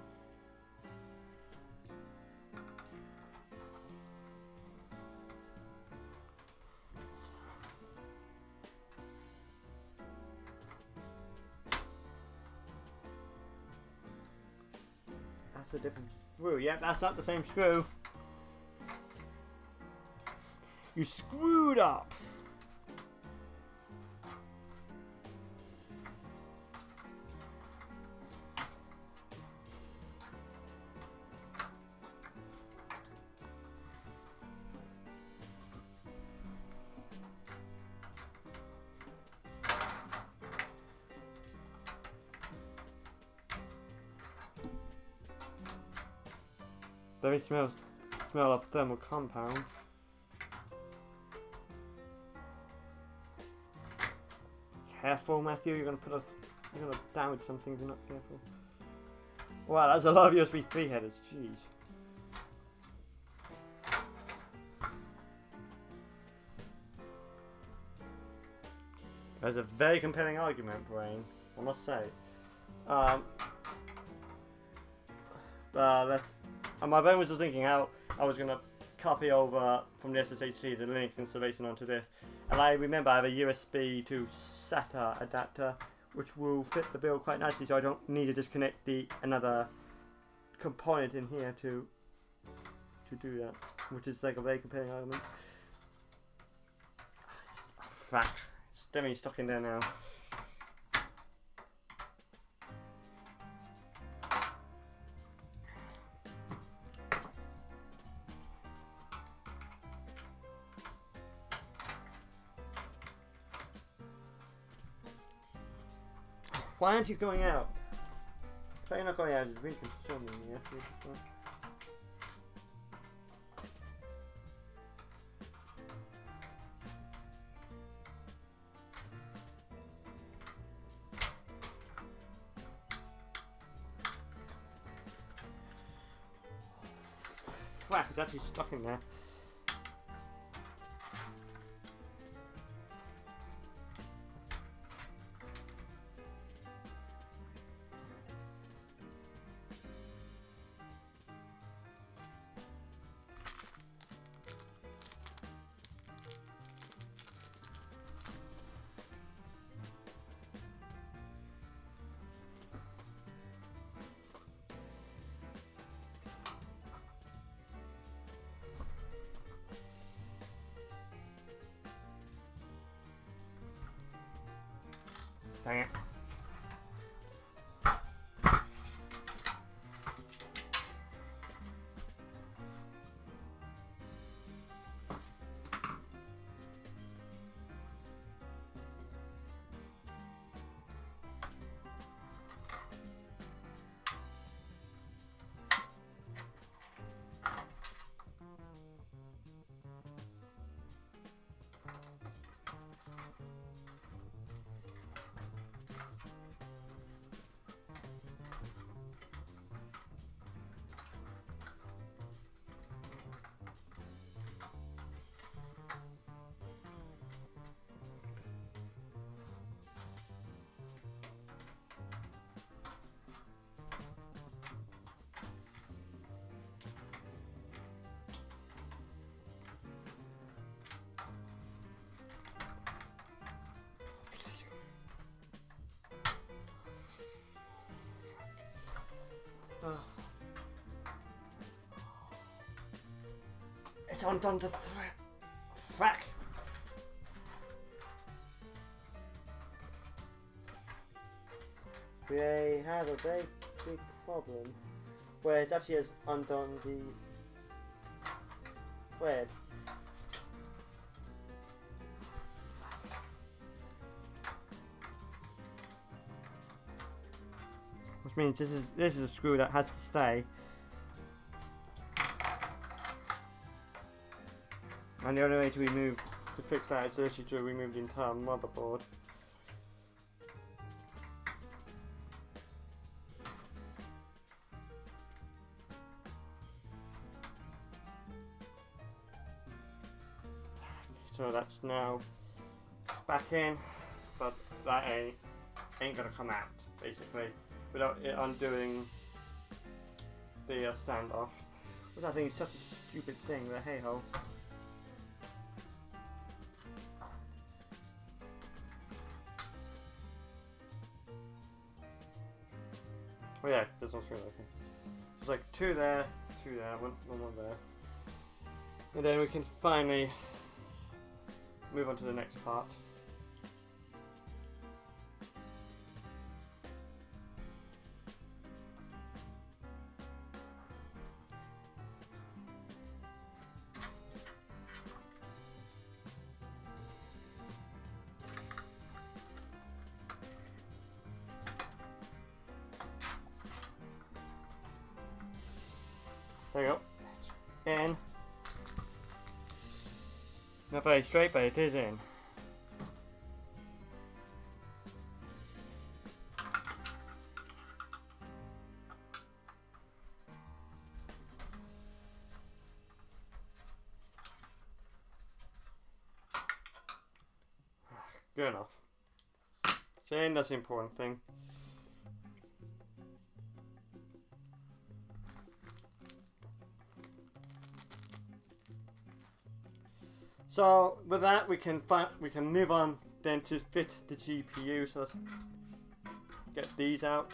That's a different screw. Yeah, that's not the same screw. You screwed up. Very smell of thermal compound. Careful, Matthew. You're gonna damage something if you're not careful. Wow, that's a lot of USB 3 headers. Jeez. There's a very compelling argument, Brain. I must say. My brain was just thinking how I was going to copy over from the SSHC the Linux installation onto this. And I remember I have a USB to SATA adapter which will fit the build quite nicely, so I don't need to disconnect another component in here to do that, which is like a very compelling argument. Oh, fuck. It's definitely stuck in there now. Why aren't you going out? Why are you not going out? It's really consuming me actually. Fuck, it's actually stuck in there. Dang it. It's undone the frack. We have a very big problem where it actually has undone the thread. Which means this is a screw that has to stay. And the only way to fix that is actually to remove the entire motherboard. So that's now back in, but that ain't gonna come out, basically, without it undoing the standoff. Which I think is such a stupid thing, but hey ho. Oh yeah, there's no screen, okay. There's like two there, one more there. And then we can finally move on to the next part. There you go. In. Not very straight, but it is in. Good enough. So in, that's the important thing. So with that, we can move on then to fit the GPU. So let's get these out.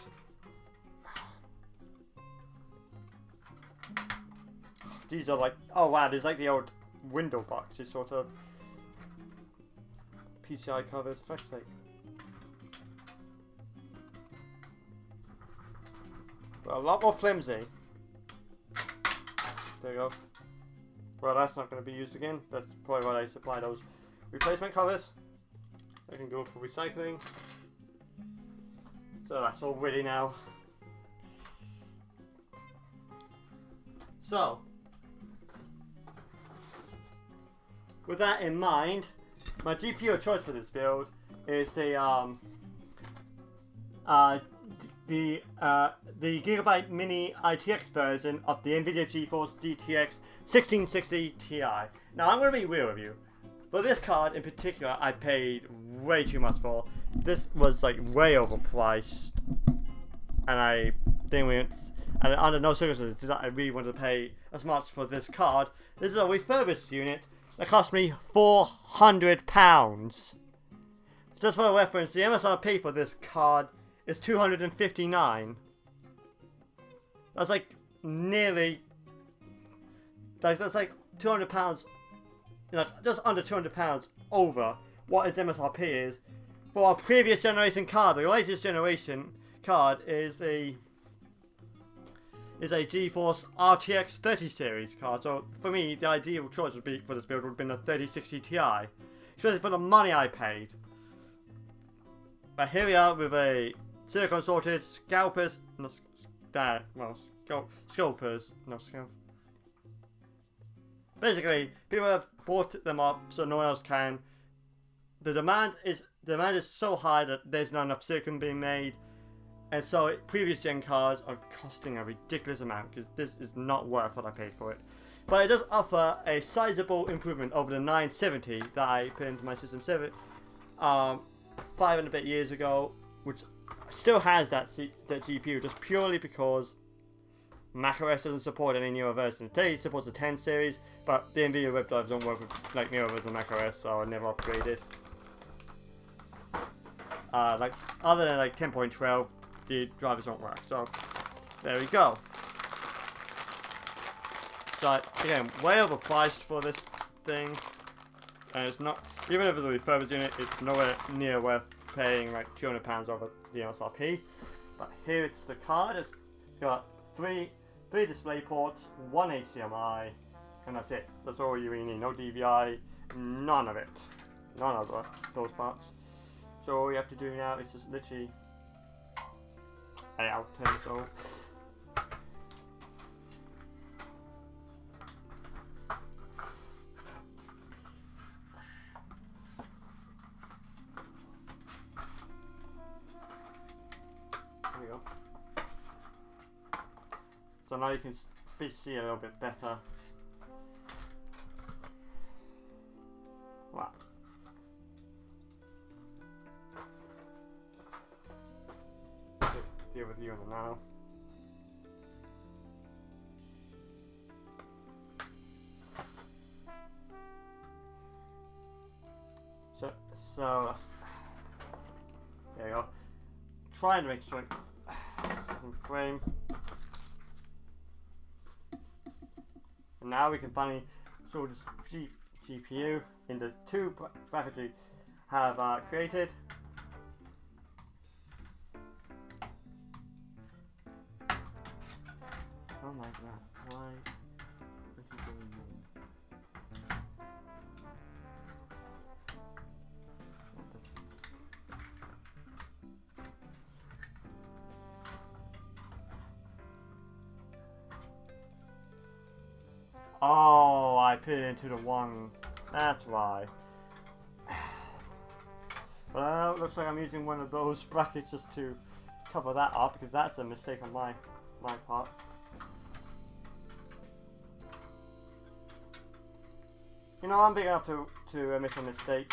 These are like, oh wow, there's like the old window boxes, sort of. PCI covers, for fuck's sake. But a lot more flimsy. There you go. Well, that's not going to be used again. That's probably why they supply those replacement covers. They can go for recycling. So that's all ready now. So, with that in mind, my GPU of choice for this build is the Gigabyte Mini ITX version of the NVIDIA GeForce GTX 1660 Ti. Now I'm going to be real with you. For this card in particular, I paid way too much for. This was like way overpriced, and I didn't really, and under no circumstances did I really want to pay as much for this card. This is a refurbished unit that cost me £400. Just for reference, the MSRP for this card is $259. That's like nearly, that's like £200, you know, just under £200 over what its MSRP is, for a previous generation card. The latest generation card is a GeForce RTX 30 series card. So for me, the ideal choice would be for this build would have been a 3060 Ti, especially for the money I paid. But here we are with a silicon sorted scalpers, scalpers, not scalp. Basically, people have bought them up so no one else can. The demand is so high that there's not enough silicon being made, and so previous gen cards are costing a ridiculous amount because this is not worth what I paid for it. But it does offer a sizable improvement over the 970 that I put into my System 7 5 and a bit years ago, which still has that GPU just purely because macOS doesn't support any newer version. Today it supports the 10 series, but the NVIDIA web drives don't work with like newer versions of macOS, so I never upgraded. Like other than like 10.12, the drivers don't work. So there we go. So again, way overpriced for this thing, and it's not, even if it's a refurbished unit, it's nowhere near worth paying like £200 over the MSRP. But here it's the card. It's got three display ports, one HDMI, and that's it. That's all you really need. No DVI, none of it. None of those parts. So all you have to do now is just literally 8 out of 10. So there we go. So now you can see a little bit better. Wow. Deal with you in the now. So there you go. Trying to make sure in frame. And now we can finally show this GPU in the two brackets we have created. Oh my god, why are you doing that? Oh, I put it into the one. That's why. Well, it looks like I'm using one of those brackets just to cover that up because that's a mistake on my part. You know, I'm big enough to admit a mistake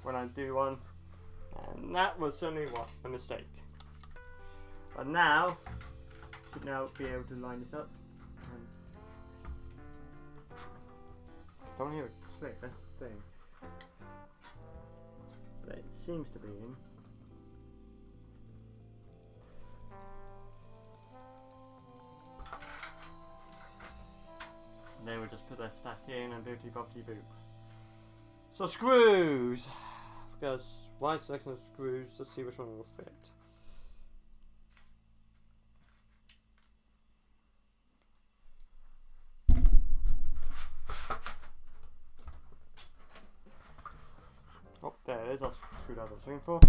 when I do one, and that was certainly what, a mistake. But now, I should now be able to line this up. Don't hear it click, that's the thing. But it seems to be in. Then we'll just put that back in and boopty boppty boop. So screws! Because wide selection of screws, let's see which one will fit. Oh, there it is, that's the screw that I was looking for.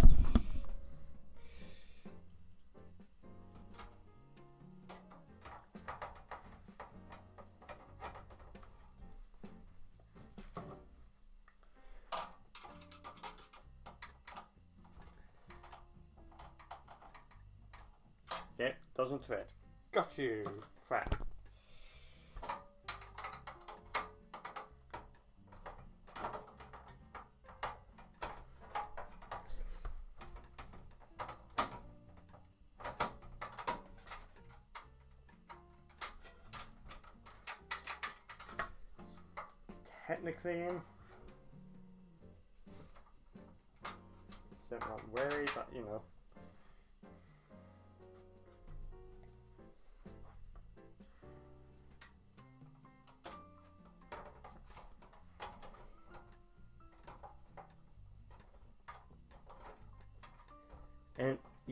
Yep, doesn't thread. Got you, fat. Technically in. Don't not worry, but you know.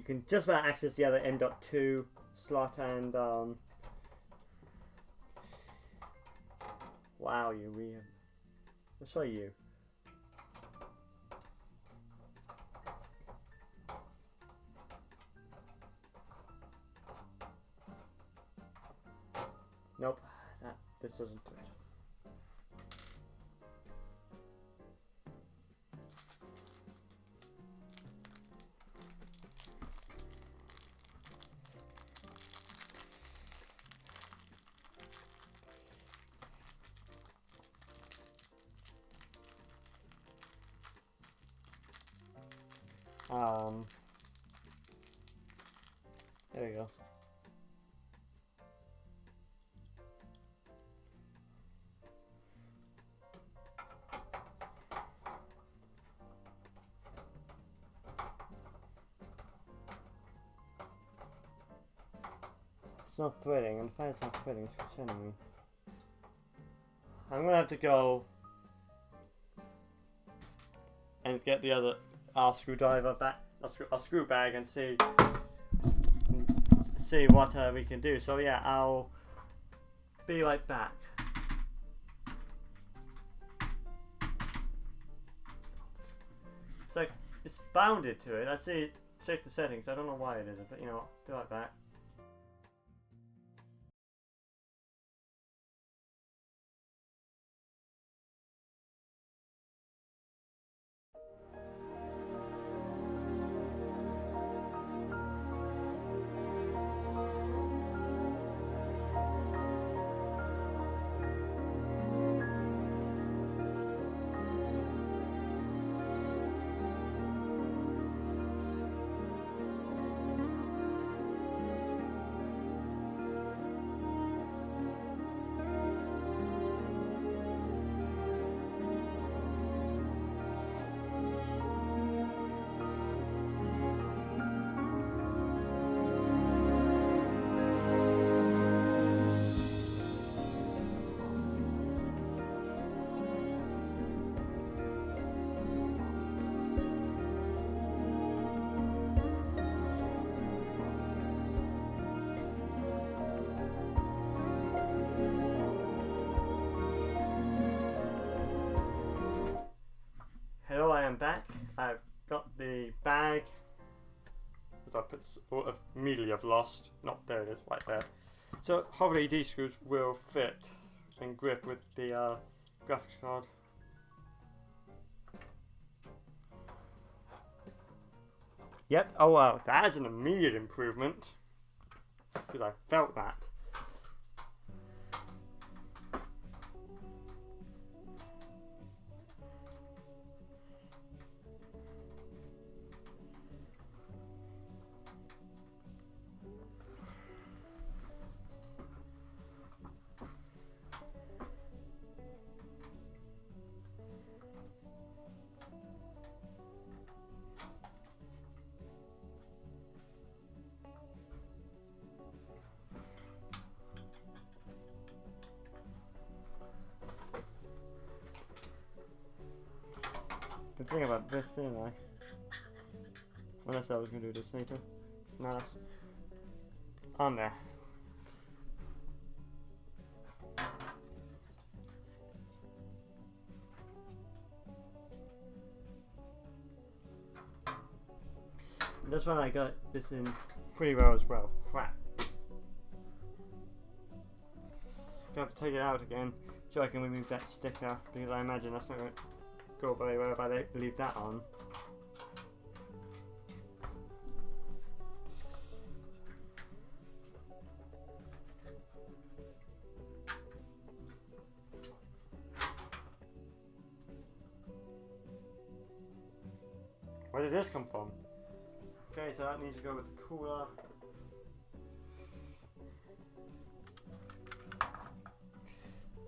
can just about access the other M.2 slot and wow, you weird. I'll show you. Nope, this doesn't do it. There we go. It's not threading, and the fact it's not threading is concerning me. I'm gonna have to go and get the other screwdriver back, a screw bag, and see what we can do. So yeah, I'll be right back. It's like it's bounded to it. I see check the settings. I don't know why it isn't, but you know, be right back. Hello, I am back. I've got the bag, which immediately I've lost. No, there it is, right there. So hopefully these screws will fit and grip with the graphics card. Yep, oh wow, that's an immediate improvement, because I felt that. The thing about this, didn't I? Unless I was going to do this later. It's nice. On there. This one I got this in pretty well as well. Flat. Gonna have to take it out again so I can remove that sticker, because I imagine that's not going to go very well if I leave that on. Where did this come from? Okay, so that needs to go with the cooler.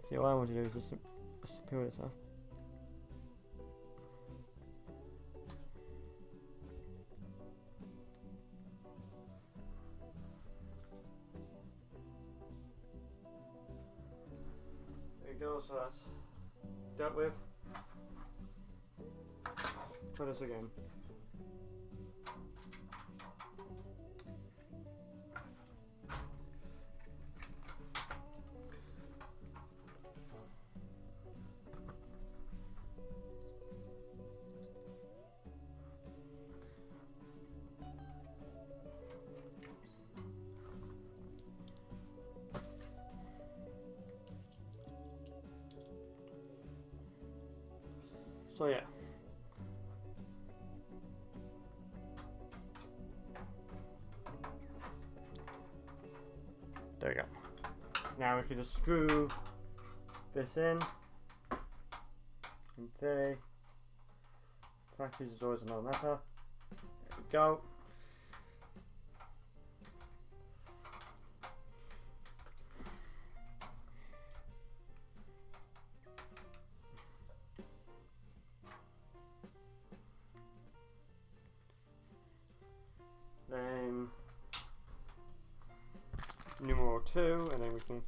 See, what I want to do is just peel this off. There you go, so that's dealt with. Try this again. So yeah. There we go. Now we can just screw this in. Okay. Factories is always another matter. There we go. Then numero 2, and then we can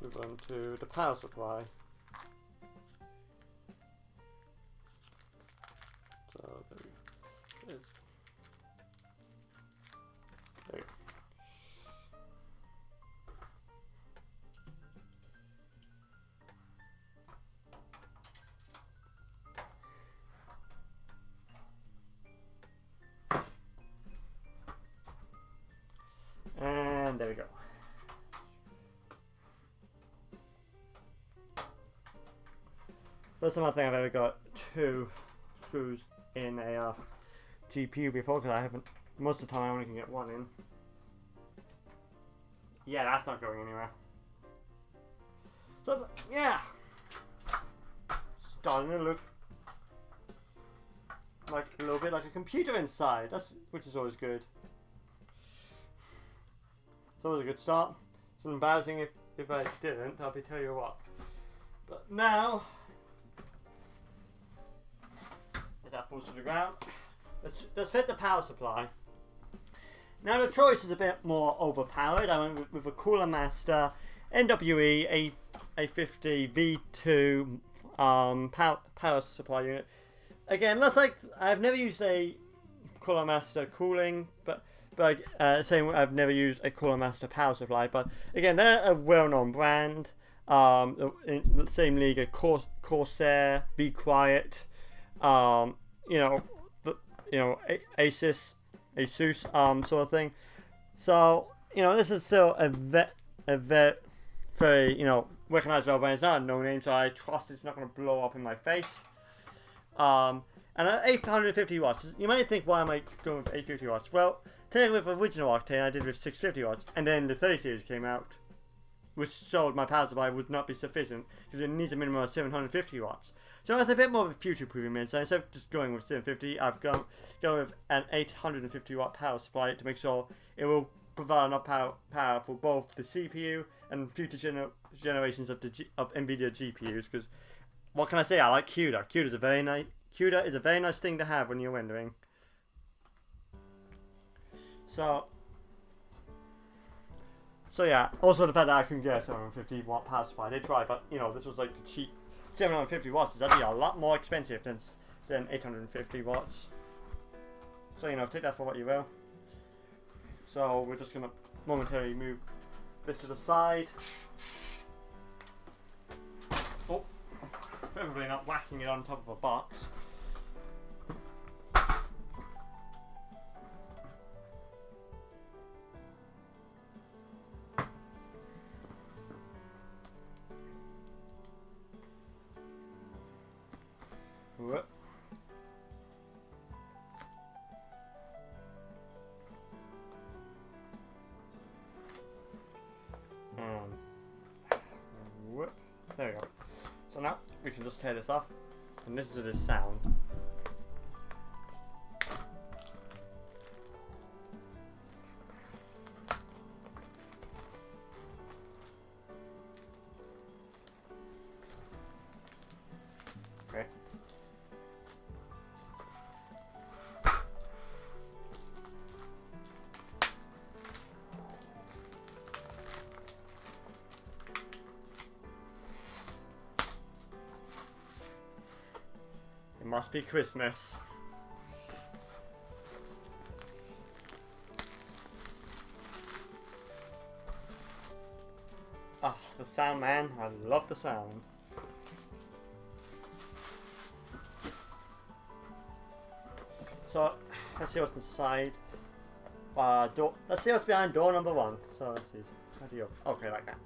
move on to the power supply. So there is. There you go. And there we go. First time I think I've ever got 2 screws in a GPU before, because I haven't. Most of the time I only can get 1 in. Yeah, that's not going anywhere. So yeah, starting to look like a little bit like a computer inside. Which is always good. It's always a good start. It's embarrassing if I didn't. I'll tell you what. But now, as that falls to the ground, let's fit the power supply. Now the choice is a bit more overpowered. I went with a Cooler Master NWE A50 V2 power supply unit. Again, looks like I've never used a Cooler Master cooling, but same I've never used a Cooler Master power supply. But again, they're a well-known brand. In the same league as Corsair, Be Quiet, Asus sort of thing. So this is still a very recognizable brand. It's not a no-name, so I trust it's not going to blow up in my face. And 850 watts. You might think, why am I going with 850 watts? Well, technically with original Octane, I did with 650 watts, and then the 30 series came out, which showed my power supply would not be sufficient because it needs a minimum of 750 watts. So that's a bit more of a future-proofing measure. So instead of just going with 750, I've gone with an 850 watt power supply to make sure it will provide enough power for both the CPU and future generations of NVIDIA GPUs. Because what can I say? I like CUDA. CUDA is a very nice thing to have when you're rendering. So yeah, also the fact that I couldn't get a 750 watt power supply. They tried, but this was like the cheap 750 watts is actually a lot more expensive than 850 watts. So take that for what you will. So we're just gonna momentarily move this to the side. Oh, preferably not whacking it on top of a box. Whoop. Whoop. There we go. So now we can just tear this off and listen to this sound. Okay. It must be Christmas. Ah, the sound, man. I love the sound. So, let's see what's inside. Let's see what's behind door number 1. So, let's see. How do you open? Okay, like that.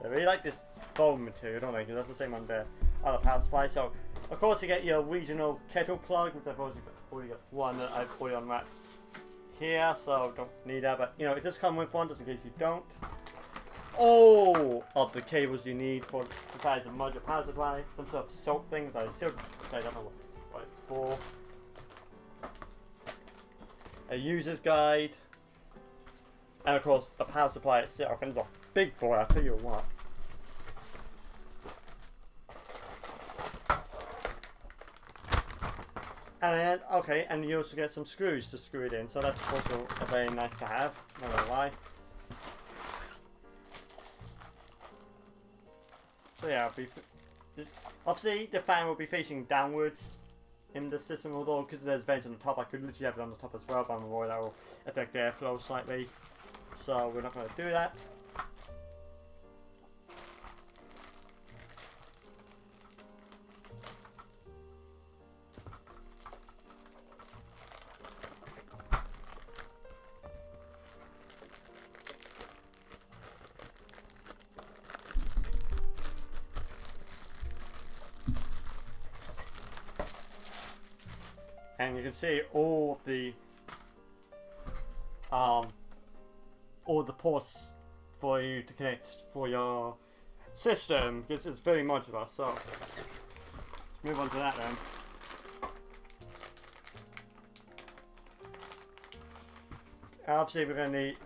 They really like this foam material, don't they? Because that's the same on the other power supply. So, of course, you get your regional kettle plug, which I've already got one that I've already unwrapped here, so don't need that. But, you know, it does come with one, just in case you don't. All of the cables you need for besides the modular power supply, some sort of soap things. I still don't know what it's for. A user's guide, and of course the power supply itself. And it's a big boy, I'll tell you what. And okay, and you also get some screws to screw it in, so that's also a very nice to have. Not gonna lie. So yeah, obviously the fan will be facing downwards in the system, although because there's vents on the top, I could literally have it on the top as well, but I'm worried that will affect the airflow slightly. So we're not going to do that. And you can see all the ports for you to connect for your system, because it's very modular. So move on to that then. Obviously we're going to need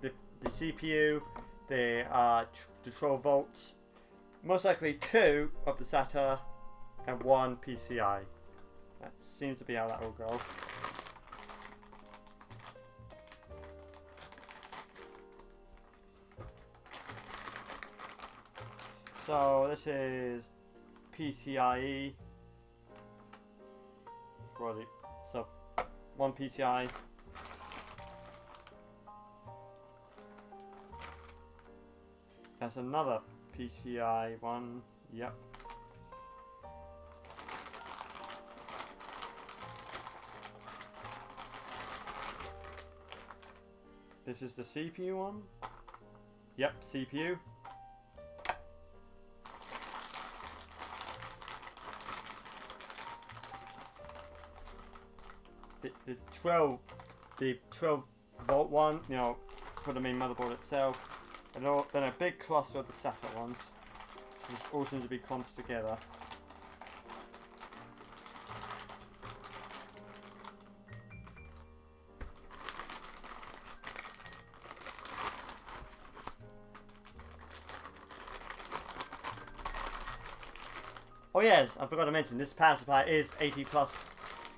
the CPU, the 12 volts, most likely 2 of the SATA, and 1 PCI. That seems to be how that will go. So this is PCIe. Right. So 1 PCI. That's another PCI one. Yep. This is the CPU one. Yep, CPU. The 12 volt one, you know, for the main motherboard itself. And then a big cluster of the SATA ones, which all seems to be clumped together. Oh yes, I forgot to mention, this power supply is 80 plus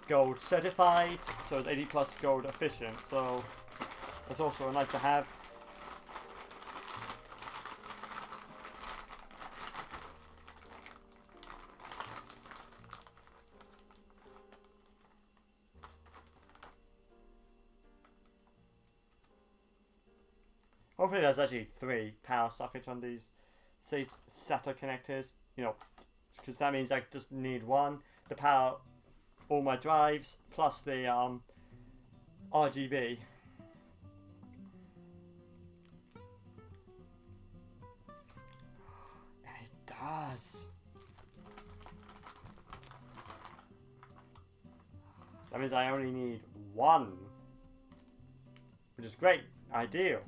gold certified, so it's 80 plus gold efficient, so that's also nice to have. Hopefully there's actually 3 power sockets on these SATA connectors, you know, because that means I just need 1 to power all my drives plus the RGB. And it does. That means I only need 1, which is great, ideal.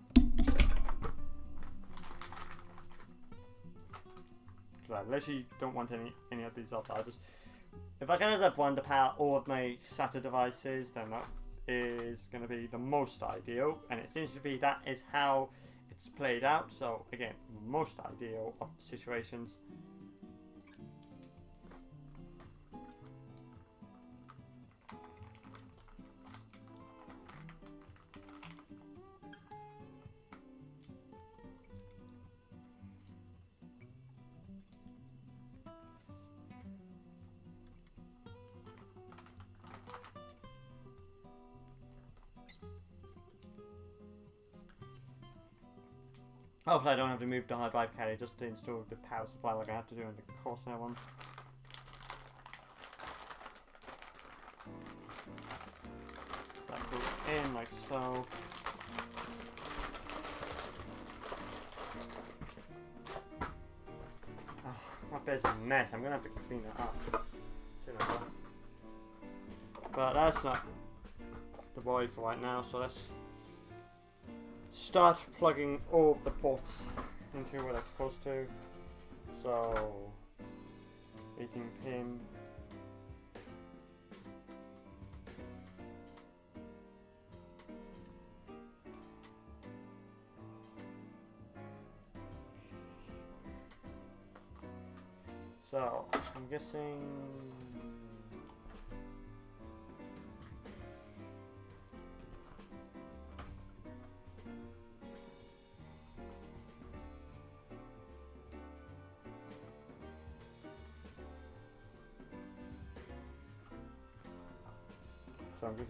I literally don't want any of these off. If I can have 1 to power all of my SATA devices, then that is going to be the most ideal, and it seems to be that is how it's played out. So again, most ideal of situations. Hopefully I don't have to move the hard drive carrier just to install the power supply like I have to do in the Corsair one. That goes in like so. bed's a mess. I'm gonna have to clean it up. But that's not the worry for right now. So let's start plugging all the ports into where they're supposed to. So 18 pin. So I'm guessing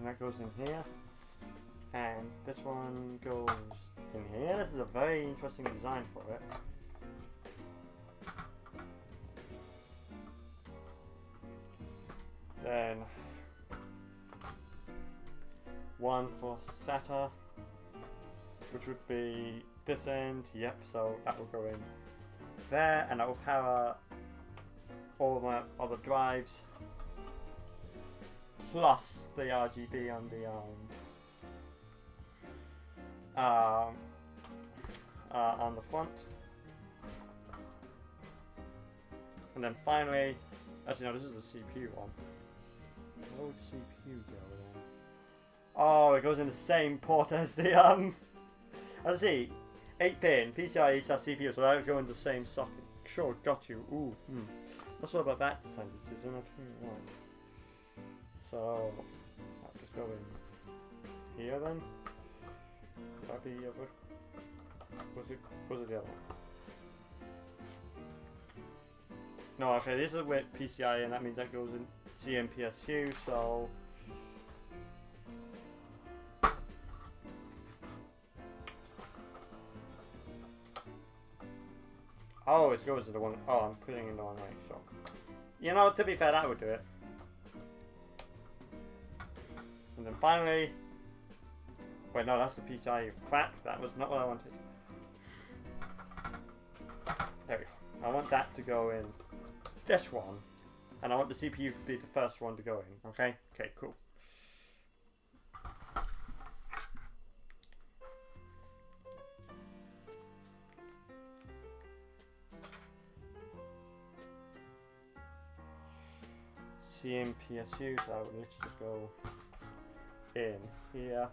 that goes in here, and this one goes in here. This is a very interesting design for it. Then one for SATA, which would be this end. Yep, so that will go in there, and that will power all my other drives, plus the RGB on the on the front. And then finally, actually no, this is the CPU one. Where would CPU go then? Oh, it goes in the same port as the let's see, 8-pin PCIe CPU, so that would go in the same socket. Sure, got you. Ooh, not sure about that sentence, isn't it? Right. So I'll just go in here then. Would that be was it the other one? No, okay, this is with PCI, and that means that goes in CMPSU, so oh, it goes to the one. Oh, I'm putting in the one way, so you know, to be fair, that would do it. And then finally, wait, no, that's the PCI. Crap, that was not what I wanted. There we go. I want that to go in this one, and I want the CPU to be the first one to go in. Okay? Okay, cool. CMPSU, so I would need to just go in here.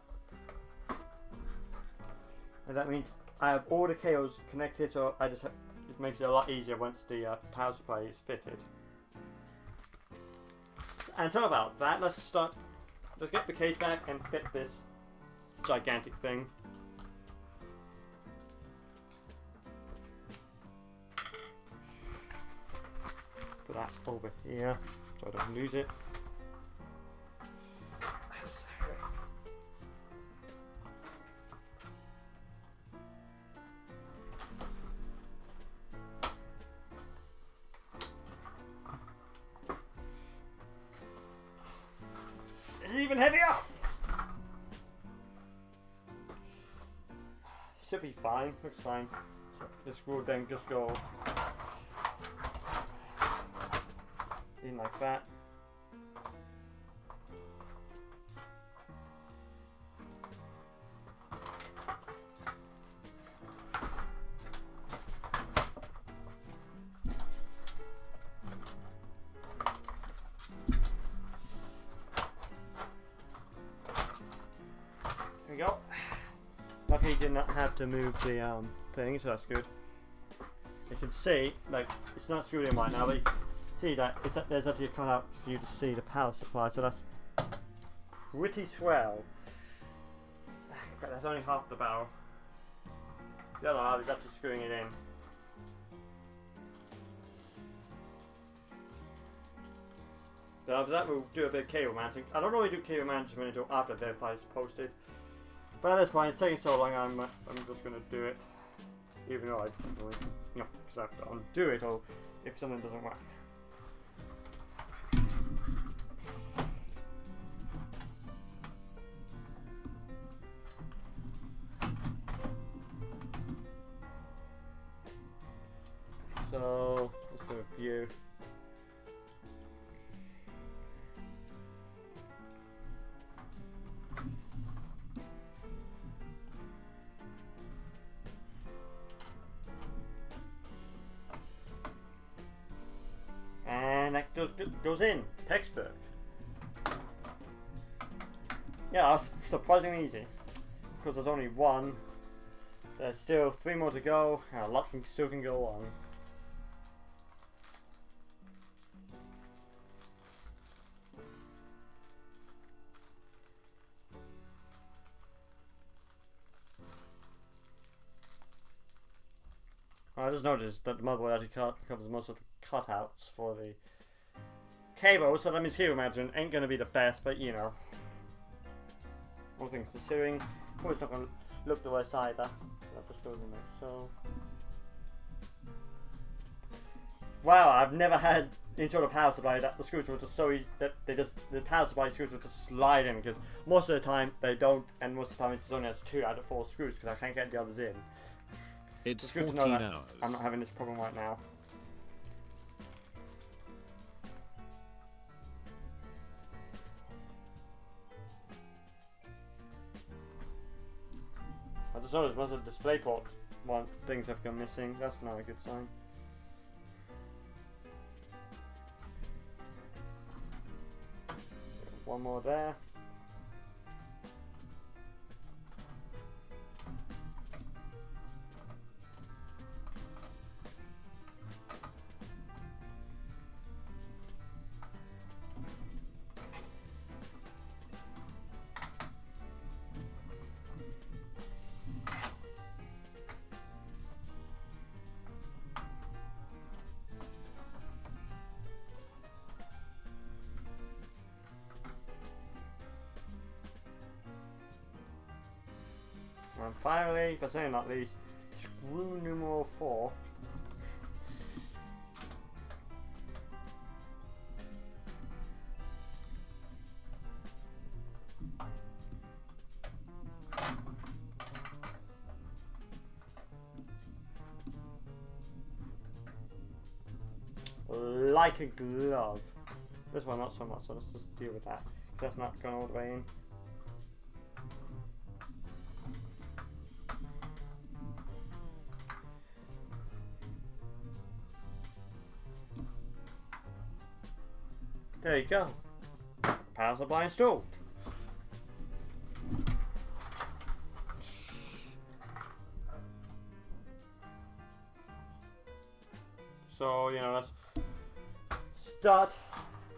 And that means I have all the cables connected, so I just have, it makes it a lot easier once the power supply is fitted. And talk about that, let's get the case back and fit this gigantic thing. Put that over here so I don't lose it. Even heavier. Should be fine. Looks fine. So this will then just go in like that. There we go. Luckily you did not have to move the thing, so that's good. You can see, like, it's not screwed in right now, but you can see that there's actually a cutout for you to see the power supply, so that's pretty swell. But that's only half the barrel. The other half is actually screwing it in. So after that we'll do a bit of cable management. I don't normally do cable management until after Verify is posted. But at this point, it's taking so long, I'm just going to do it. Even though I don't really, you know, because I have to undo it or if something doesn't work. So, let's do a view. And that goes in. Textbook. Yeah, that's surprisingly easy. Because there's only one. There's still 3 more to go, and a lot still can go on. I just noticed that the motherboard actually covers most of the cutouts for the cable, so that means Hero Management ain't gonna be the best, but you know. All things considering, always not gonna look the worst either. That just goes in there, so. Wow, I've never had any sort of power supply that the screws were just so easy that the power supply screws will just slide in, because most of the time they don't, and most of the time it only has 2 out of 4 screws because I can't get the others in. It's It's good to 14 know that hours. I'm not having this problem right now. I just noticed most of the DisplayPort things have gone missing. That's not a good sign. One more there. And finally, but certainly not least, screw numero 4. Like a glove. This one not so much, so let's just deal with that. That's not going all the way in. There you go. Power supply installed. So, you know, let's start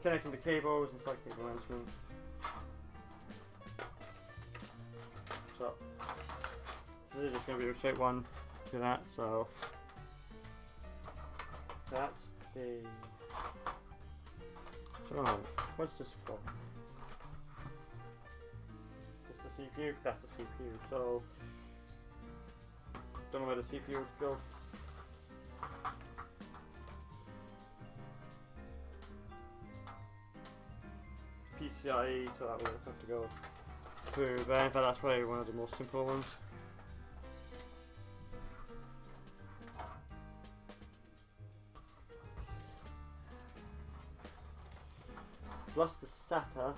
connecting the cables and start cable management. So, this is just going to be a straight one to that, so that's the. So, what's this for? Is this the CPU? That's the CPU, so don't know where the CPU would go. It's PCIe, so that will have to go through there, but that's probably one of the more simple ones. Plus the SATA.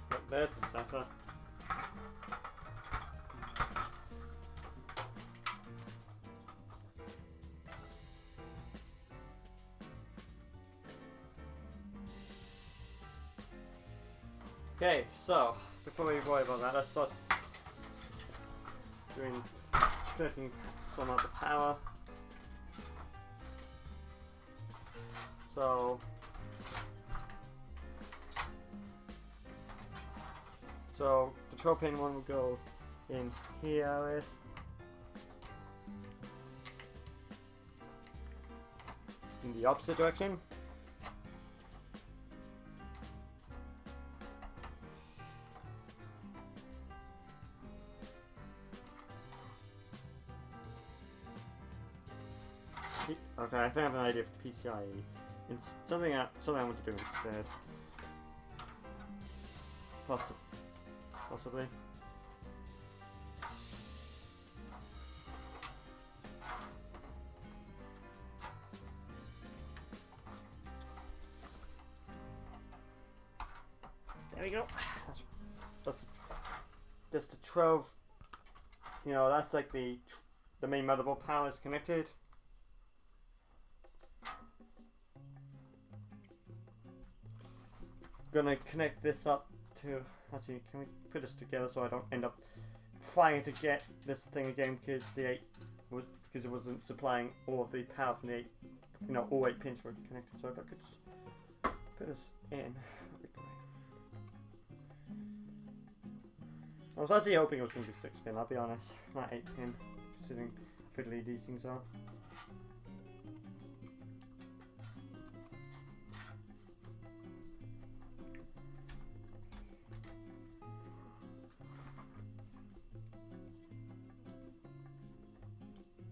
But there's the SATA. Okay, so before we worry about that, let's start connecting some of the power. So control pin 1 will go in here in the opposite direction. Okay, I think I have an idea for PCIe. It's something I want to do instead. Possibly. There you go. That's the 12. You know, that's like the main motherboard power is connected. Gonna connect this up to. Actually, can we put this together so I don't end up trying to get this thing again because it wasn't supplying all of the power from the 8. You know, all 8 pins were connected. So if I could just put this in, that'd be great. I was actually hoping it was going to be 6 pin. I'll be honest, not 8 pin, considering how fiddly these things are.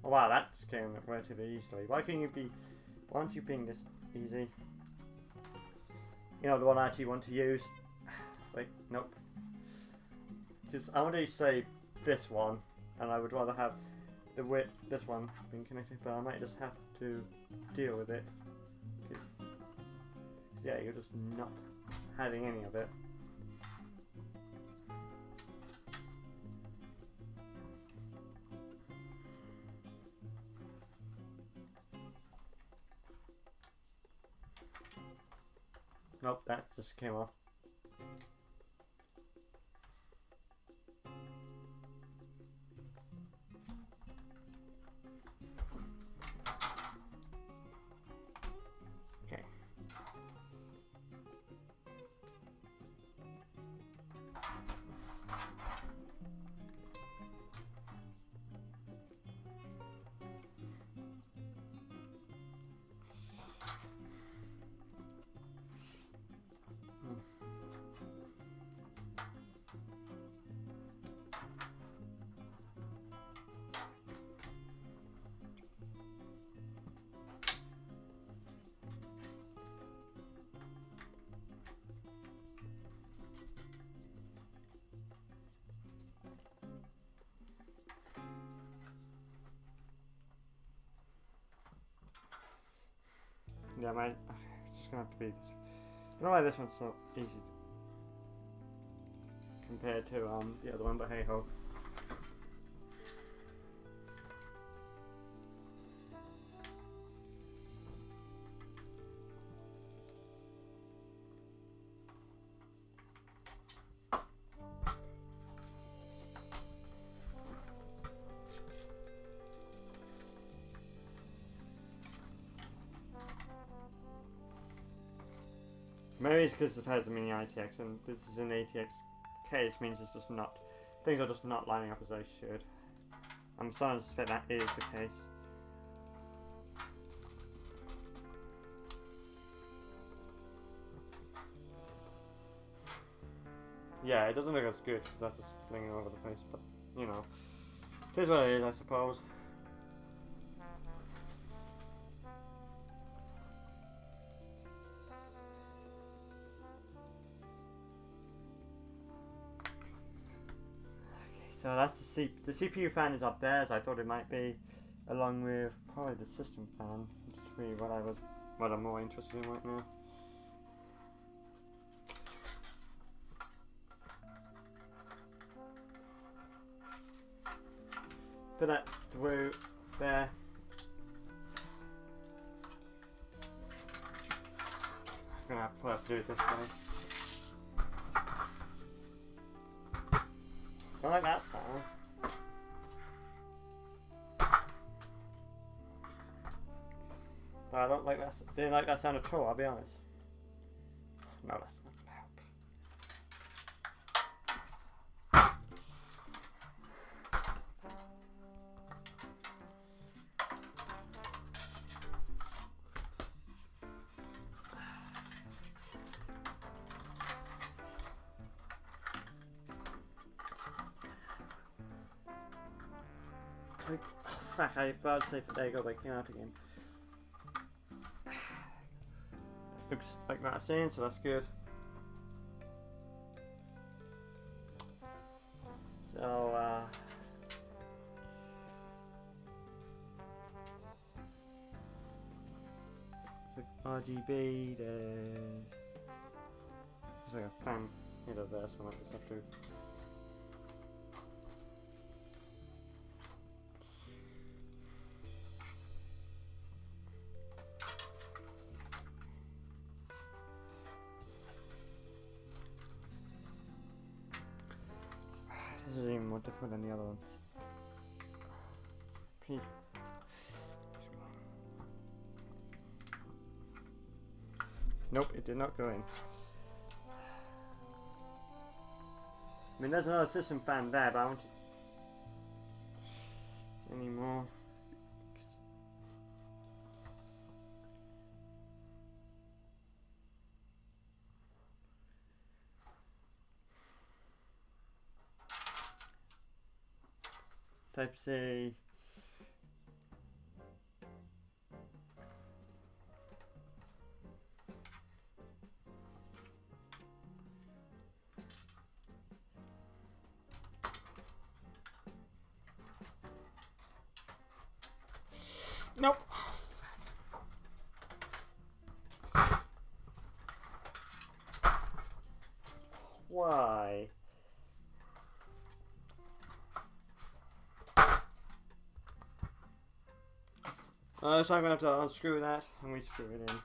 Oh wow, that just came relatively easily. Why don't you ping this easy? You know, the one I actually want to use. Wait, nope. Because I want to say this one, and I would rather have this one being connected, but I might just have to deal with it. Yeah, you're just not having any of it. Nope, that just came off. Okay. Yeah, mate. It's just gonna have to be this. I don't know why this one's so easy compared to the other one, but hey ho. Maybe it's because it has a mini ITX and this is an ATX case, means it's just not, things are just not lining up as they should. I'm starting to suspect that is the case. Yeah, it doesn't look as good because that's just flinging all over the place, but you know, it is what it is, I suppose. So that's the CPU fan is up there, as I thought it might be, along with probably the system fan, which is really what I'm more interested in right now. Put that through there. I'm gonna have to do it this way. I like that sound. But I don't like that. Didn't like that sound at all, I'll be honest. No, that's not gonna help. Oh, fuck, I was about to say, there you go, but it came out again. Looks like that's in, so that's good. So, so RGB, there's like a fan either there, so I might just have to. This is even more difficult than the other one. Please. Nope, it did not go in. I mean, there's another system fan there, but I want to... Any more? Type C. Nope. Why? So I'm going to have to unscrew that and re-screw it in. I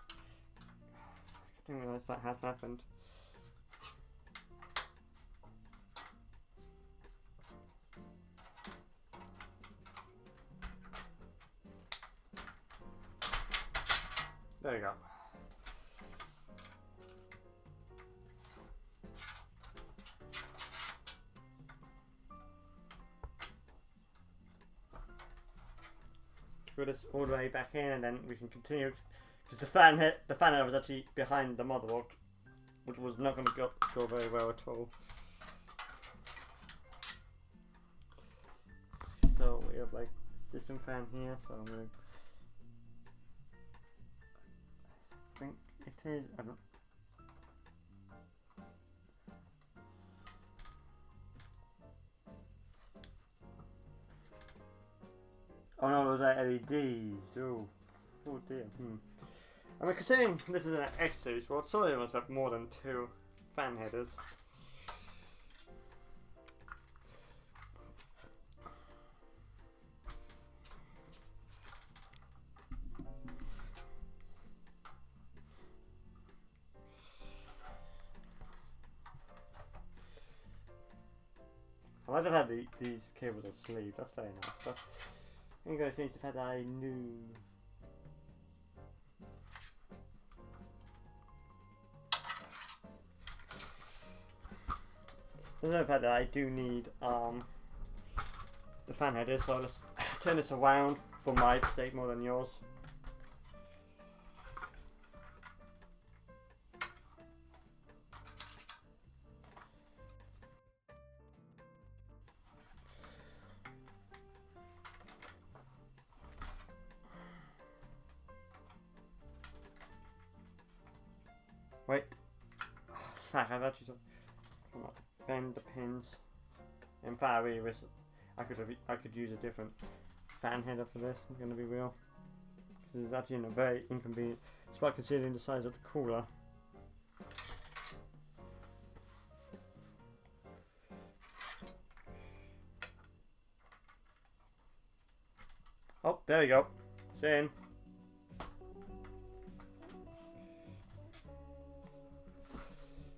didn't realise that had happened. There you go. Screw this all the way back in, and then we can continue. Because the fan head was actually behind the motherboard, which was not going to go very well at all. So we have like system fan here. So I'm going to. I think it is. I don't. Oh no, it was like LEDs. Oh dear. I mean, considering this is an X series board, some of them must have more than 2 fan headers. I might have had these cables are sleeved, that's fair enough. But I'm going to change the fact that I knew. There's no fact that I do need the fan header, so let's turn this around for my sake more than yours. Wait. Oh, fuck, I've actually bend the pins. In fact, I really wish I could use a different fan header for this. I'm going to be real. Because it's actually in a very inconvenient spot considering the size of the cooler. Oh, there we go. It's in.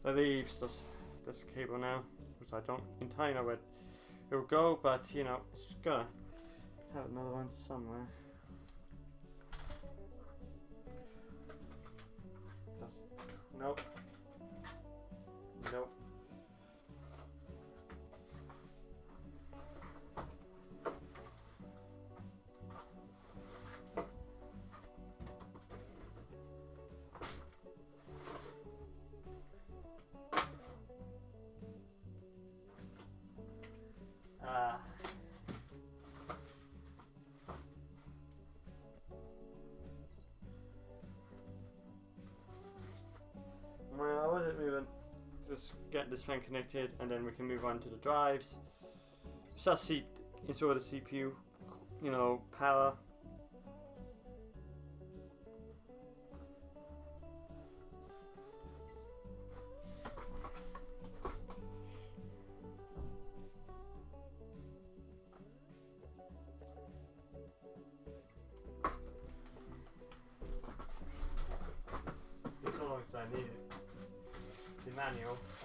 That leaves this cable now, which I don't entirely know where it will go, but you know, it's gonna have another one somewhere. Nope. Nope. Well, I wasn't moving. Just get this fan connected, and then we can move on to the drives. Just install the CPU, you know, power.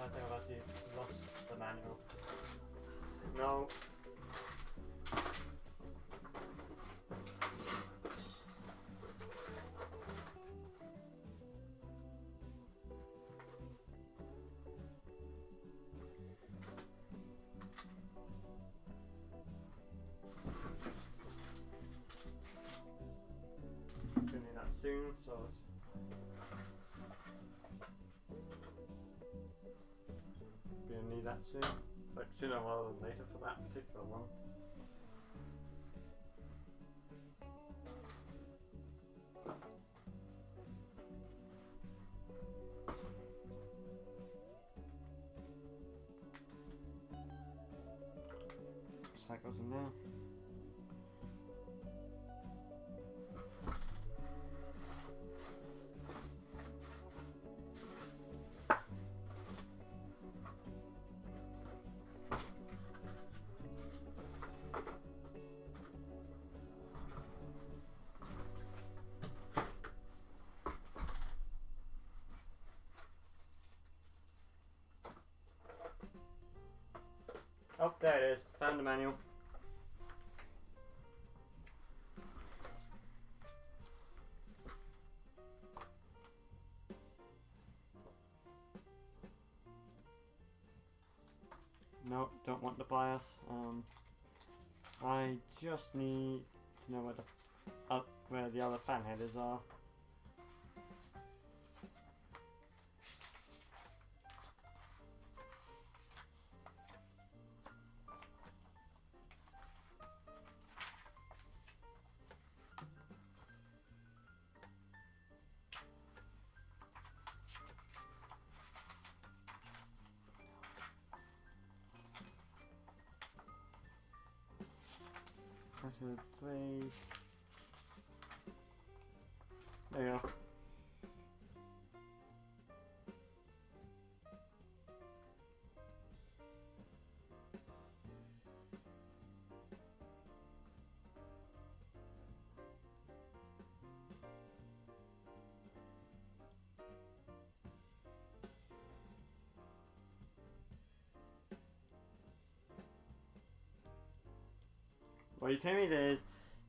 I think I've actually lost the manual. No. Gonna need that soon, so gonna need that soon. Like sooner rather than later for that particular one. So that goes in there. Oh, there it is. Found the manual. No, don't want the bias. I just need to know where the other fan headers are. Three. There you go. Well, you tell me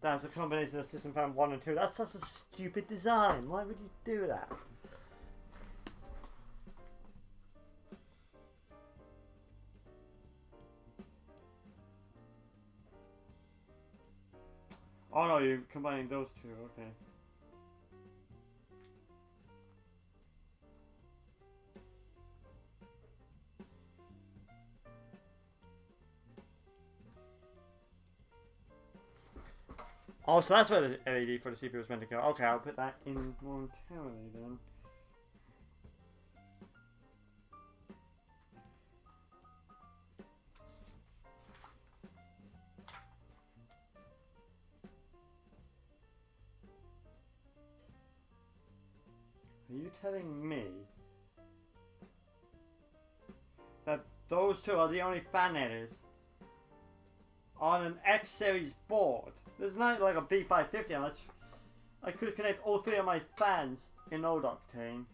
that's a combination of system fan 1 and 2. That's such a stupid design. Why would you do that? Oh no, you're combining those two, okay. Oh, so that's where the LED for the CPU is meant to go. Okay, I'll put that in momentarily then. Are you telling me that those two are the only fan headers on an X series board? There's not like a B550 unless I could connect all three of my fans in old Octane.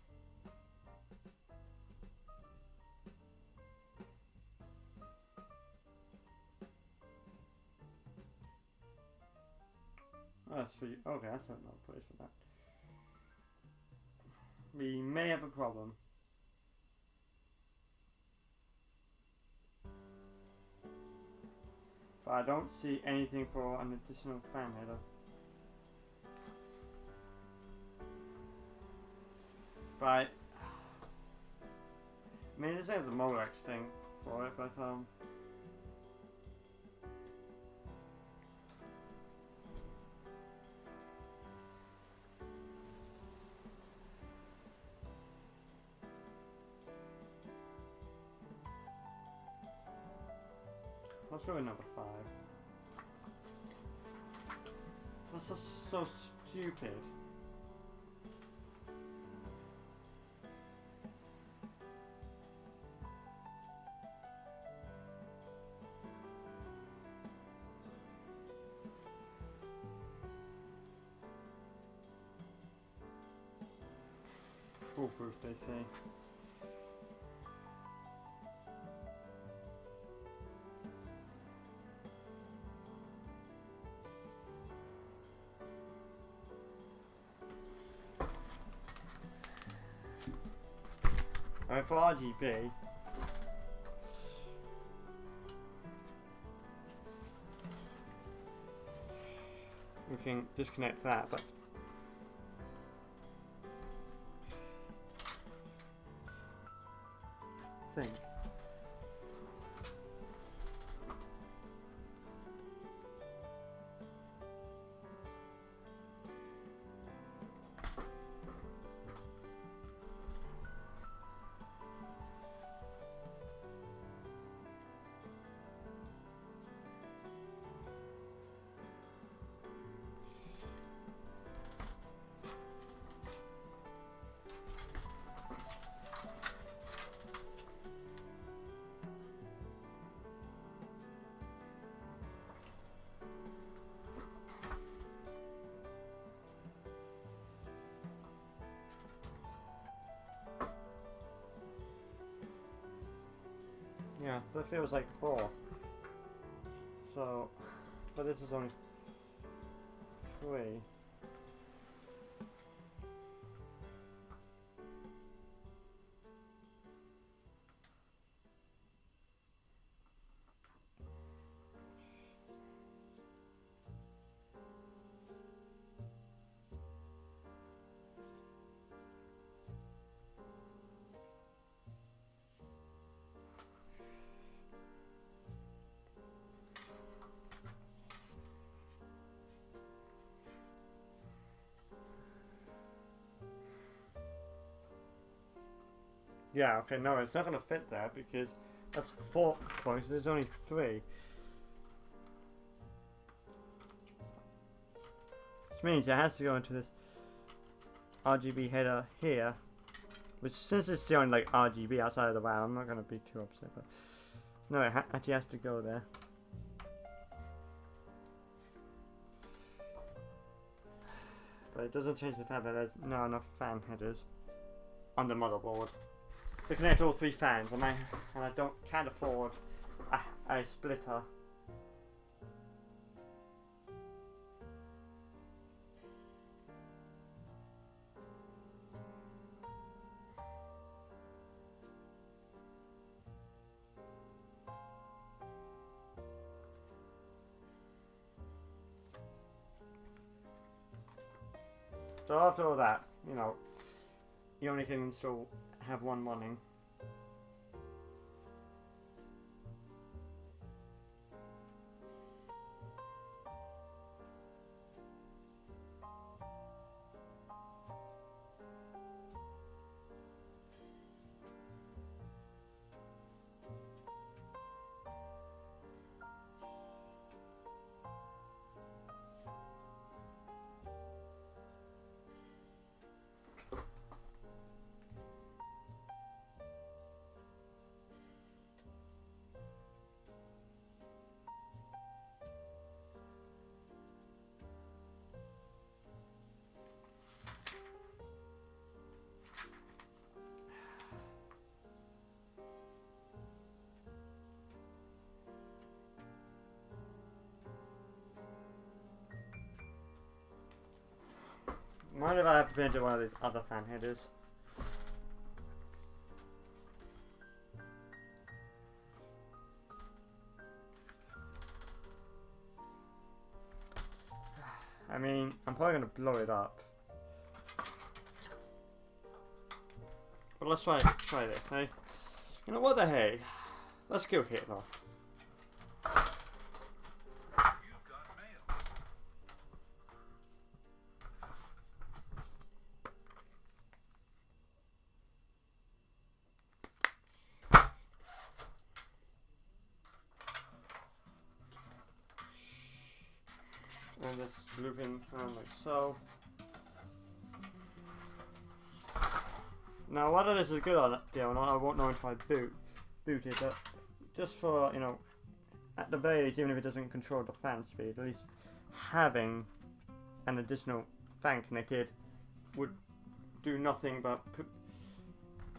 Oh, that's for you. Okay, that's not a place for that. We may have a problem. But I don't see anything for an additional fan header. But I mean, this has a Molex thing for it, but let's go with number 5. That's just so stupid. Foolproof, they say. I mean, for RGB, we can disconnect that, but I think yeah, that feels like 4. So, but this is only 3. Yeah, okay, no, it's not going to fit there because that's 4 points, there's only 3. Which means it has to go into this RGB header here. Which, since it's the only like RGB outside of the WoW, I'm not going to be too upset. But no, it actually has to go there. But it doesn't change the fact that there's not enough fan headers on the motherboard to connect all 3 fans, and I can't afford a splitter. So after all that, you know, you only can install have one running. Mind if I have to put into one of these other fan headers? I mean, I'm probably going to blow it up. But let's try this, eh? You know what the heck? Let's go Hitler. And just looping around like so. Now whether this is a good idea or not, I won't know until I boot it, but just for, you know, at the very least, even if it doesn't control the fan speed, at least having an additional fan connected would do nothing but put...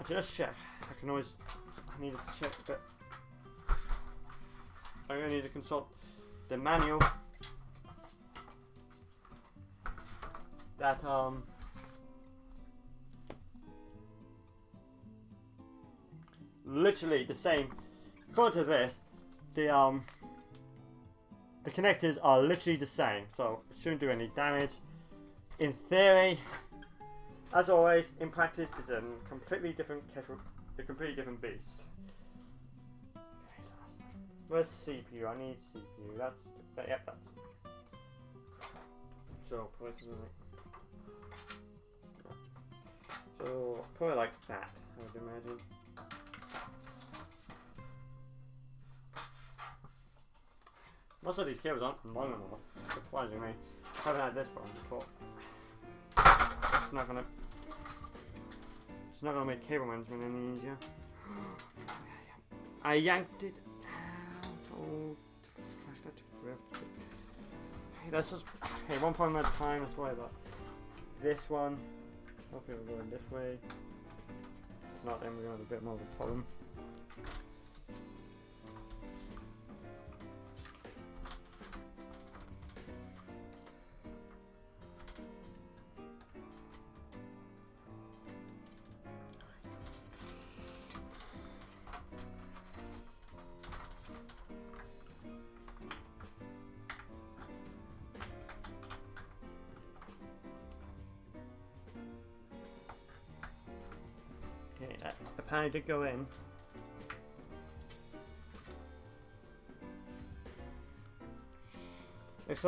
Actually, let's check. I need to check that. I'm going to need to consult the manual that literally the same. According to this, the connectors are literally the same, so it shouldn't do any damage. In theory, as always, in practice, it's a completely different kettle, a completely different beast. Where's CPU? I need CPU. Yep, that's. So, places in it. So, probably like that, I would imagine. Most of these cables aren't long enough, surprisingly. I haven't had this problem before. It's not gonna make cable management any easier. I yanked it out. Oh, that's just okay. One point at a time. Let's worry about this one. Hopefully we're going this way. If not, then we're gonna have a bit more of a problem. Okay, that apparently did go in. It's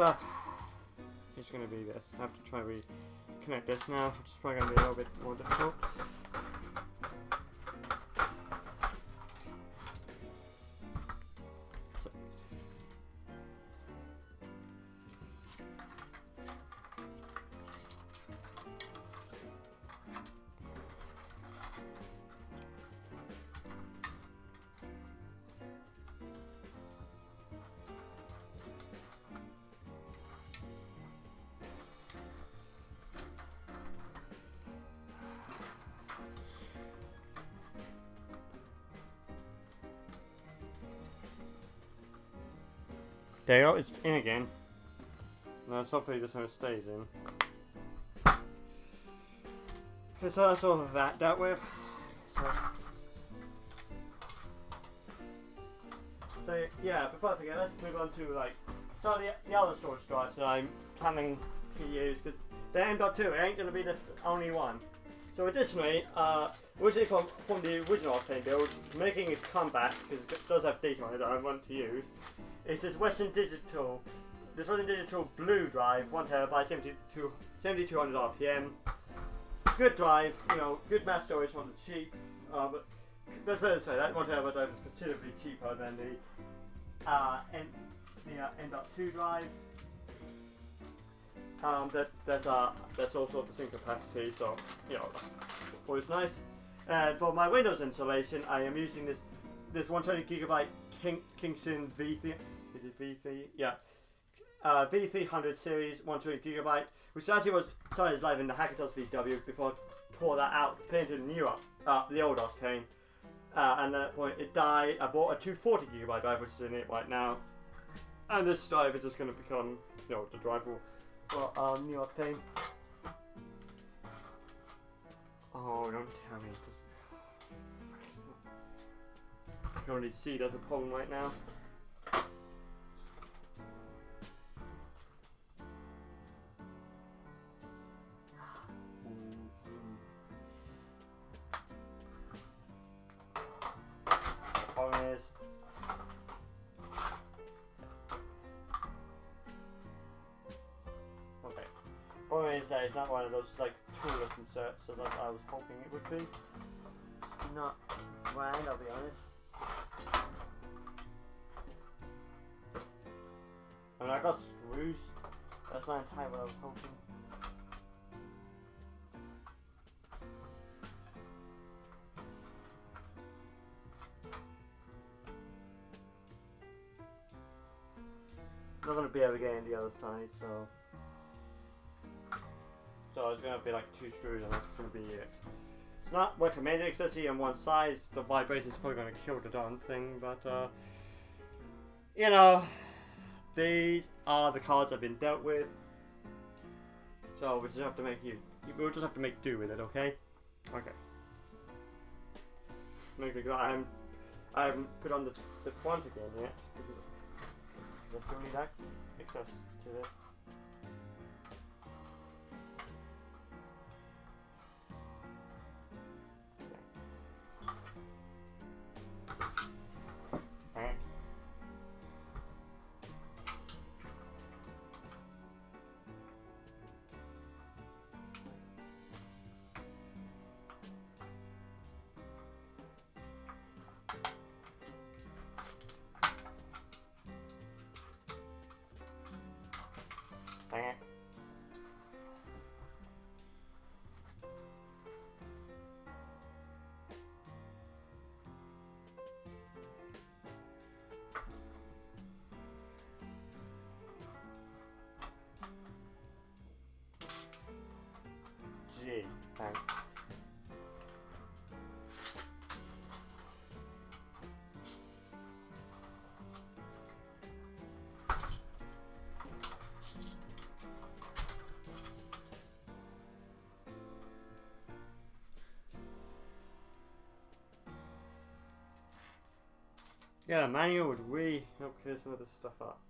gonna be this. I have to try reconnect this now, which is probably gonna be a little bit more difficult. So. There you go, it's in again. Now let's hopefully this one stays in. Okay, so that's all of that dealt with. So yeah, before I forget, let's move on to the other storage drives that I'm planning to use, because the M.2 it ain't going to be the only one. So additionally, originally from the original Octane build, making a comeback, because it does have data on it that I want to use, is this Western Digital blue drive, 1TB, 7200 RPM. Good drive, you know, good mass storage, not cheap. But that's better to say that 1TB drive is considerably cheaper than the M.2 drive. That's also the same capacity, so you know, always nice. And for my Windows installation, I am using this 120GB Kingston V3. Is it V3? Yeah. V300 series 120GB, which actually was started live in the Hackintosh VW before I tore that out, put into the new the old Octane. And at that point it died. I bought a 240GB drive, which is in it right now. And this drive is just going to become, you know, the drive for new Octane. Oh, don't tell me. It's just, I can only see there's a problem right now. Problem is, okay. Problem is that it's not one of those like toolless inserts that I was hoping it would be. It's not grand, I'll be honest. I mean, I got screws. That's not entirely what I was hoping. I'm not going to be able to get in the other side, so it's going to be like 2 screws and that's going to be it. It's not recommended, especially on one side. The vibration is probably going to kill the darn thing, but you know, these are the cards I've been dealt with, so we'll just have to make do with it, okay? Okay. Maybe I haven't put on the front again yet because I still need access to this. Okay. Dang it. Gee, thanks. Yeah, a manual would really help clear some of this stuff up.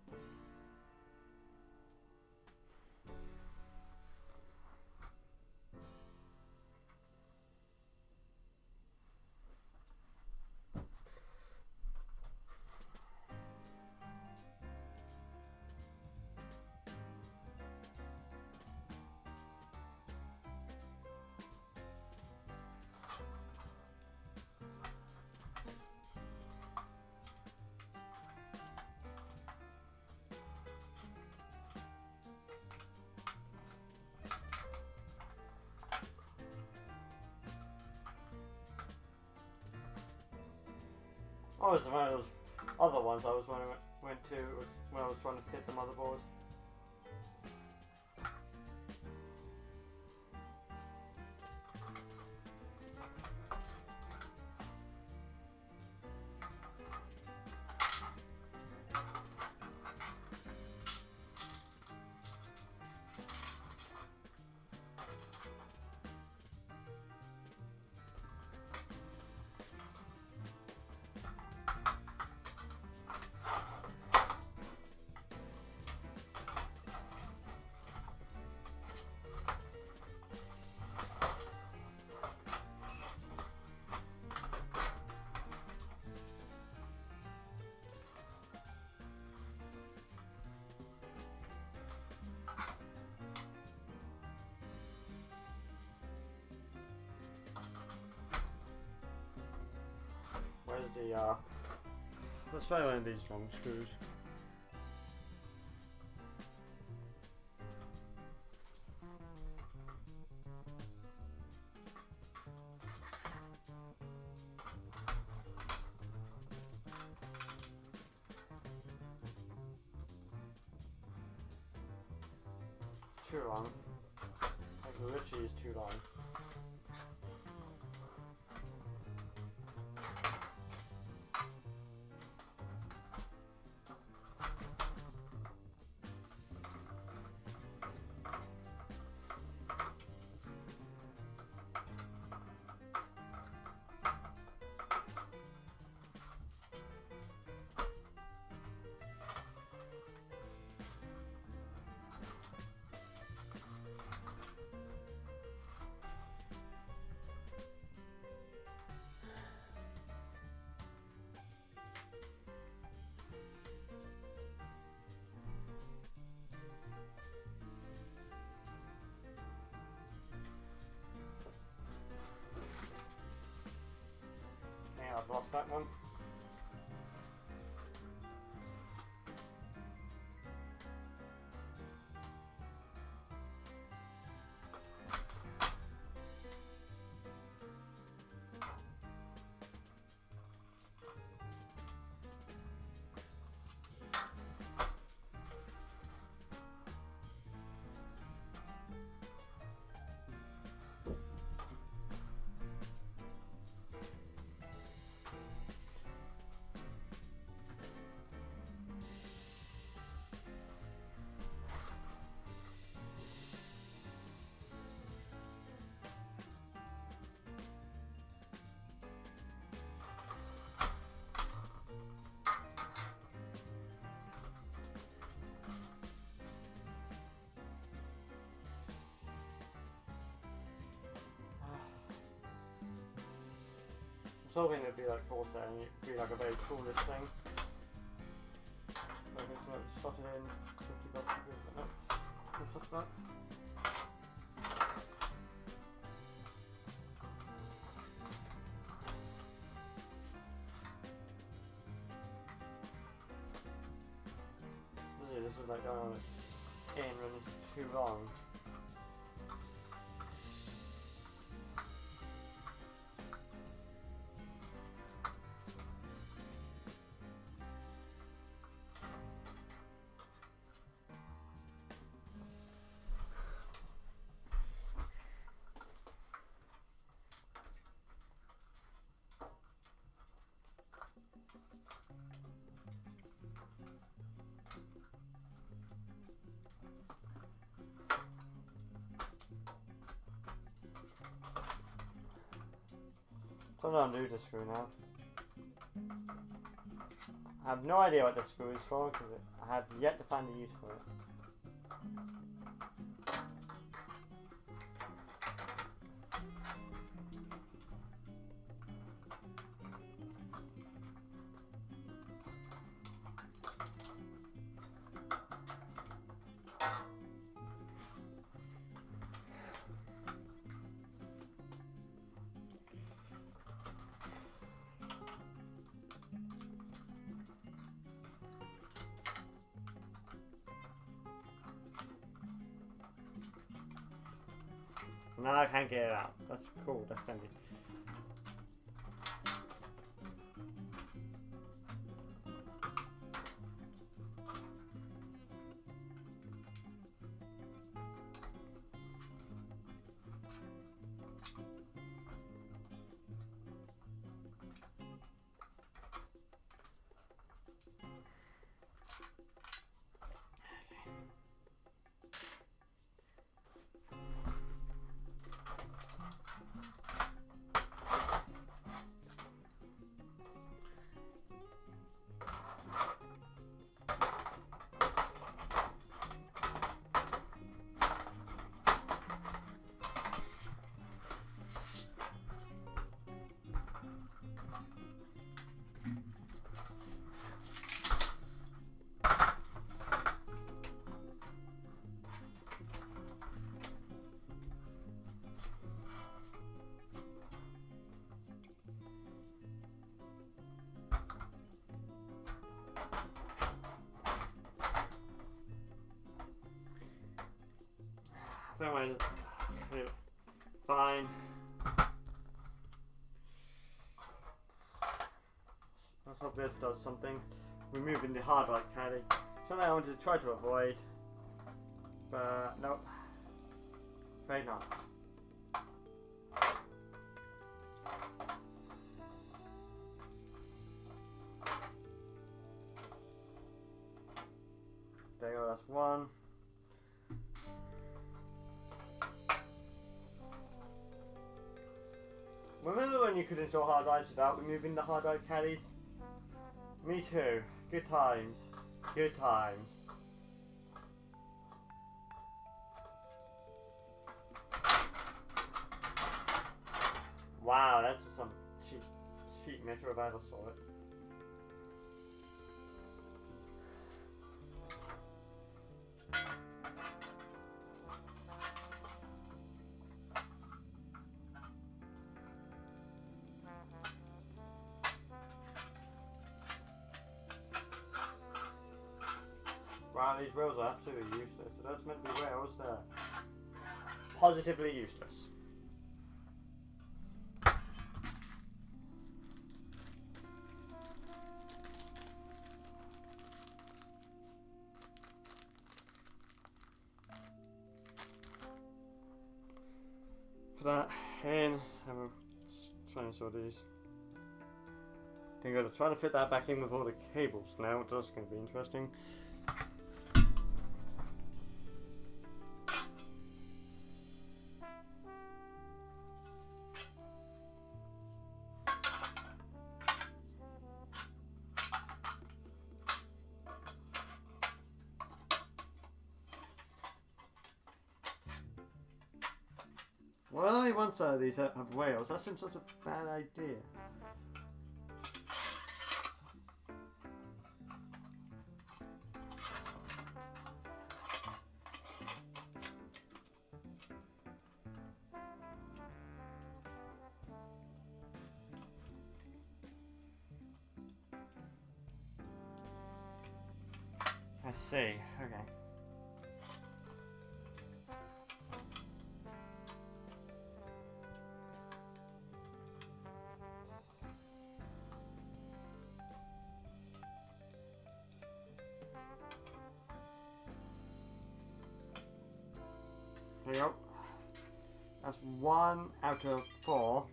Oh, it was one of those other ones I was went to was when I was trying to fit the motherboard. Where's the let's try one of these long screws. Too long. Like literally is too long. was hoping it'd be like 4 set and it'd be like a very coolest thing. Like it's like slot it in, 50 bucks. No, what's that? This is like going on in when it's too long. So I'll undo this screw now. I have no idea what this screw is for because I have yet to find a use for it. Now I can't get it out. That's cool, that's handy. That one is fine. Let's hope this does something. Removing the hard right caddy. Something I wanted to try to avoid, but nope. Afraid not. There you go, that's one. Remember when you could install hard drives without removing the hard drive caddies? Me too. Good times. Good times. Wow, that's some cheap metal if I ever saw it. Wow, these rails are absolutely useless. So that's meant to be rails there. Positively useless. Put that in. I'm trying to sort these. I'm going to try to fit that back in with all the cables now. That's going to be interesting. Why once these have rails? That seems such a bad idea. see. Okay. There you go. That's 1 out of 4.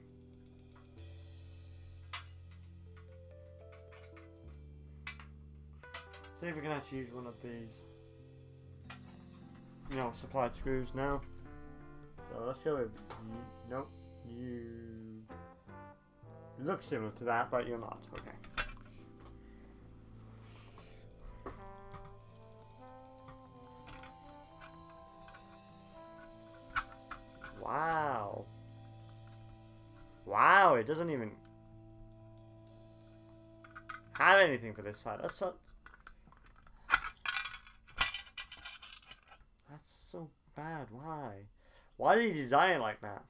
See if we can actually use one of these, you know, supplied screws now. So let's go with nope. You look similar to that, but you're not. Okay. Wow. Wow, it doesn't even have anything for this side. That's so bad. Why? Why did he design it like that?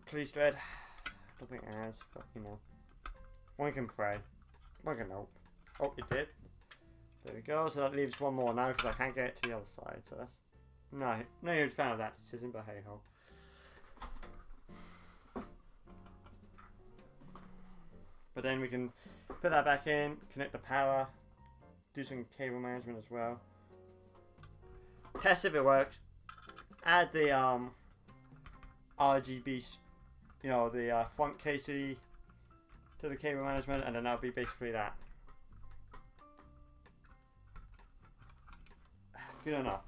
Please, Dread. I don't think it has, but you know. One can pray. One can hope. Oh, it did. There we go. So that leaves one more now because I can't get it to the other side. So that's no huge fan of that decision, but hey ho. But then we can put that back in, connect the power, do some cable management as well. Test if it works. Add the RGB, you know, the front KC to the cable management, and then that'll be basically that. Good enough.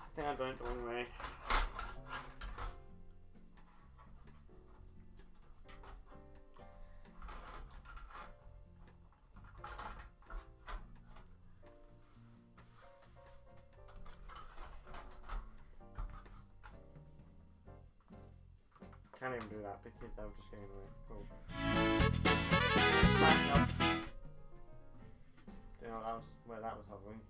I think I've done it the wrong way. Can't even do that because that was just getting away. Cool. Nope. You know, that was where that was hovering.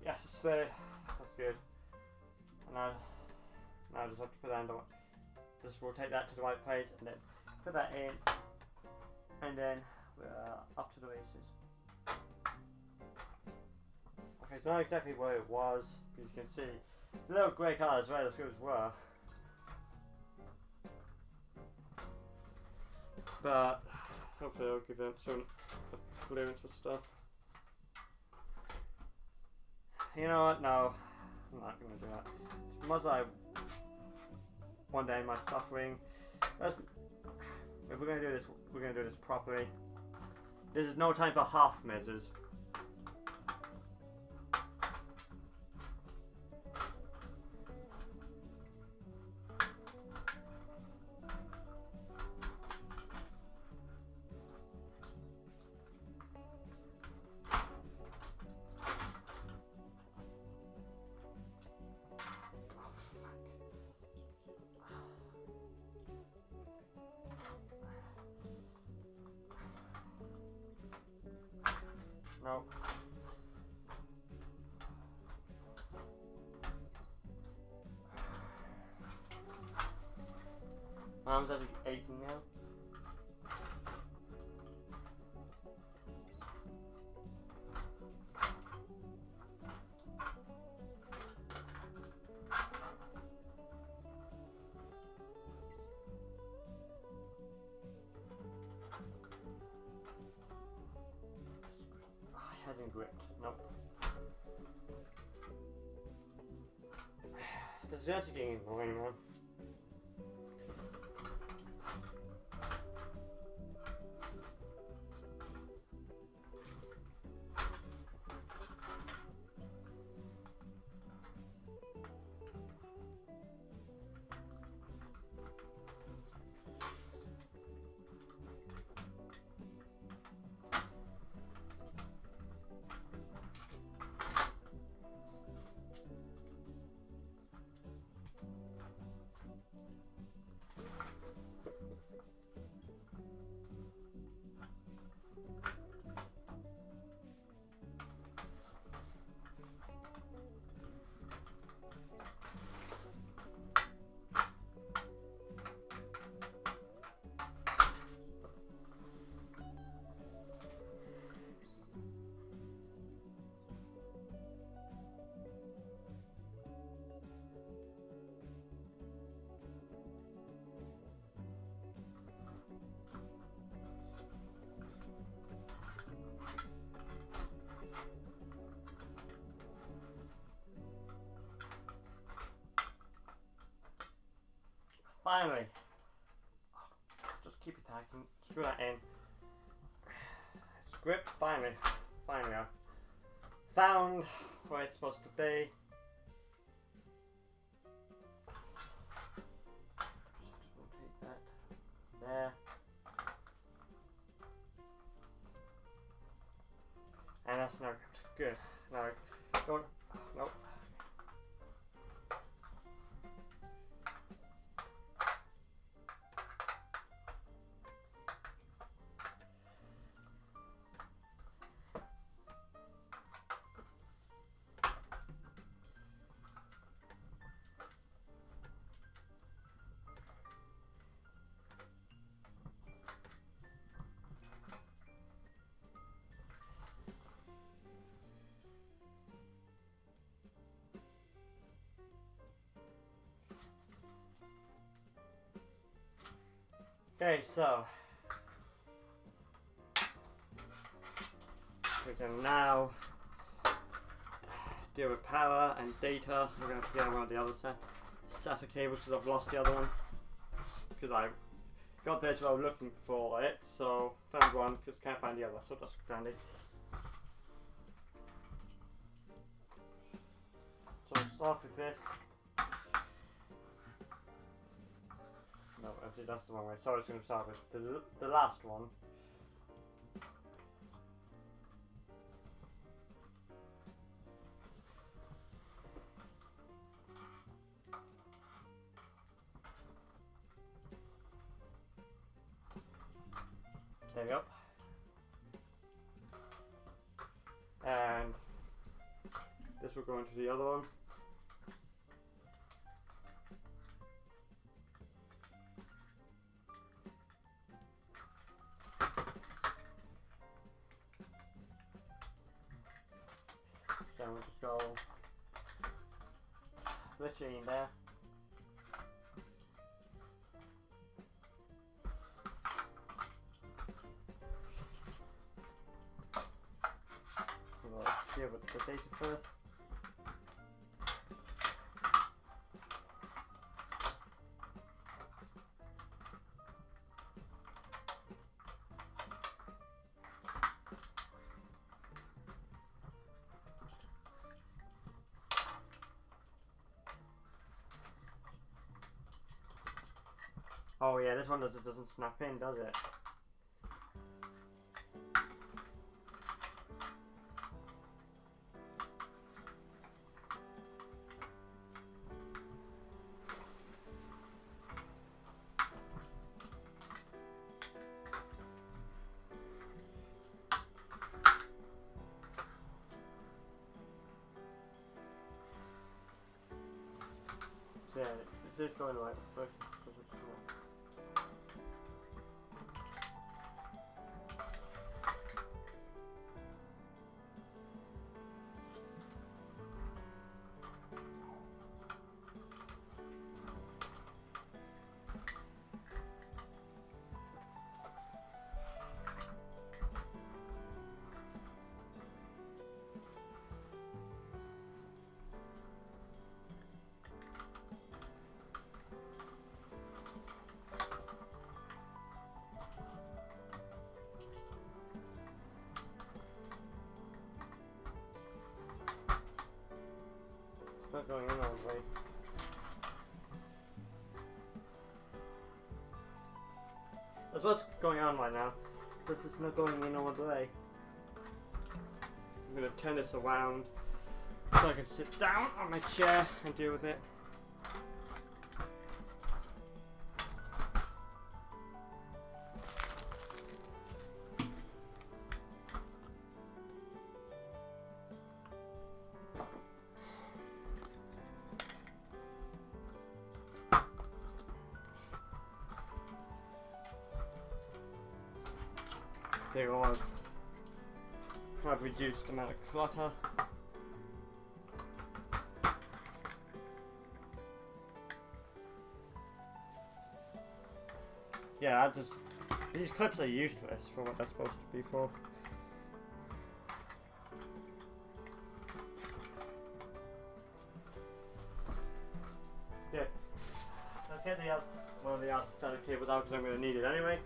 Yes, it's there. That's good. And now I just have to put that in just rotate that to the right place and then put that in, and then we're up to the races. Okay, so not exactly where it was, but you can see the little grey colours where the screws were. But hopefully I'll give them some clearance for stuff. You know what? No, I'm not going to do that. As much as I one day my suffering. If we're going to do this, we're going to do this properly. This is no time for half measures. No. arm's actually aching now. Hasn't gripped. Nope. This is actually getting annoying now. Finally. Just keep attacking. Screw that in. It's gripped. Finally. Finally. I found where it's supposed to be. Just rotate that. There. And that's now gripped. Good. Now, don't. Nope. Okay, so we can now deal with power and data. We're going to get one of the other SATA cables because I've lost the other one. Because I got this while looking for it, so found one, just can't find the other, so that's handy. So I'll start with this. No, actually that's the wrong way. So I was going to start with the last one. There we go. And this will go into the other one. So we'll just go literally in there. We'll deal with the data first. Oh yeah, this one doesn't snap in, does it? Yeah, it did go in the right first. Doesn't snap. not going in all the way. That's what's going on right now. This is not going in all the way. I'm going to turn this around so I can sit down on my chair and deal with it. They all have reduced the amount of clutter. Yeah, these clips are useless for what they're supposed to be for. Yeah, let's get one of the outside cables out because I'm going to need it anyway.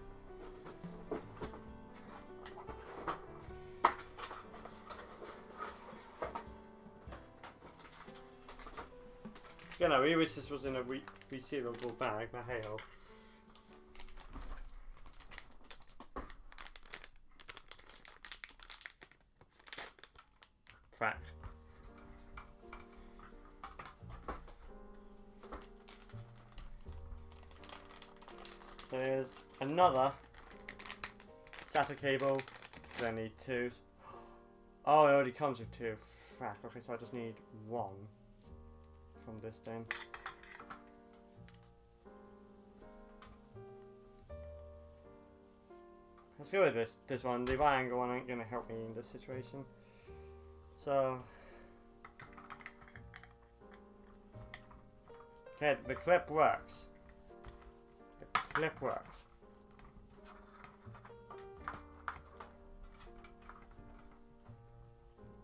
You know, we wish this was in a resealable bag, but hey ho. Crack. There's another SATA cable. So I need two. Oh, it already comes with two. Frack. Okay, so I just need one from this then. Let's go with this one. The right angle one ain't gonna help me in this situation. So okay, the clip works. The clip works.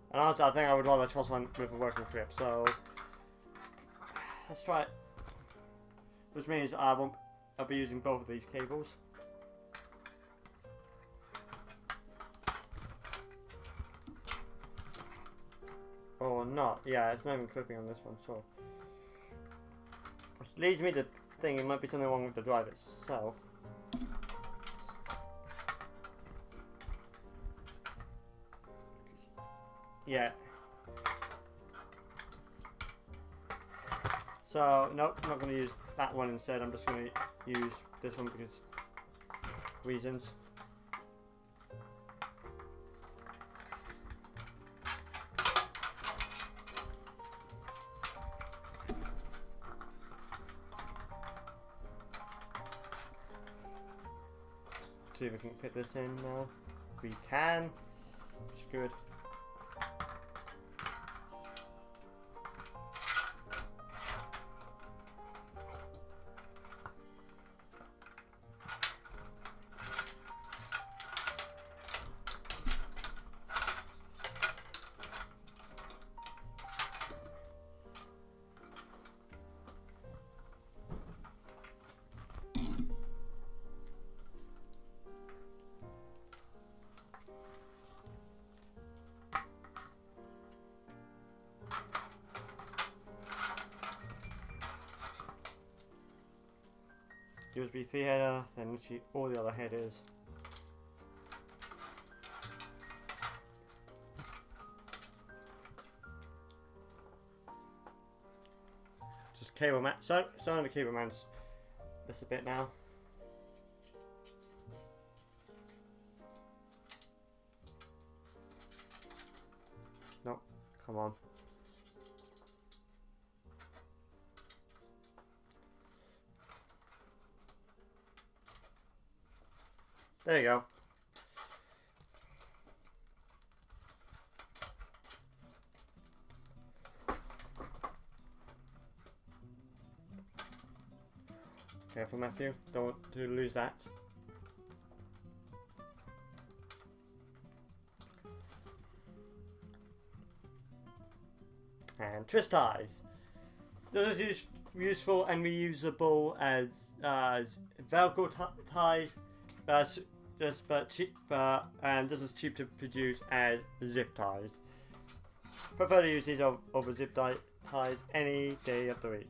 And also I think I would rather trust one with a working clip, so let's try it. Which means I'll be using both of these cables. Or not. Yeah, it's not even clipping on this one, so. Which leads me to think it might be something wrong with the drive itself. Yeah. So, nope, I'm not going to use that one instead. I'm just going to use this one because reasons. See if we can put this in now. We can, which is good. USB 3 header, then literally all the other headers. Just cable mount. So on the cable mounts this a bit now. Nope, come on. There you go. Careful, Matthew. Don't want to lose that. And twist ties. This is useful and reusable as Velcro ties. But cheap, and just as cheap to produce as zip ties. Prefer to use these over zip ties any day of the week.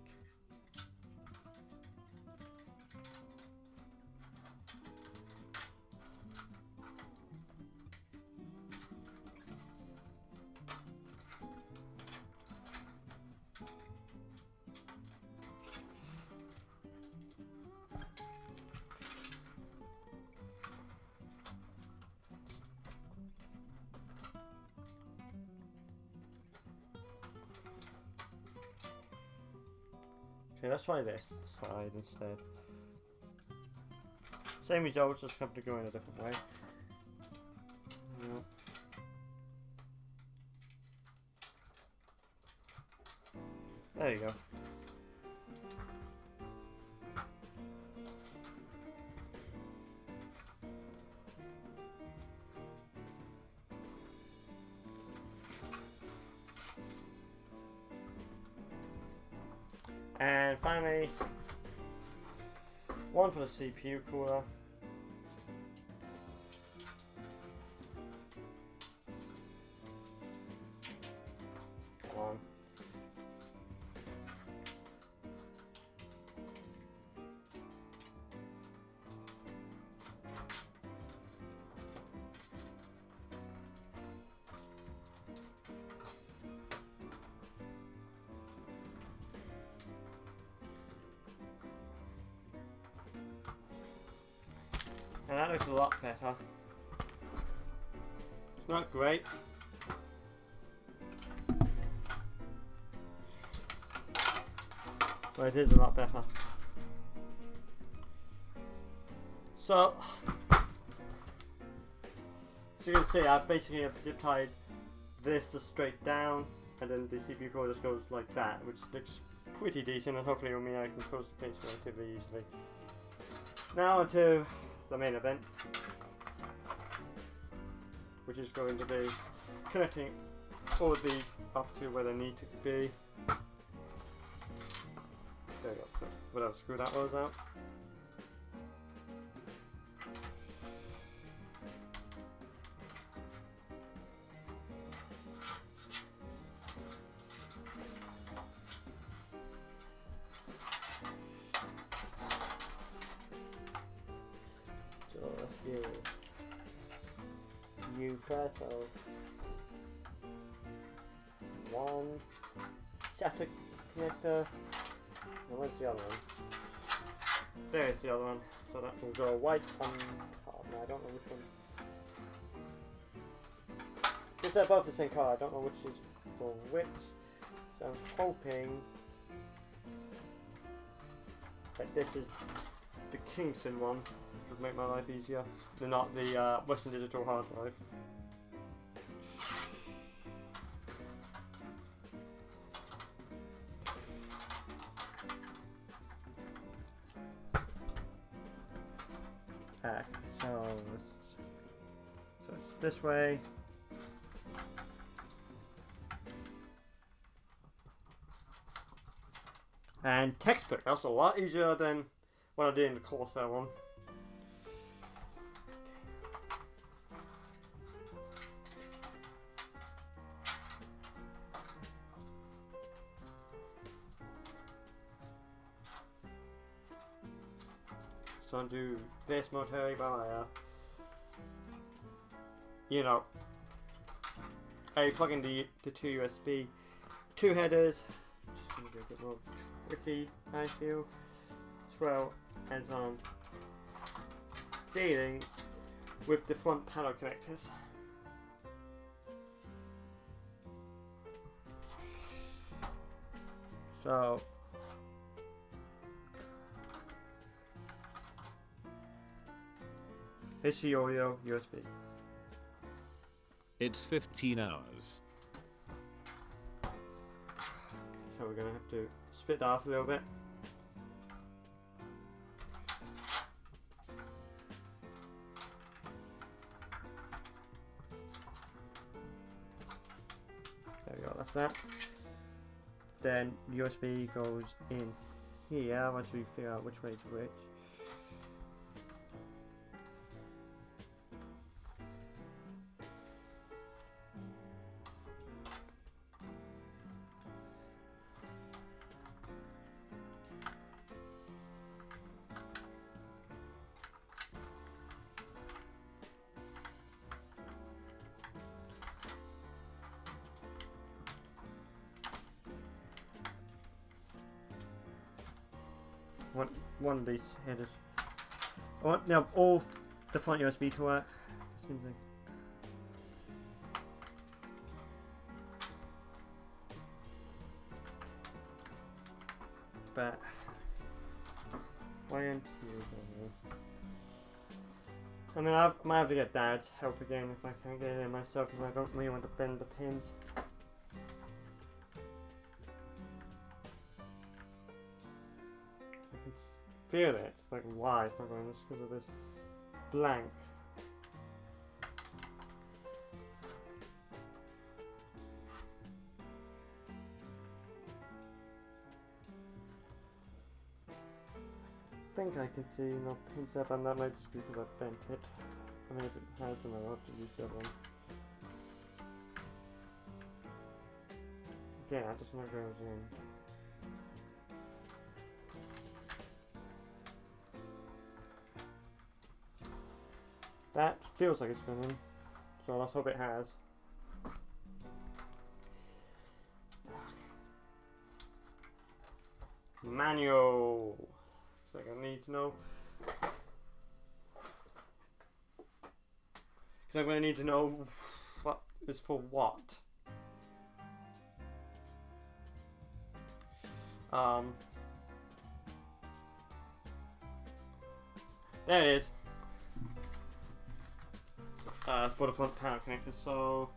Okay, let's try this side instead. Same results, just have to go in a different way. Yep. There you go. And finally, one for the CPU cooler. Come on. And that looks a lot better. It's not great. But it is a lot better. So you can see I've basically zip tied this just straight down, and then the CPU core just goes like that, which looks pretty decent, and hopefully it will mean I can close the case relatively easily. Now onto the main event, which is going to be connecting all of these up to where they need to be. There we go. Whatever screw that was out. You first, so one SATA connector, and where's the other one? There's the other one, so that will go white on top. Now I don't know which one. Since they're both the same color, I don't know which is for which, so I'm hoping that this is the Kingston one, which would make my life easier. They're not the Western Digital hard drive. So it's this way. And textbook, that's a lot easier than what I did in the Corsair one. So I'll do this military by you know, I plug in the two USB 2 headers, just going to be a bit more tricky I feel, as well as dealing with the front panel connectors. So AC audio USB. It's 15 hours. So we're gonna have to split that off a little bit. There we go, that's that. Then USB goes in here once we figure out which way is which. one of these headers. I want now all the front USB to work. Seems like. But why aren't you? I mean, I might have to get Dad's help again if I can't get it in myself, because I don't really want to bend the pins. I can feel it. It's like, why it's not going? Just because of this blank. I think I can see no pins up, and that might just be because I bent it. I mean, if it has, then I'll have to use the other one. Yeah, it just not goes in. That feels like it's going in, so let's hope it has. Manual. It's like I need to know. Because I'm going to need to know what is for what. There it is. For the front panel connector, so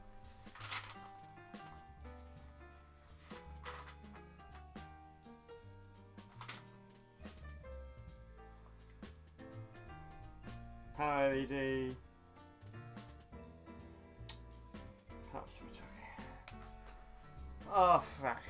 power LED, power switch, okay. Oh fuck.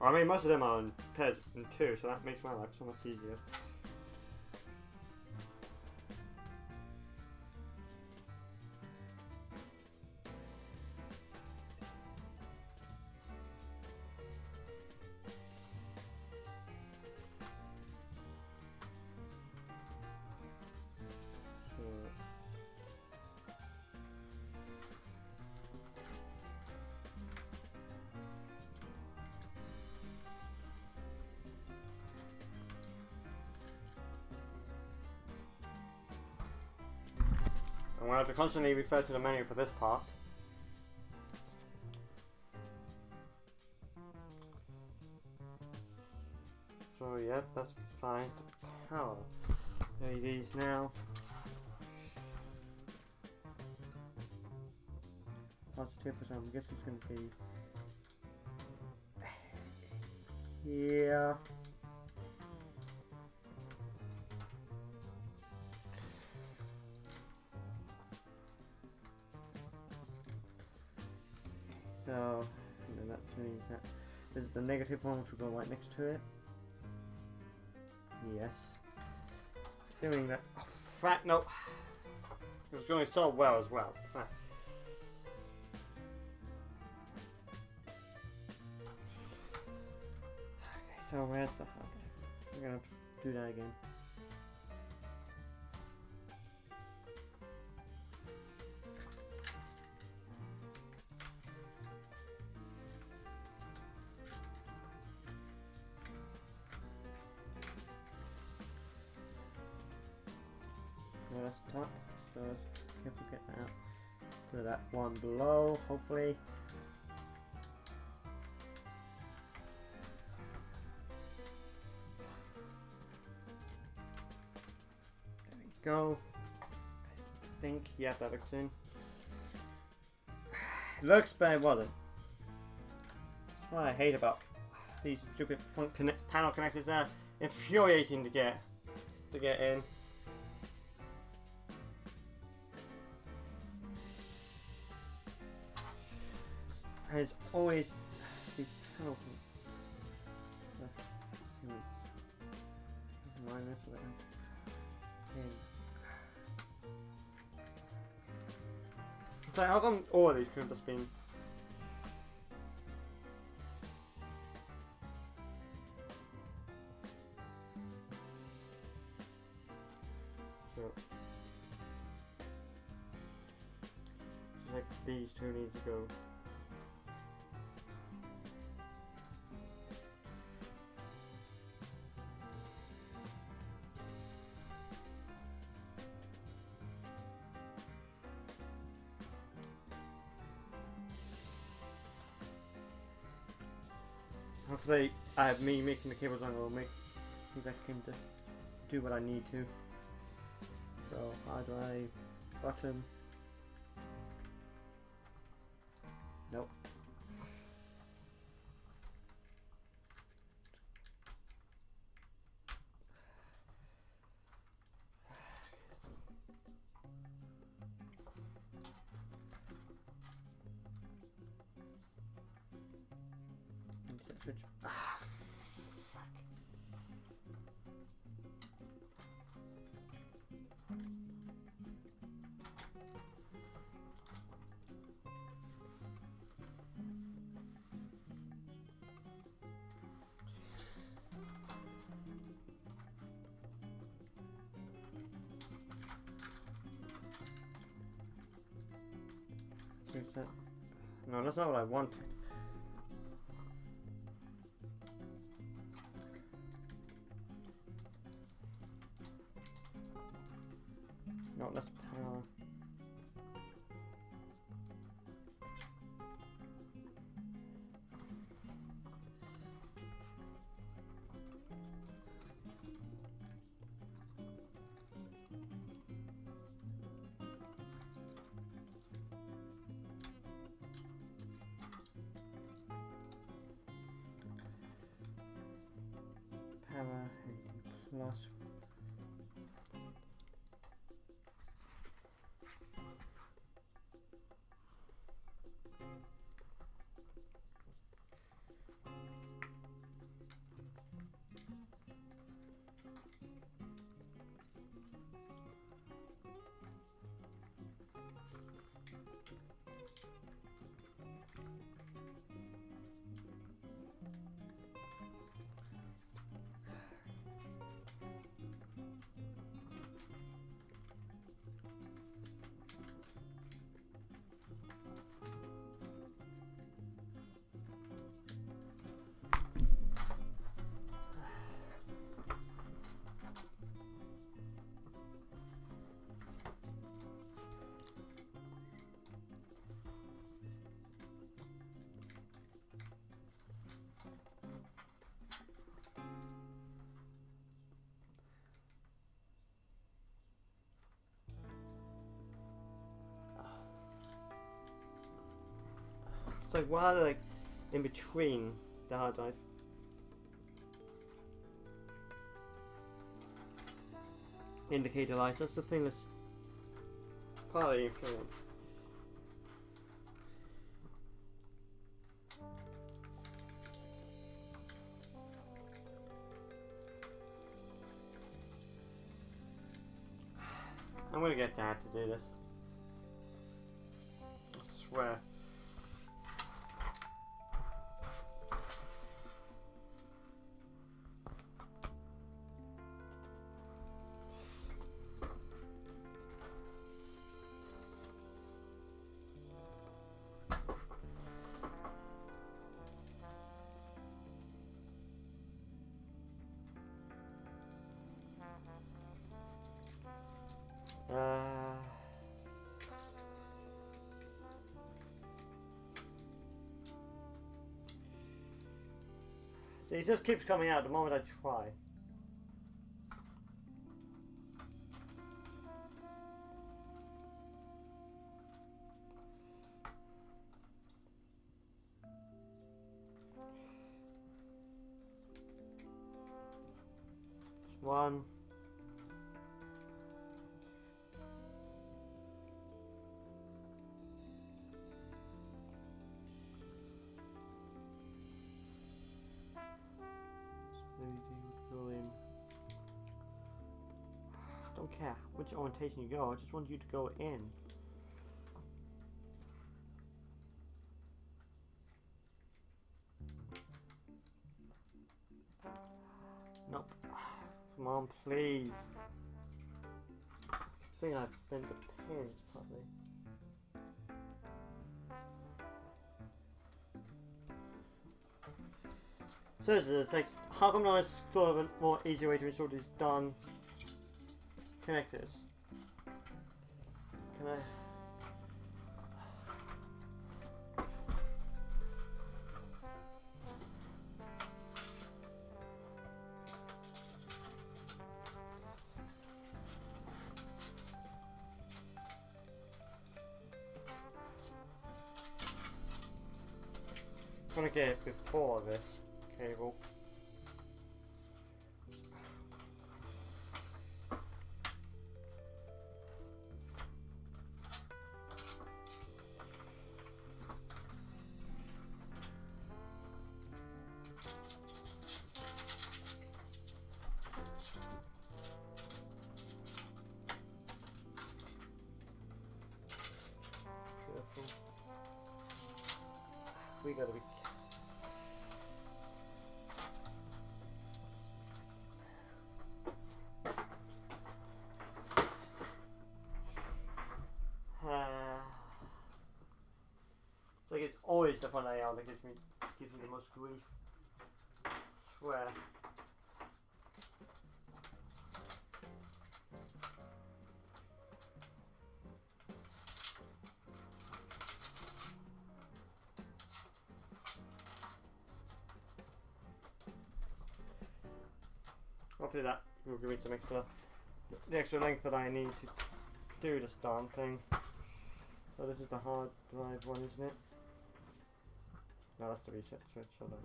I mean, most of them are on pairs in 2, so that makes my life so much easier. I'm going to have to constantly refer to the menu for this part. So yeah, that's fine. Power LEDs now. Positive, so I'm guessing it's going to be here. So, and then that means that this is the negative one, which will go right next to it. Yes. Assuming that. Oh, fuck, no! It was going so well as well. Fuck. Okay, so where's the hard drive? I'm gonna have to do that again. That's top, so let's carefully get that out. Put that one below, hopefully. There we go. I think, yeah, that looks in. Looks, but it wasn't. That's what I hate about these stupid front panel connectors. They're infuriating to get in. And it's always these panel minus of it. So how come all of these could have just been So, like these two need to go. Hopefully, me making the cables on will make that can do what I need to. So, hard drive, button. Nope. Switch. Ah, fuck. Where's that? No, that's not what I wanted. No, that's power. Power 80 plus. It's like why are they like in between the hard drive? Indicator lights, that's the thing that's partly influenced. I'm gonna get Dad to do this. I swear. See, it just keeps coming out the moment I try. Just one. Go in. I don't care which orientation you go, I just want you to go in. Nope. Come on, please. think I've bent the pin probably. So it's like, how come now it's sort of a more easier way to install these darn connectors? Can I? I'm gonna get it before this cable. Careful. We gotta be. Like it's always the fun layout that gives me the most grief. I swear. Hopefully that will give me some extra, the extra length that I need to do this darn thing. So this is the hard drive one, isn't it? No, that's the reset switch. Hold on.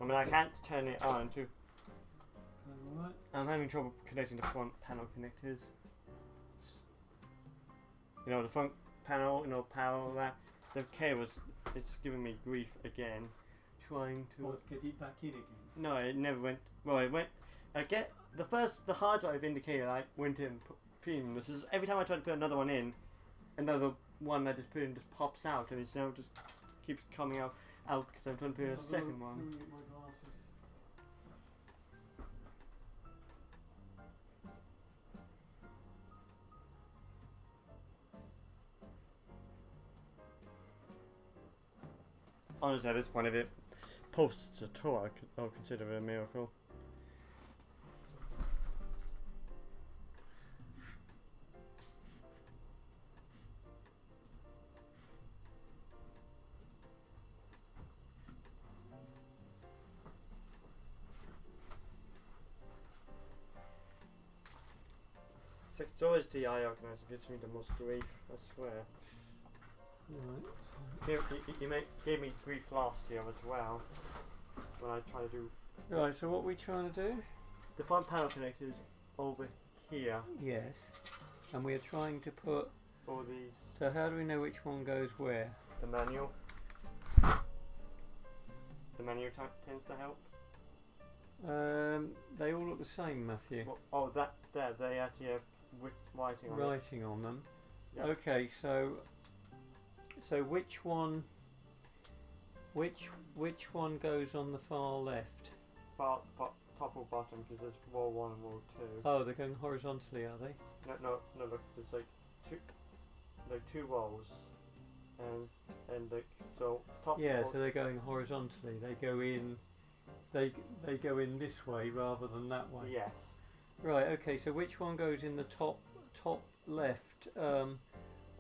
I mean, I can't turn it on too. Alright. I'm having trouble connecting the front panel connectors. You know, the front panel, you know, power, that. The cables, it's giving me grief again. Trying to. What, get it back in again? No, it never went. Well, it went. I get the hard drive indicator I went in premium. This is every time I try to put another one in, another one I just put in just pops out, and it's now just keeps coming out because I'm trying to put in a second one. Honestly, at this point, if it posts at all, I'll consider it a miracle. So it's always the eye organizer gives me the most grief, I swear. Right. You gave me grief last year as well when I tried to do. Right, so what are we trying to do? The front panel connector is over here. Yes. And we are trying to put. All these. So how do we know which one goes where? The manual. The manual tends to help. They all look the same, Matthew. Well, oh, that there. They actually have writing on it. Writing on them. Yep. Okay, so which one goes on the far left? Top or bottom, because there's roll 1 and roll 2. Oh, they're going horizontally, are they? No. Look, there's like two rolls, and so top. Yeah, rolls, so they're going horizontally. They go in. They go in this way rather than that way. Yes. Right. Okay. So which one goes in the top left?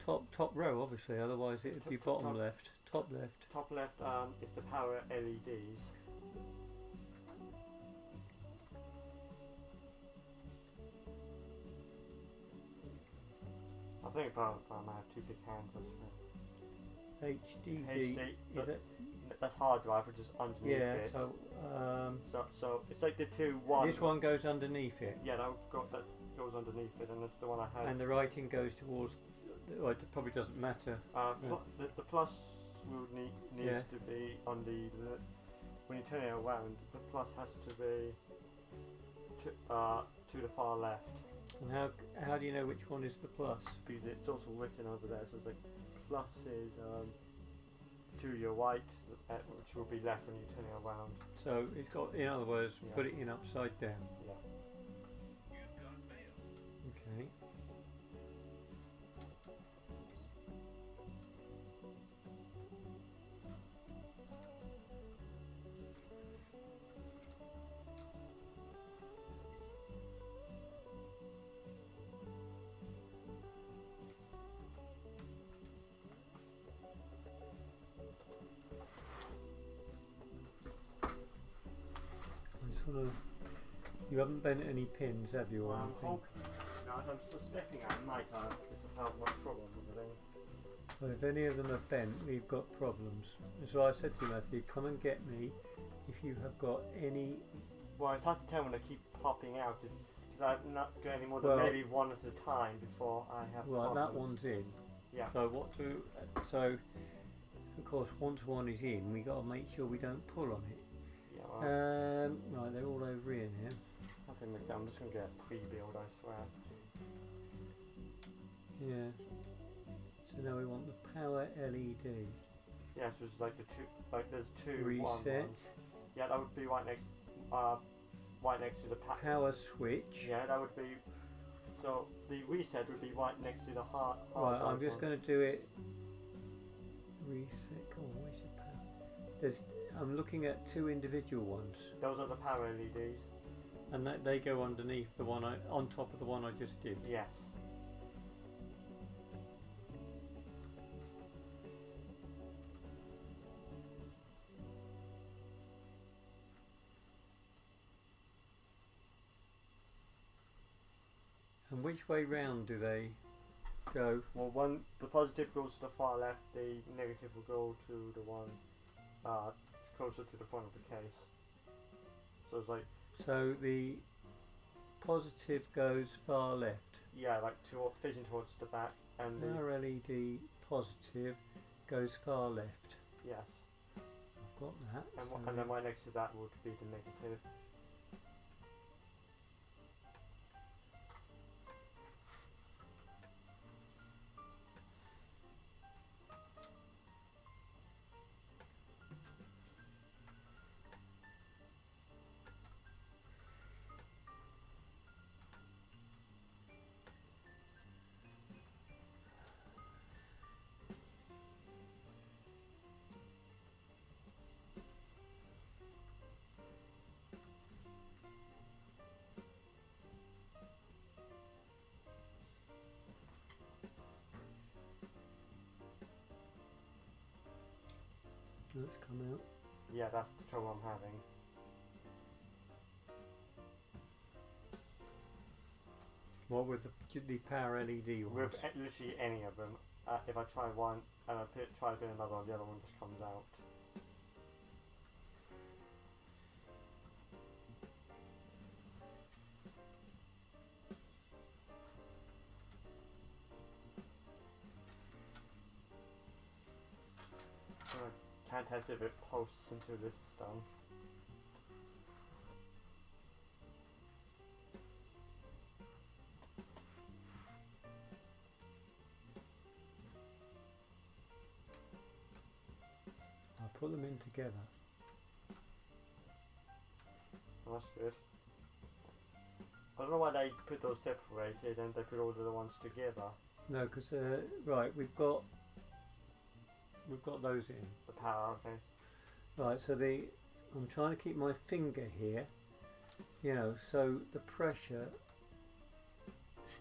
Top row, obviously. Otherwise, it would be bottom top left. Top left. Top left is the power LEDs. I think I might have two big hands. HDD. Is it? That's hard drive, which is underneath it. So it's like the two one. This one goes underneath it. Yeah, that goes underneath it, and that's the one I had. And the writing goes towards. Well, it probably doesn't matter. The plus will needs to be on when you turn it around, the plus has to be to the far left. And how do you know which one is the plus? Because it's also written over there, so it's like plus is to your right, which will be left when you turn it around. So it's got, in other words, Yeah. put it in upside down. Yeah. Okay. Sort of, you haven't bent any pins, have you? Or I'm anything? hoping. No, I'm suspecting I might have because of how much trouble I'm having. Well, if any of them are bent, we've got problems. That's why I said to you, Matthew, come and get me if you have got any. Well, it's hard to tell when they keep popping out because I've not got any more than Well, maybe one at a time before I have. Right, problems. that one's in. Yeah. So what do? So, of course, once one is in, we got to make sure we don't pull on it. Yeah. Well, Right, they're all over here now. I'm just gonna get a pre-build, I swear. Yeah. So now we want the power LED. Yeah, so it's like the two, like there's two. Reset. Ones. Yeah, that would be right next to the Power switch. Yeah, that would be. So the reset would be right next to the hard. Right, I'm drive just one. going to do it. Reset. Oh, where's your power? There's. I'm looking at two individual ones, Those are the power LEDs. and they go underneath the one on top of the one I just did. Yes. And which way round do they go? Well, the positive goes to the far left. The negative will go to the one closer to the front of the case. So it's like, So the positive goes far left. yeah, like facing towards the back, and the Power LED positive goes far left. yes, I've got that. and, so and then right next to that would be the negative. Let's come out. Yeah, that's the trouble I'm having. What with the power LED ones? With literally any of them. If I try one and I try to put another one, the other one just comes out. I can't test if it posts until this is done. I'll put them in together. Oh, that's good. I don't know why they put those separated and they put all the other ones together. No, because right, we've got those in. The power, okay. Right, so I'm trying to keep my finger here, you know, so the pressure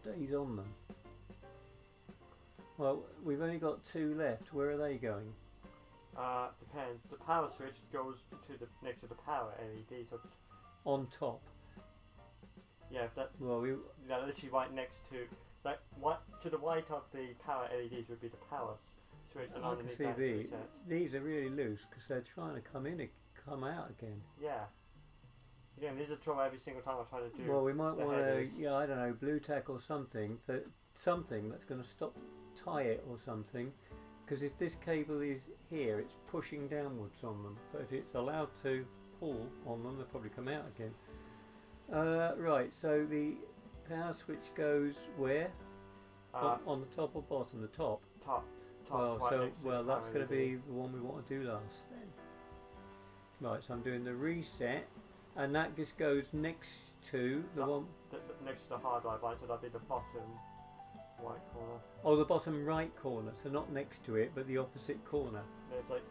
stays on them. Well, we've only got two left. Where are they going? Depends. The power switch goes to the next to the power LED, so On top. yeah, that Well, literally right next to like what to the right of the power LEDs would be the power switch, and I can underneath see that these. reset. These are really loose because they're trying to come out again. Yeah. Again, these are trouble every single time I try to do. Well, we might the want to, headers. yeah, I don't know, blue tack or something that's going to tie it or something, because if this cable is here, it's pushing downwards on them. But if it's allowed to pull on them, they'll probably come out again. Right, so the power switch goes where? On the top or bottom? The top. Top. Well, right so next to the that's going to LED. be the one we want to do last then. Right, so I'm doing the reset, and that just goes next to the one. Next to the hard drive, right? So that'd be the bottom right corner. Oh, the bottom right corner. So not next to it, but the opposite corner. It's like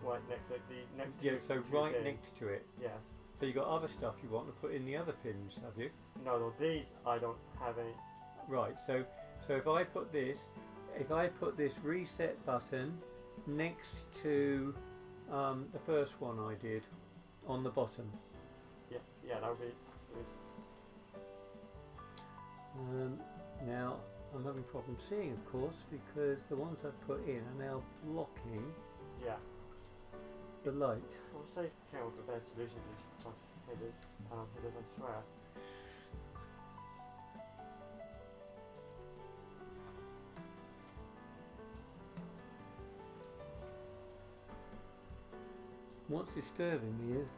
right next to the next. Yeah, so right pins. next to it. Yes. So you got other stuff you want to put in the other pins, have you? No, these I don't have any. Right. So if I put this reset button next to the first one I did on the bottom. Yeah, that would be. Now I'm having problems seeing, of course, because the ones I've put in are now blocking Yeah. the light. Well, say came up with a better solution to this. Hit it, I swear. What's disturbing me is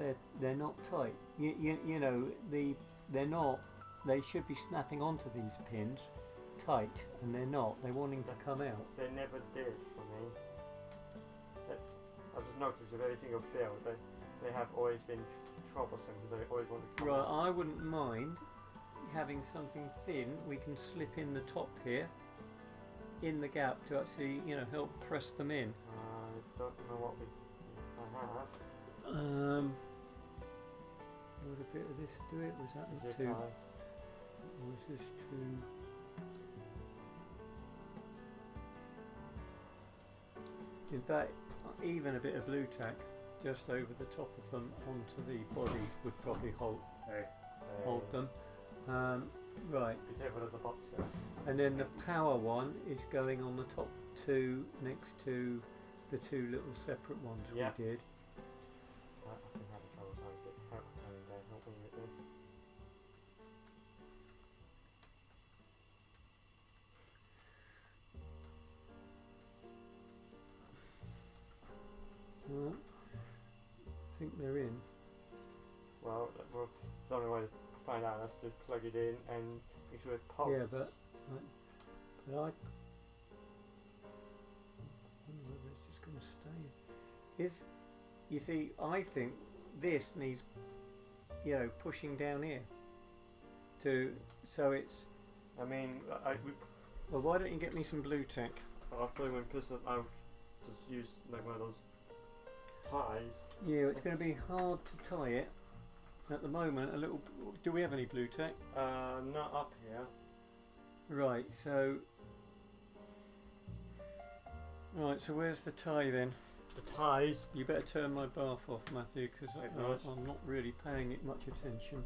they're not tight. You know, they're not. They should be snapping onto these pins tight, and they're not. They're wanting to come out. They never did for me. I've just noticed with every single build, they have always been troublesome because they always want to come Right, out. I wouldn't mind having something thin. We can slip in the top here, in the gap, to actually, you know, help press them in. I don't know what I have. Would a bit of this do it? Was that Zip too? tie. Was this too? In fact, even a bit of blue tack just over the top of them onto the body would probably hold them. Right. Be careful, there's a box there. And then the power one is going on the top two next to the two little separate ones Yeah. we did. I've been having trouble trying to get help me with this. Well, I think they're in. Well, the only way to find out is to plug it in and make sure it pops. Yeah, but I wonder whether it's just going to stay. You see, I think this needs, you know, pushing down here. So it's. I mean, Well, why don't you get me some blue tack? I'll probably when pissed I'll just use like one of those ties. Yeah, it's going to be hard to tie it. At the moment, a little. Do we have any blue tack? Not up here. Right. So. Right. So where's the tie then? The ties. You better turn my bath off, Matthew, because Right. I'm not really paying it much attention.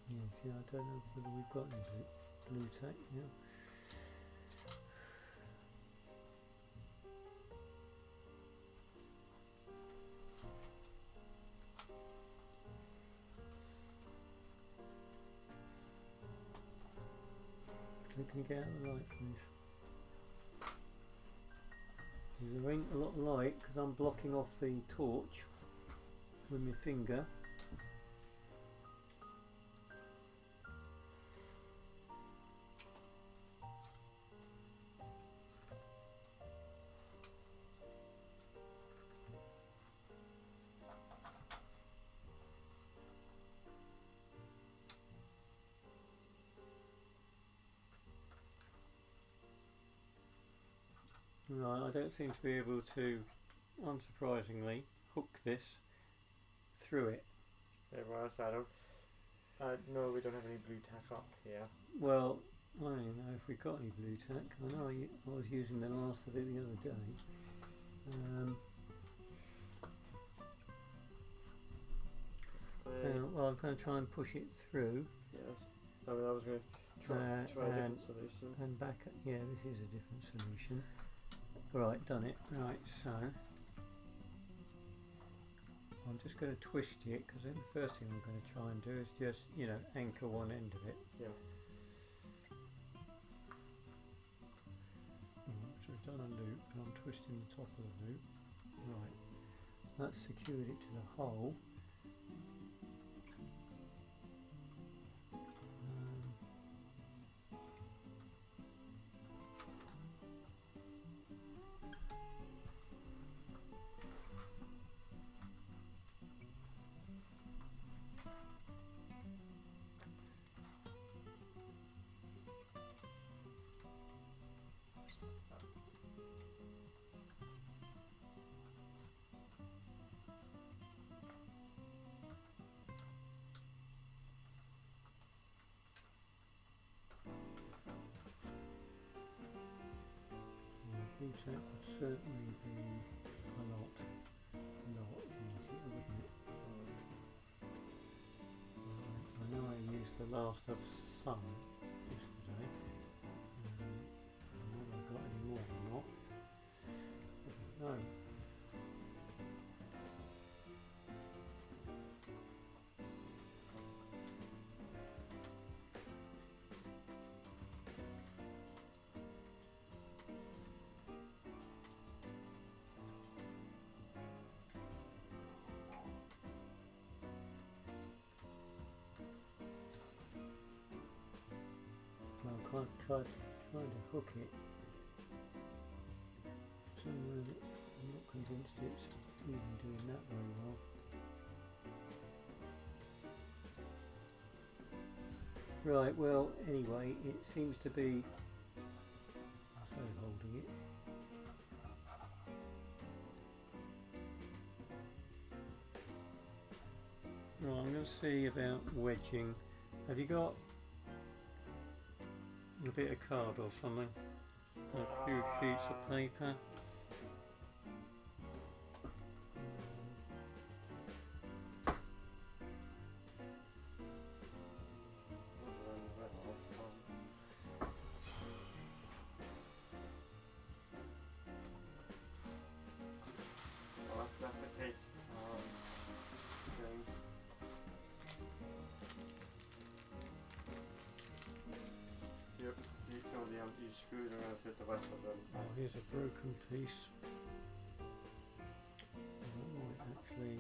Yeah, see, I don't know whether we've got any blue tack. Yeah. Can you get out of the light, please? There ain't a lot of light because I'm blocking off the torch with my finger. Right, I don't seem to be able to, unsurprisingly, hook this through it. There we are, so no, we don't have any blue tack up here. Well, I don't even know if we got any blue tack. I know I was using the last of it the other day. Well, I'm going to try and push it through. Yes. I mean, I was going to try a different solution. And back. Yeah, this is a different solution. Right, done it. Right, so I'm just going to twist it because then the first thing I'm going to try and do is just, you know, anchor one end of it. Yeah. So I've done a loop and I'm twisting the top of the loop. Right, that's secured it to the hole. Blue tack would certainly be a lot easier, wouldn't it? I know I used the last of some yesterday. Whether I got any more or not, I don't know. Well, trying to hook it somewhere that I'm not convinced it's even doing that very well. Right, well, anyway, it seems to be holding it. Right, I'm going to see about wedging. Have you got a bit of card or something? A few sheets of paper? That's the case. Yep, you know you screwed around with the rest of them. Oh, here's a broken piece. That might actually.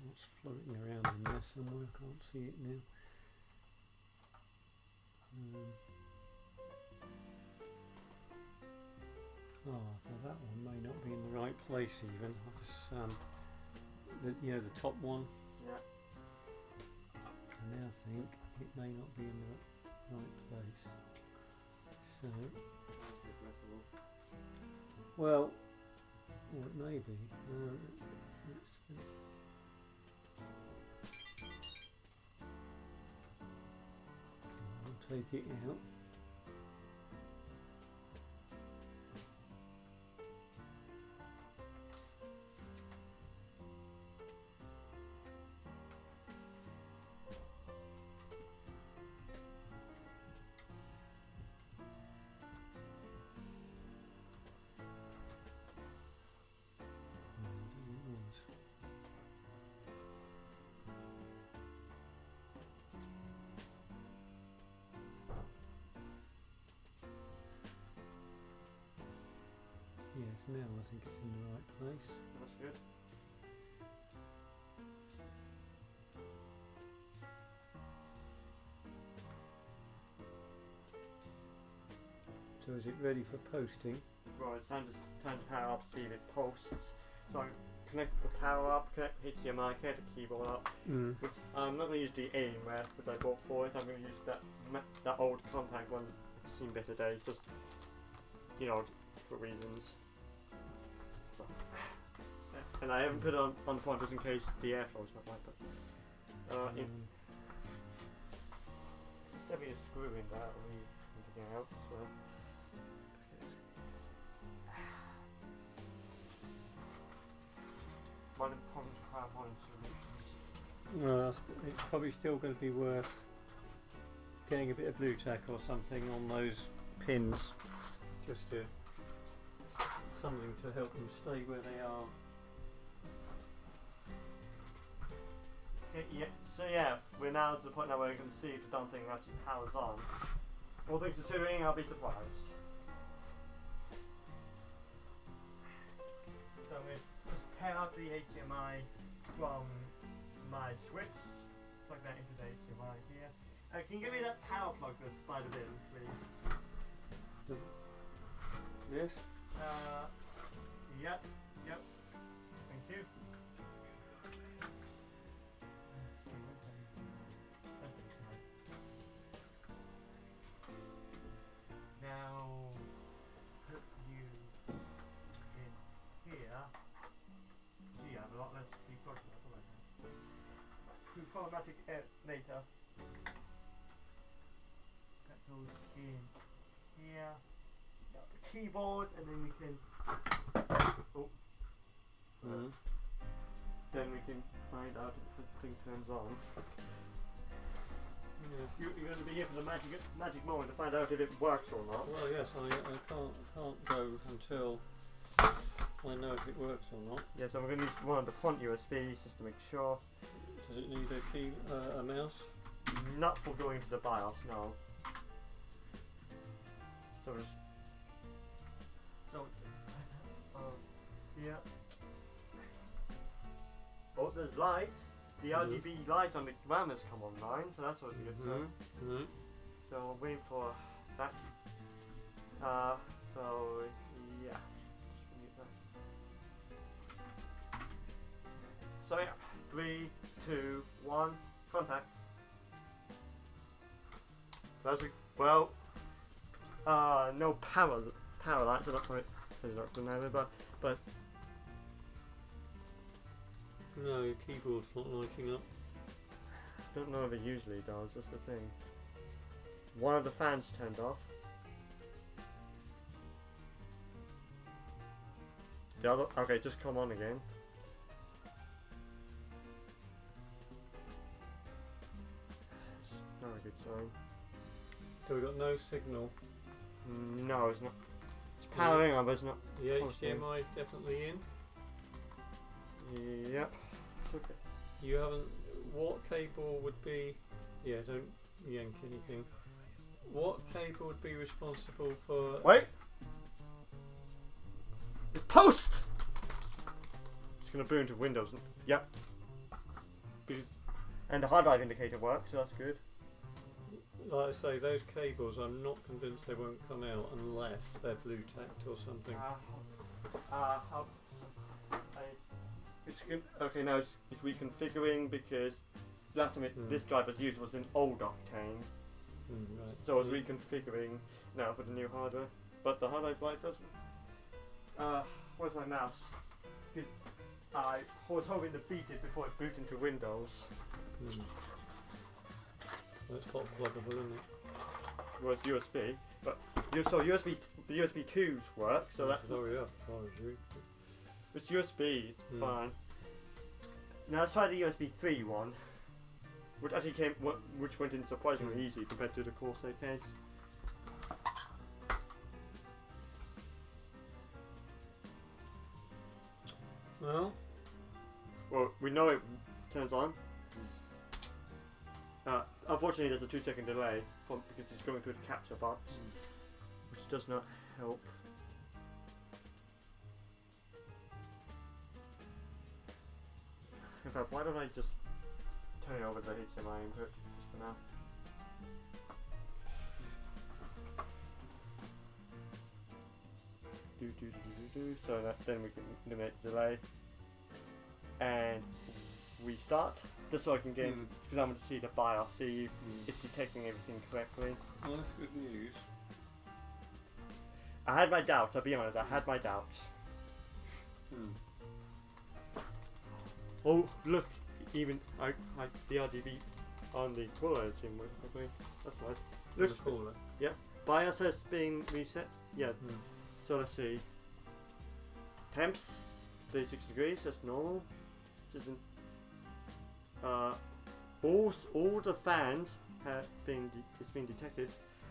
It's floating around in there somewhere, can't see it now. Oh, that one may not be in the right place even. You know, the top one? Yeah. I now think it may not be in the right place. So, well, it may be. I'll take it out. now. I think it's in the right place. That's good. So is it ready for posting? Right, it's time to power up to see if it posts. So I connect the power up, connect HDMI, connect the keyboard up. Which I'm not going to use the Alienware which I bought for it. I'm going to use that old compact one. It's seen better days, just for reasons. So, and I haven't put it on front just in case the airflow is not right. But there's definitely a screw in that or anything else. So. One important solutions. Well, it's probably still going to be worth getting a bit of blue tack or something on those pins, just to something to help them stay where they are. Okay, yeah. So yeah, we're now to the point now where we can see if the darn thing actually powers on. All things considering, I'll be surprised. So we just tear out the HDMI from my switch, plug that into the HDMI here. Can you give me that power plug that's by the bin, please? This? Yep. Thank you. Now, put you in here. Gee, I have a lot less key plugs than I thought I had. Through problematic later. That goes in here. Got the keyboard, and then we can. Then we can find out if the thing turns on. You're going to be here for the magic moment to find out if it works or not. Well, yes, I can't go until I know if it works or not. Yeah, so we're going to use one of the front USBs just to make sure. Does it need a key, a mouse? Not for going to the BIOS, no. So we're just. Yeah. Oh, there's lights. The RGB lights on the cameras come online, so that's always a good sign. So we're waiting for that. So yeah. So yeah, 3, 2, 1, contact. That's no power light, so that's why it's not done either, but no, your keyboard's not lighting up. Don't know if it usually does, that's the thing. One of the fans turned off. The other, okay, just come on again. It's not a good sign. So we've got no signal. No, it's not. It's powering on, but it's not. The HDMI is definitely in. Yep. Okay. You haven't. What cable would be? Yeah, don't yank anything. What cable would be responsible for? Wait. It's post. It's gonna boot into Windows. Yep. And the hard drive indicator works, so that's good. Like I say, those cables, I'm not convinced they won't come out unless they're blue tacked or something. It's good. Okay, now it's reconfiguring because last time this drive was used was in old Octane. Right. So it's reconfiguring now for the new hardware. But the hard drive light doesn't. Where's my mouse? Because I was hoping to beat it before it booted into Windows. That's hot pluggable, isn't it? Well, it's USB, but the USB 2s work, so that. Oh yeah, as far as you. It's USB, it's fine. Now let's try the USB 3 one, which actually which went in surprisingly easy compared to the Corsair case. Well, we know it turns on. Unfortunately, there's a 2-second delay because it's going through the capture box, which does not help. crap, why don't I just turn it over to the HDMI input just for now? So that then we can eliminate the delay and restart just so I can get because I'm going to see the BIOS, see it's detecting everything correctly. Well, that's good news. I had my doubts, I'll be honest, I had my doubts. Oh look, even I the RGB on the cooler is in properly. That's nice. Looks cooler. Yep. BIOS has been reset. Yeah. So let's see. Temps 36 degrees, that's normal. Which isn't all the fans have been it's been detected.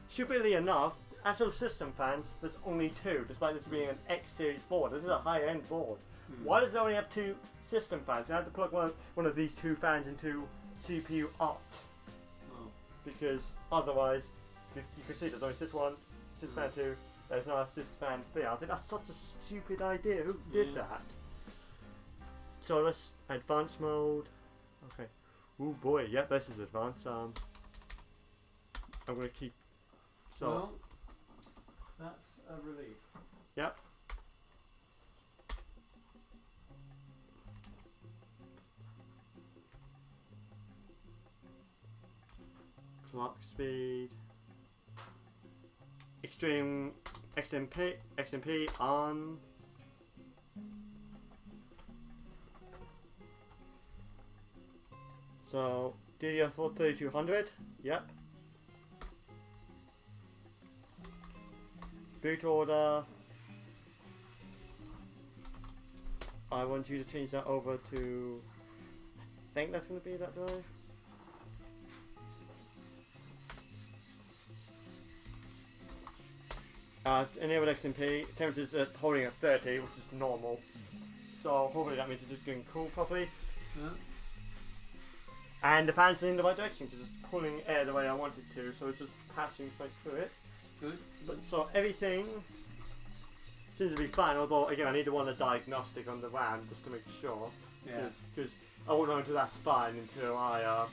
Stupidly enough, actual system fans there's only 2, despite this being an X series board. This is a high-end board. Why does it only have 2 system fans? You have to plug one of these 2 fans into CPU out. Because otherwise you can see there's only system 2, there's no assist fan 3. I think that's such a stupid idea. Who did that? So let's advanced mode. Okay. Oh boy, yep, this is advanced. I'm gonna keep. So. Well, that's a relief. Yep. Clock speed. Extreme XMP on. So DDR4 3200, yep. Boot order. I want you to change that over to. I think that's going to be that drive. Enabled XMP, temperatures holding at 30, which is normal. So hopefully that means it's just going cool properly. Yeah. And the fan's in the right direction because it's pulling air the way I want it to, so it's just passing straight through it. Good. But so everything seems to be fine, although again I need to run a diagnostic on the RAM just to make sure. Yeah. Because I won't know until that's fine until I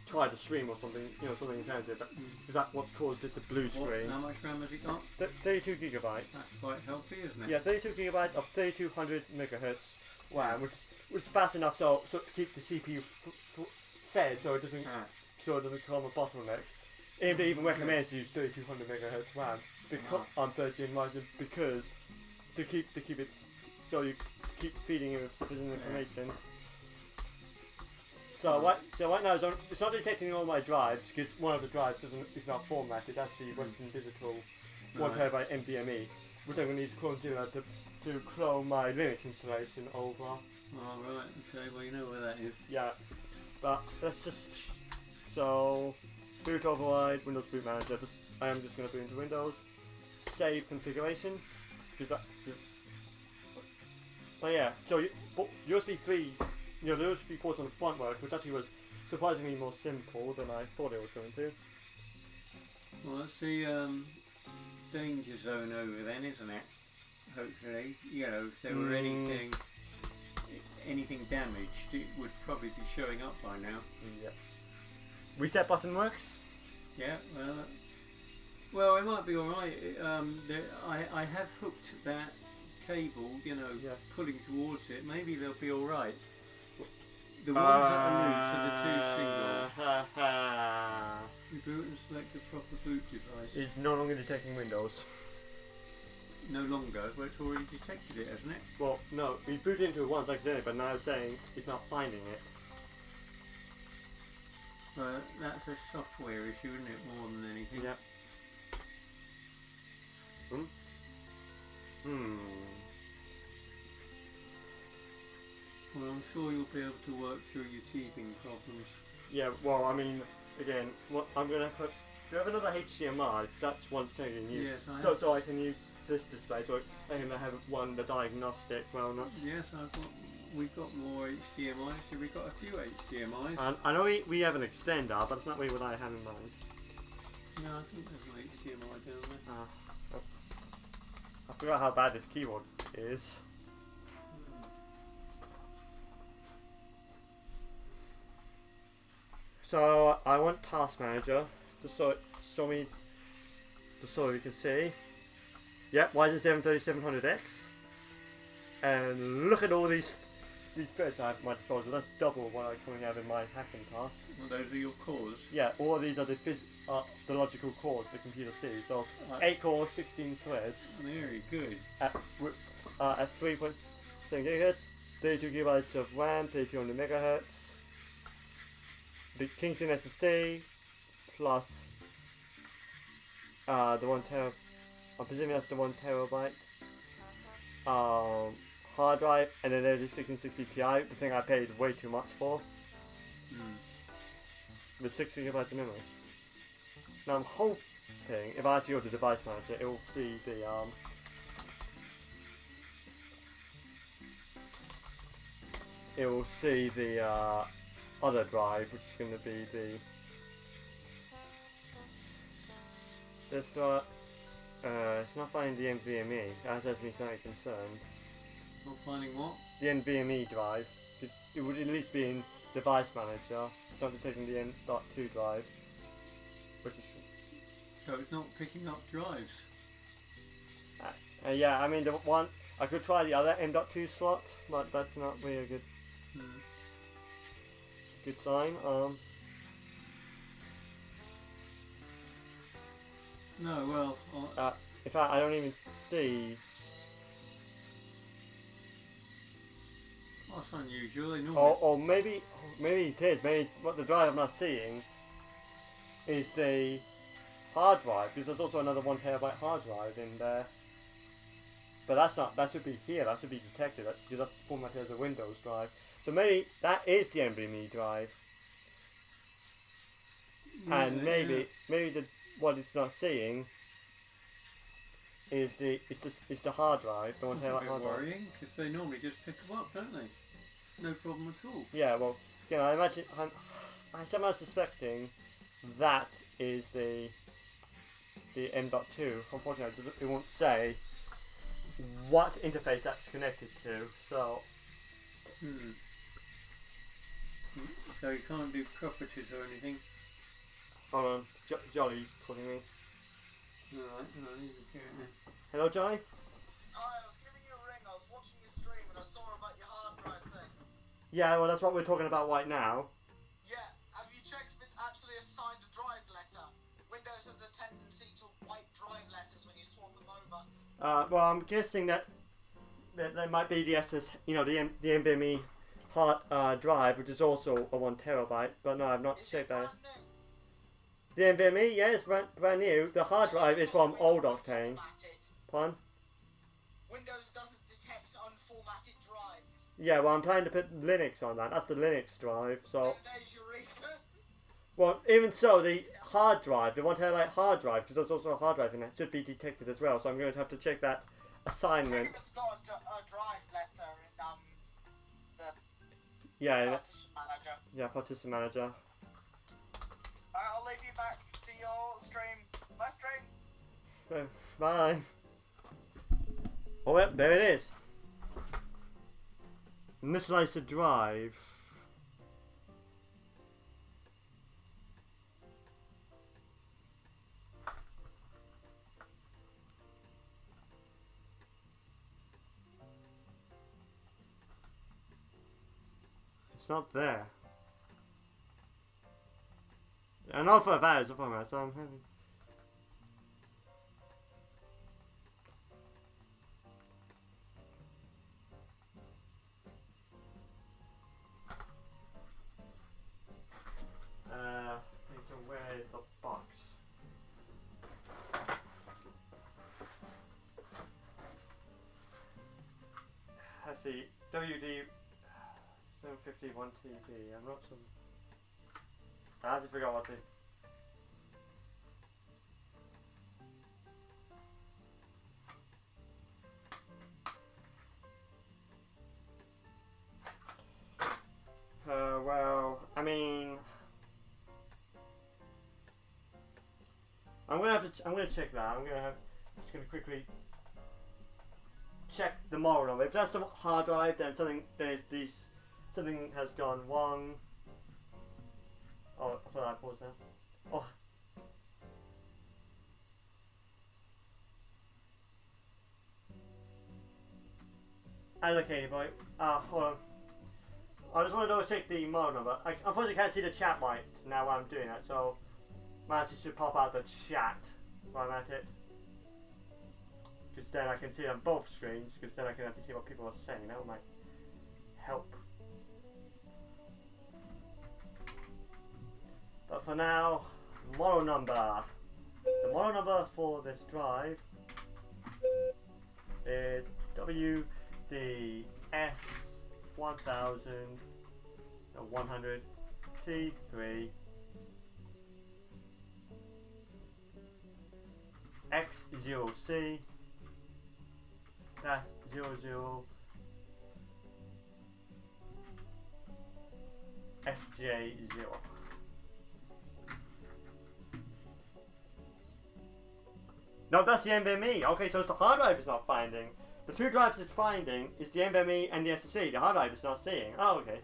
try the stream or something, something intensive. Because that's what caused it, the blue screen. How much RAM has it got? 32 gigabytes. That's quite healthy, isn't it? Yeah, 32 gigabytes of 3200 megahertz RAM, which is fast enough so to keep the CPU fed, so it doesn't become a bottleneck. AMD even recommends to use 3200 megahertz RAM because on 13 Ryzen because to keep it so you keep feeding it with sufficient information. So right now it's not detecting all my drives because one of the drives is not formatted. That's the Western Digital 1TB NVMe, which I'm going to use Chrome Zero to clone my Linux installation over. Oh right, okay, well you know where that is. Yeah, but let's just boot override Windows Boot Manager. I am just going to boot into Windows, save configuration. But yeah, so USB 3. The USB ports on the front work, which actually was surprisingly more simple than I thought it was going to. Well, that's the danger zone over then, isn't it? Hopefully, if there were anything damaged, it would probably be showing up by now. Yeah. Reset button works? Yeah, well, it might be alright. I have hooked that cable, pulling towards it. Maybe they'll be alright. The ones that are loose are the 2 singles. Reboot and select the proper boot device. It's no longer detecting Windows. No longer, but it's already detected it, hasn't it? Well, no, we booted into it once accidentally, but now it's saying it's not finding it. That's a software issue, isn't it, more than anything? Yeah. Well, I'm sure you'll be able to work through your teething problems. Yeah, well, I mean, again, I'm going to put... Do you have another HDMI? Because that's one thing you can use. Yes, so I can use this display, so I can have the diagnostic, well not... Yes, we've got more HDMI, so we've got a few HDMIs. And I know we have an extender, but it's not really what I have in mind. No, I think there's an HDMI down there. I forgot how bad this keyboard is. So I want Task Manager just so you can see. Yep, Ryzen 7 3700X. And look at all these threads I have at my disposal. That's double what I currently have in my Hackintosh. Well, those are your cores. Yeah, all of these are the logical cores the computer sees. So 8 cores, 16 threads. Very good. At 3.7 gigahertz, 32 gigabytes of RAM, 3200 megahertz. The Kingston SSD plus the 1 terabyte. I'm presuming that's the 1 terabyte. Hard drive, and then there's the 1660 Ti, the thing I paid way too much for. With 6 gigabytes of memory. Now I'm hoping if I actually go to Device Manager, it will see the other drive, which is going to be this drive. It's not finding the NVMe. That has me slightly concerned. Not finding what? The NVMe drive, because it would at least be in Device Manager. It's not detecting the M.2 drive, which is. So it's not picking up drives. Yeah, I mean the one I could try the other M.2 slot, but that's not really a good sign. No, well. In fact, I don't even see. That's unusual. They normally. Or maybe it is. Maybe it's, what the drive I'm not seeing is the hard drive, because there's also another 1 terabyte hard drive in there. But that's not. That should be here. That should be detected because that's formatted as a Windows drive. So maybe that is the NVMe drive, Yeah, and maybe what it's not seeing is the hard drive, the 1 That's a terabyte bit hard drive. worrying, because they normally just pick them up, don't they? No problem at all. Yeah, well, you know, I imagine I'm somehow suspecting that is the M.2. Unfortunately, it won't say what interface that's connected to. So, So you can't do properties or anything. hold on, Jolly's calling me. Alright, no, I need to hear it now. Hello, Jolly. Hi, I was giving you a ring. I was watching your stream and I saw about your hard drive thing. Yeah, well, that's what we're talking about right now. Yeah, have you checked if it's actually assigned a drive letter? Windows has a tendency to wipe drive letters when you swap them over. Well, I'm guessing that there might be the the NVMe hard drive, which is also a 1 terabyte. But no, I've not checked that. The NVMe, yeah, it's brand new. The hard drive is from old Octane. Pardon? Windows doesn't detect unformatted drives. Yeah, well, I'm planning to put Linux on that. That's the Linux drive, so. Then there's your reason. Well, even so, the hard drive, the 1 terabyte hard drive, because there's also a hard drive in it, should be detected as well. So I'm going to have to check that I assignment. think it's got a drive letter in the Yeah, partition manager. yeah, partition manager. Alright, I'll leave you back to your stream. Bye, stream. Bye. Oh, yep, there it is. Initialize the drive. It's not there. I know for that it's a format, so I'm having. So where is the box? Let's see, WD 751 TB. I'm not some. I have to figure out what the. Well, I mean, I'm gonna check that. Just gonna quickly check the model number. If that's the hard drive, then something has gone wrong. Oh, I thought I paused now. Oh. Allocated boy. Hold on. I just want to double check the model number. I unfortunately can't see the chat mic now while I'm doing that, so might actually should pop out the chat while I'm at it. Because then I can see it on both screens, because then I can actually see what people are saying. That might help. But for now, model number. The model number for this drive is WDS1100 T3 X0C -00 SJ0. No, that's the NVMe. Okay, so it's the hard drive it's not finding. The two drives it's finding is the NVMe and the SSD. The hard drive is not seeing. Oh, okay.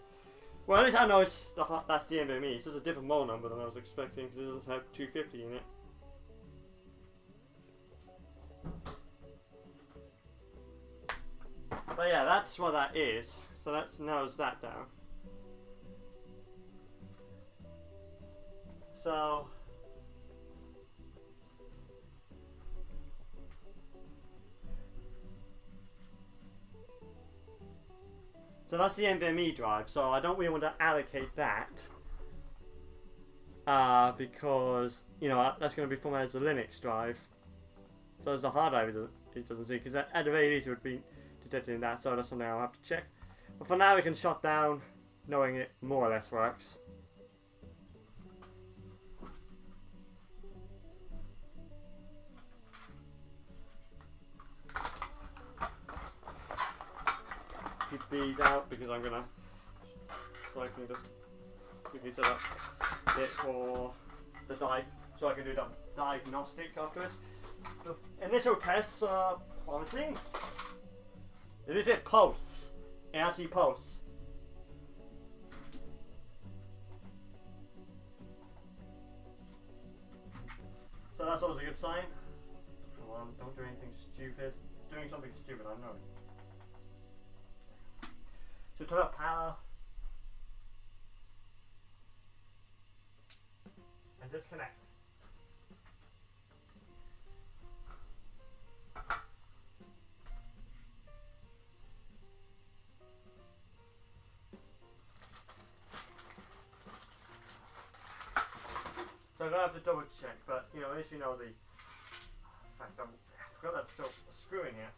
Well, at least I know it's that's the NVMe. It's just a different model number than I was expecting because it doesn't have 250 in it. But yeah, that's what that is. So that narrows that down. So that's the NVMe drive, so I don't really want to allocate that because, you know, that's going to be formatted as a Linux drive. So as the hard drive it doesn't see, because at the very least it would be detecting that, so that's something I'll have to check. But for now we can shut down knowing it more or less works. Keep these out because I'm gonna, so I can just quickly set up it for the so I can do the diagnostic afterwards. The initial tests are promising. It is it posts. It actually posts. So that's always a good sign. Come on, don't do anything stupid. It's doing something stupid, I know. So turn up power and disconnect. So I'm gonna have to double check, but you know, at least you know the. In fact, I forgot that's still a screw in here.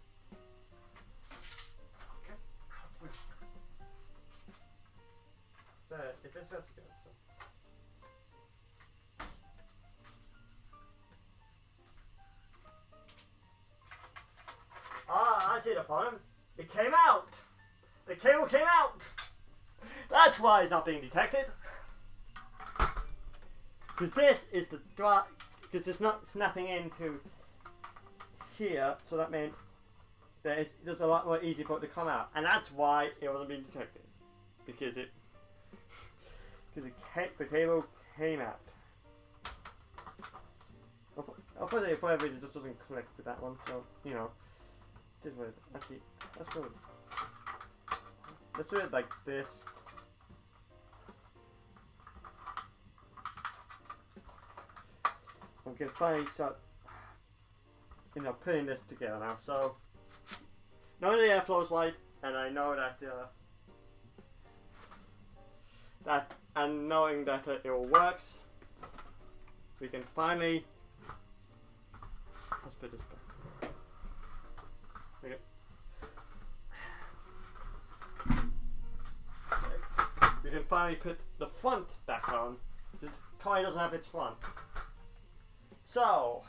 Okay. So if it's set to go, so. Ah, I see the problem. It came out. The cable came out. That's why it's not being detected. Because this is the drive. Because it's not snapping into here, so that means that it's just a lot more easy for it to come out, and that's why it wasn't being detected. Because the cable came out. Unfortunately, for whatever reason, it just doesn't connect with that one. So you know, this way. Actually, let's do it like this. We can finally start, you know, putting this together now. So, knowing the airflow is light, and I know that and knowing that it all works, we can finally. Let's put this back. Okay. We can finally put the front back on. This car doesn't have its front. So,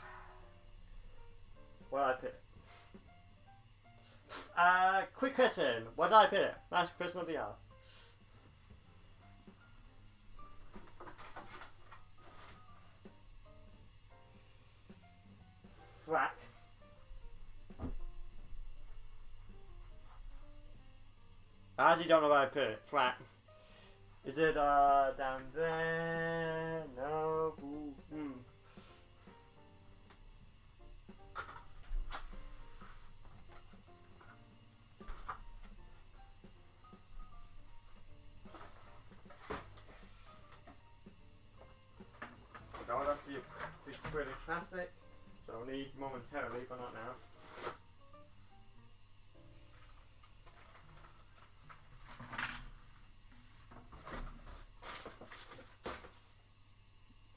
where did I put it? Quick question. Where did I put it? That's question of the hour. Frack. I actually don't know where I put it. Frack. Is it down there? No. Ooh, That would have to be pretty classic, so I'll need momentarily, but not now.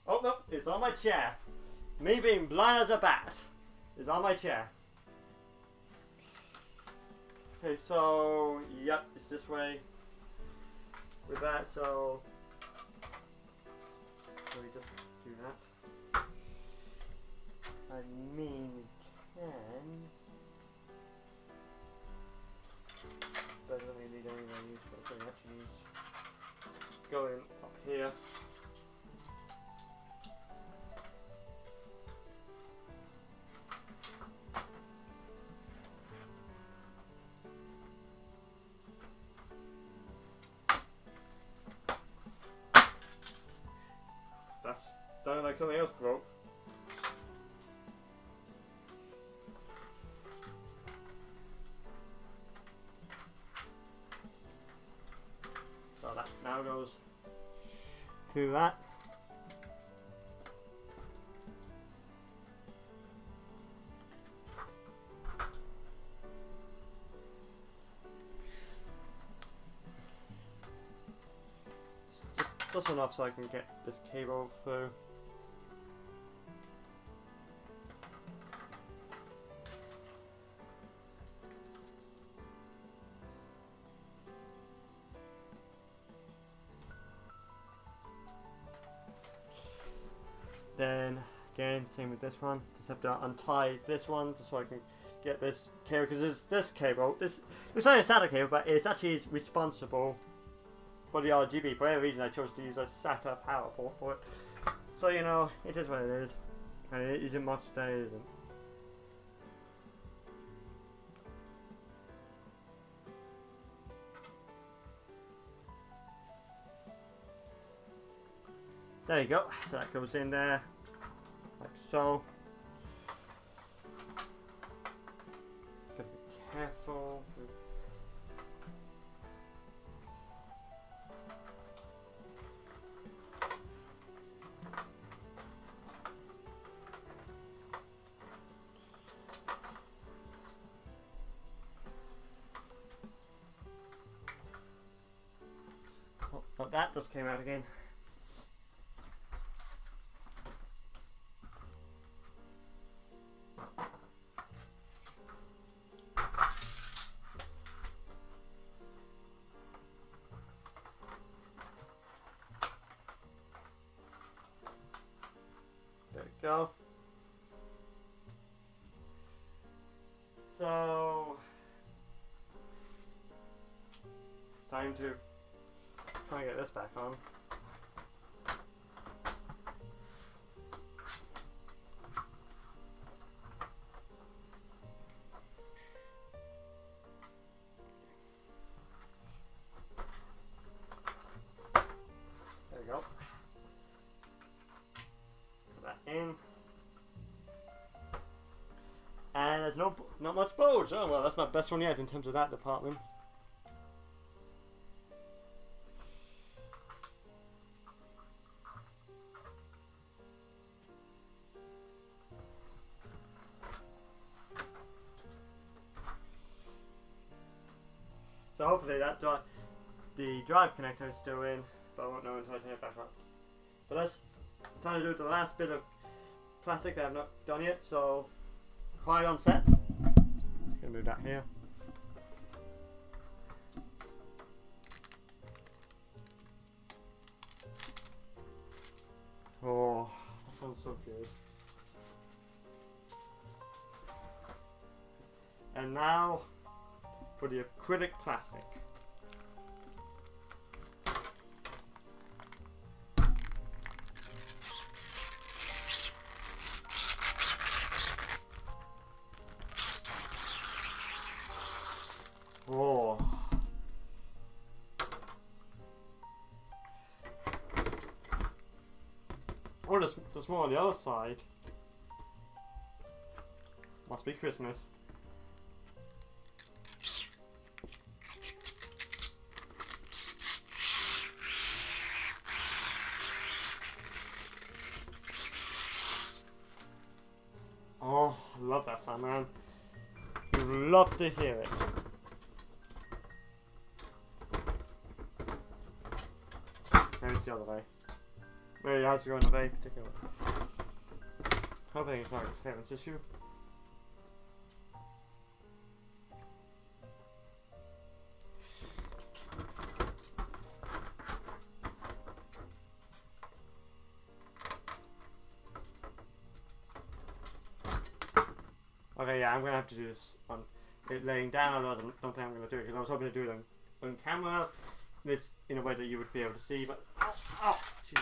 Oh no, it's on my chair. Me being blind as a bat is on my chair. Okay, so yep, it's this way with that, so we just do that. I mean, we can, but I don't really need anything useful, so we actually use going up here. That's sounding like something else broke. So that now goes to that. Just enough so I can get this cable through. Then again, same with this one. Just have to untie this one just so I can get this cable, because this cable, it's not a SATA cable, but it's actually responsible for the RGB. For whatever reason, I chose to use a SATA power port for it. So you know, it is what it is, and it isn't much that it isn't. There you go. So that goes in there, like so. Gotta be careful. Oh, that just came out again. There we go. So, time to try and get this back on. There we go. Put that in. And there's not much bulge. Oh well, that's my best one yet in terms of that department. So hopefully the drive connector is still in, but I won't know until I turn it back on. But let's try to do the last bit of plastic that I've not done yet. So quiet on set. Just gonna move that here. Oh, that sounds so good. And now for the acrylic plastic. Oh. there's more on the other side. Must be Christmas. Oh, I love that sound, man. You love to hear it. Maybe it's the other way. Maybe it has to go in a very particular way. Hoping it's not a clearance issue. Okay, yeah, I'm gonna have to do this on it laying down, although I don't think I'm gonna do it because I was hoping to do it on camera. This in a way that you would be able to see, but gee.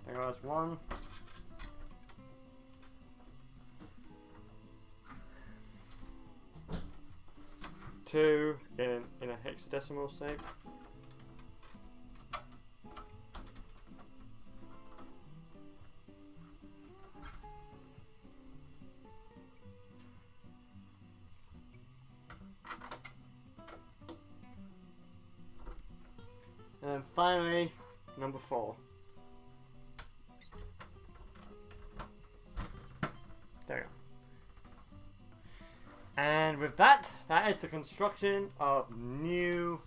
There goes one. Two in a hexadecimal shape. And finally, number 4. There we go. And with that, that is the construction of new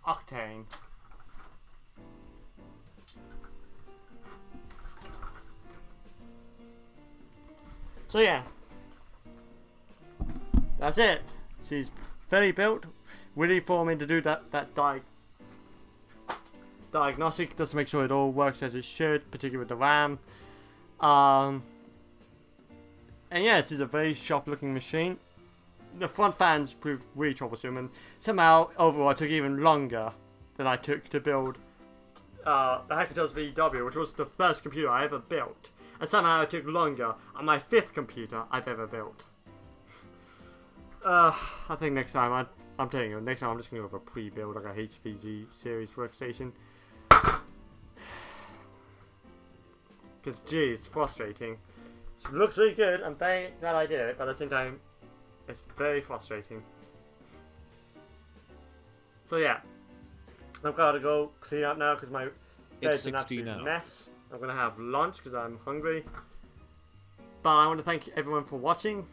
Octane. So yeah, that's it. She's fairly built, ready for me to do that diagnostic just to make sure it all works as it should, particularly with the RAM. And yeah, this is a very sharp looking machine. The front fans proved really troublesome, and somehow overall it took even longer than I took to build the Hackintosh VW, which was the first computer I ever built. And somehow it took longer on my 5th computer I've ever built. I think next time, I'm telling you, next time I'm just going to go with a pre-build, like a HPG series workstation. Because gee, it's frustrating. It looks really good, I'm very glad I did it, but at the same time, it's very frustrating. So yeah, I've got to go clean up now because my bed's an absolute mess. I'm going to have lunch because I'm hungry. But I want to thank everyone for watching.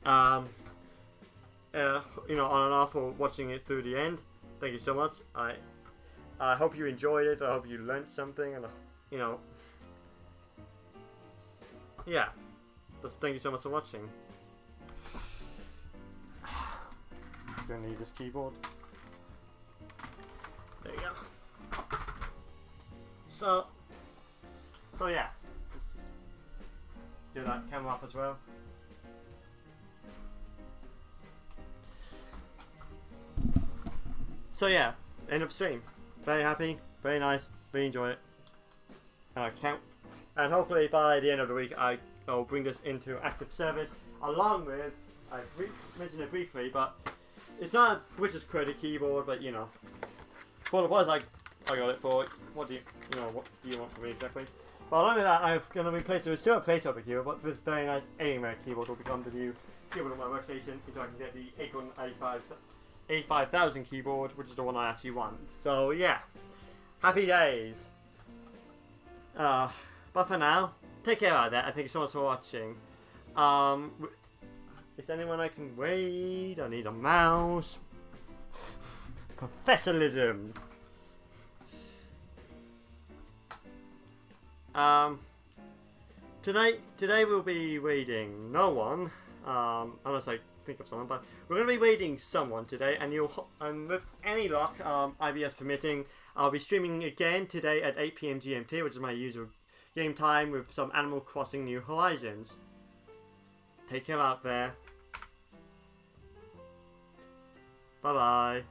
You know, on and off for watching it through the end. Thank you so much. I hope you enjoyed it. I hope you learned something, and you know, yeah. Just thank you so much for watching. Gonna need this keyboard. There you go. So yeah. Do that camera up as well. So yeah, end of stream. Very happy, very nice, really enjoy it. And hopefully by the end of the week I'll bring this into active service along with, I mentioned it briefly, but it's not a British credit keyboard, but you know, for the price I got it for, what do you want from me exactly? But along with that, I'm going to replace it with still a placeholder keyboard, but this very nice AIMER keyboard will become the new keyboard on my workstation until I can get the Acorn 85000 keyboard, which is the one I actually want. So yeah, happy days. But for now, take care of that. I thank you so much for watching. Is anyone I can wait? I need a mouse. Professionalism. Today we'll be reading no one, unless I think of someone, but we're going to be raiding someone today, and with any luck, IBS permitting, I'll be streaming again today at 8 PM GMT, which is my usual game time, with some Animal Crossing New Horizons. Take care out there. Bye bye.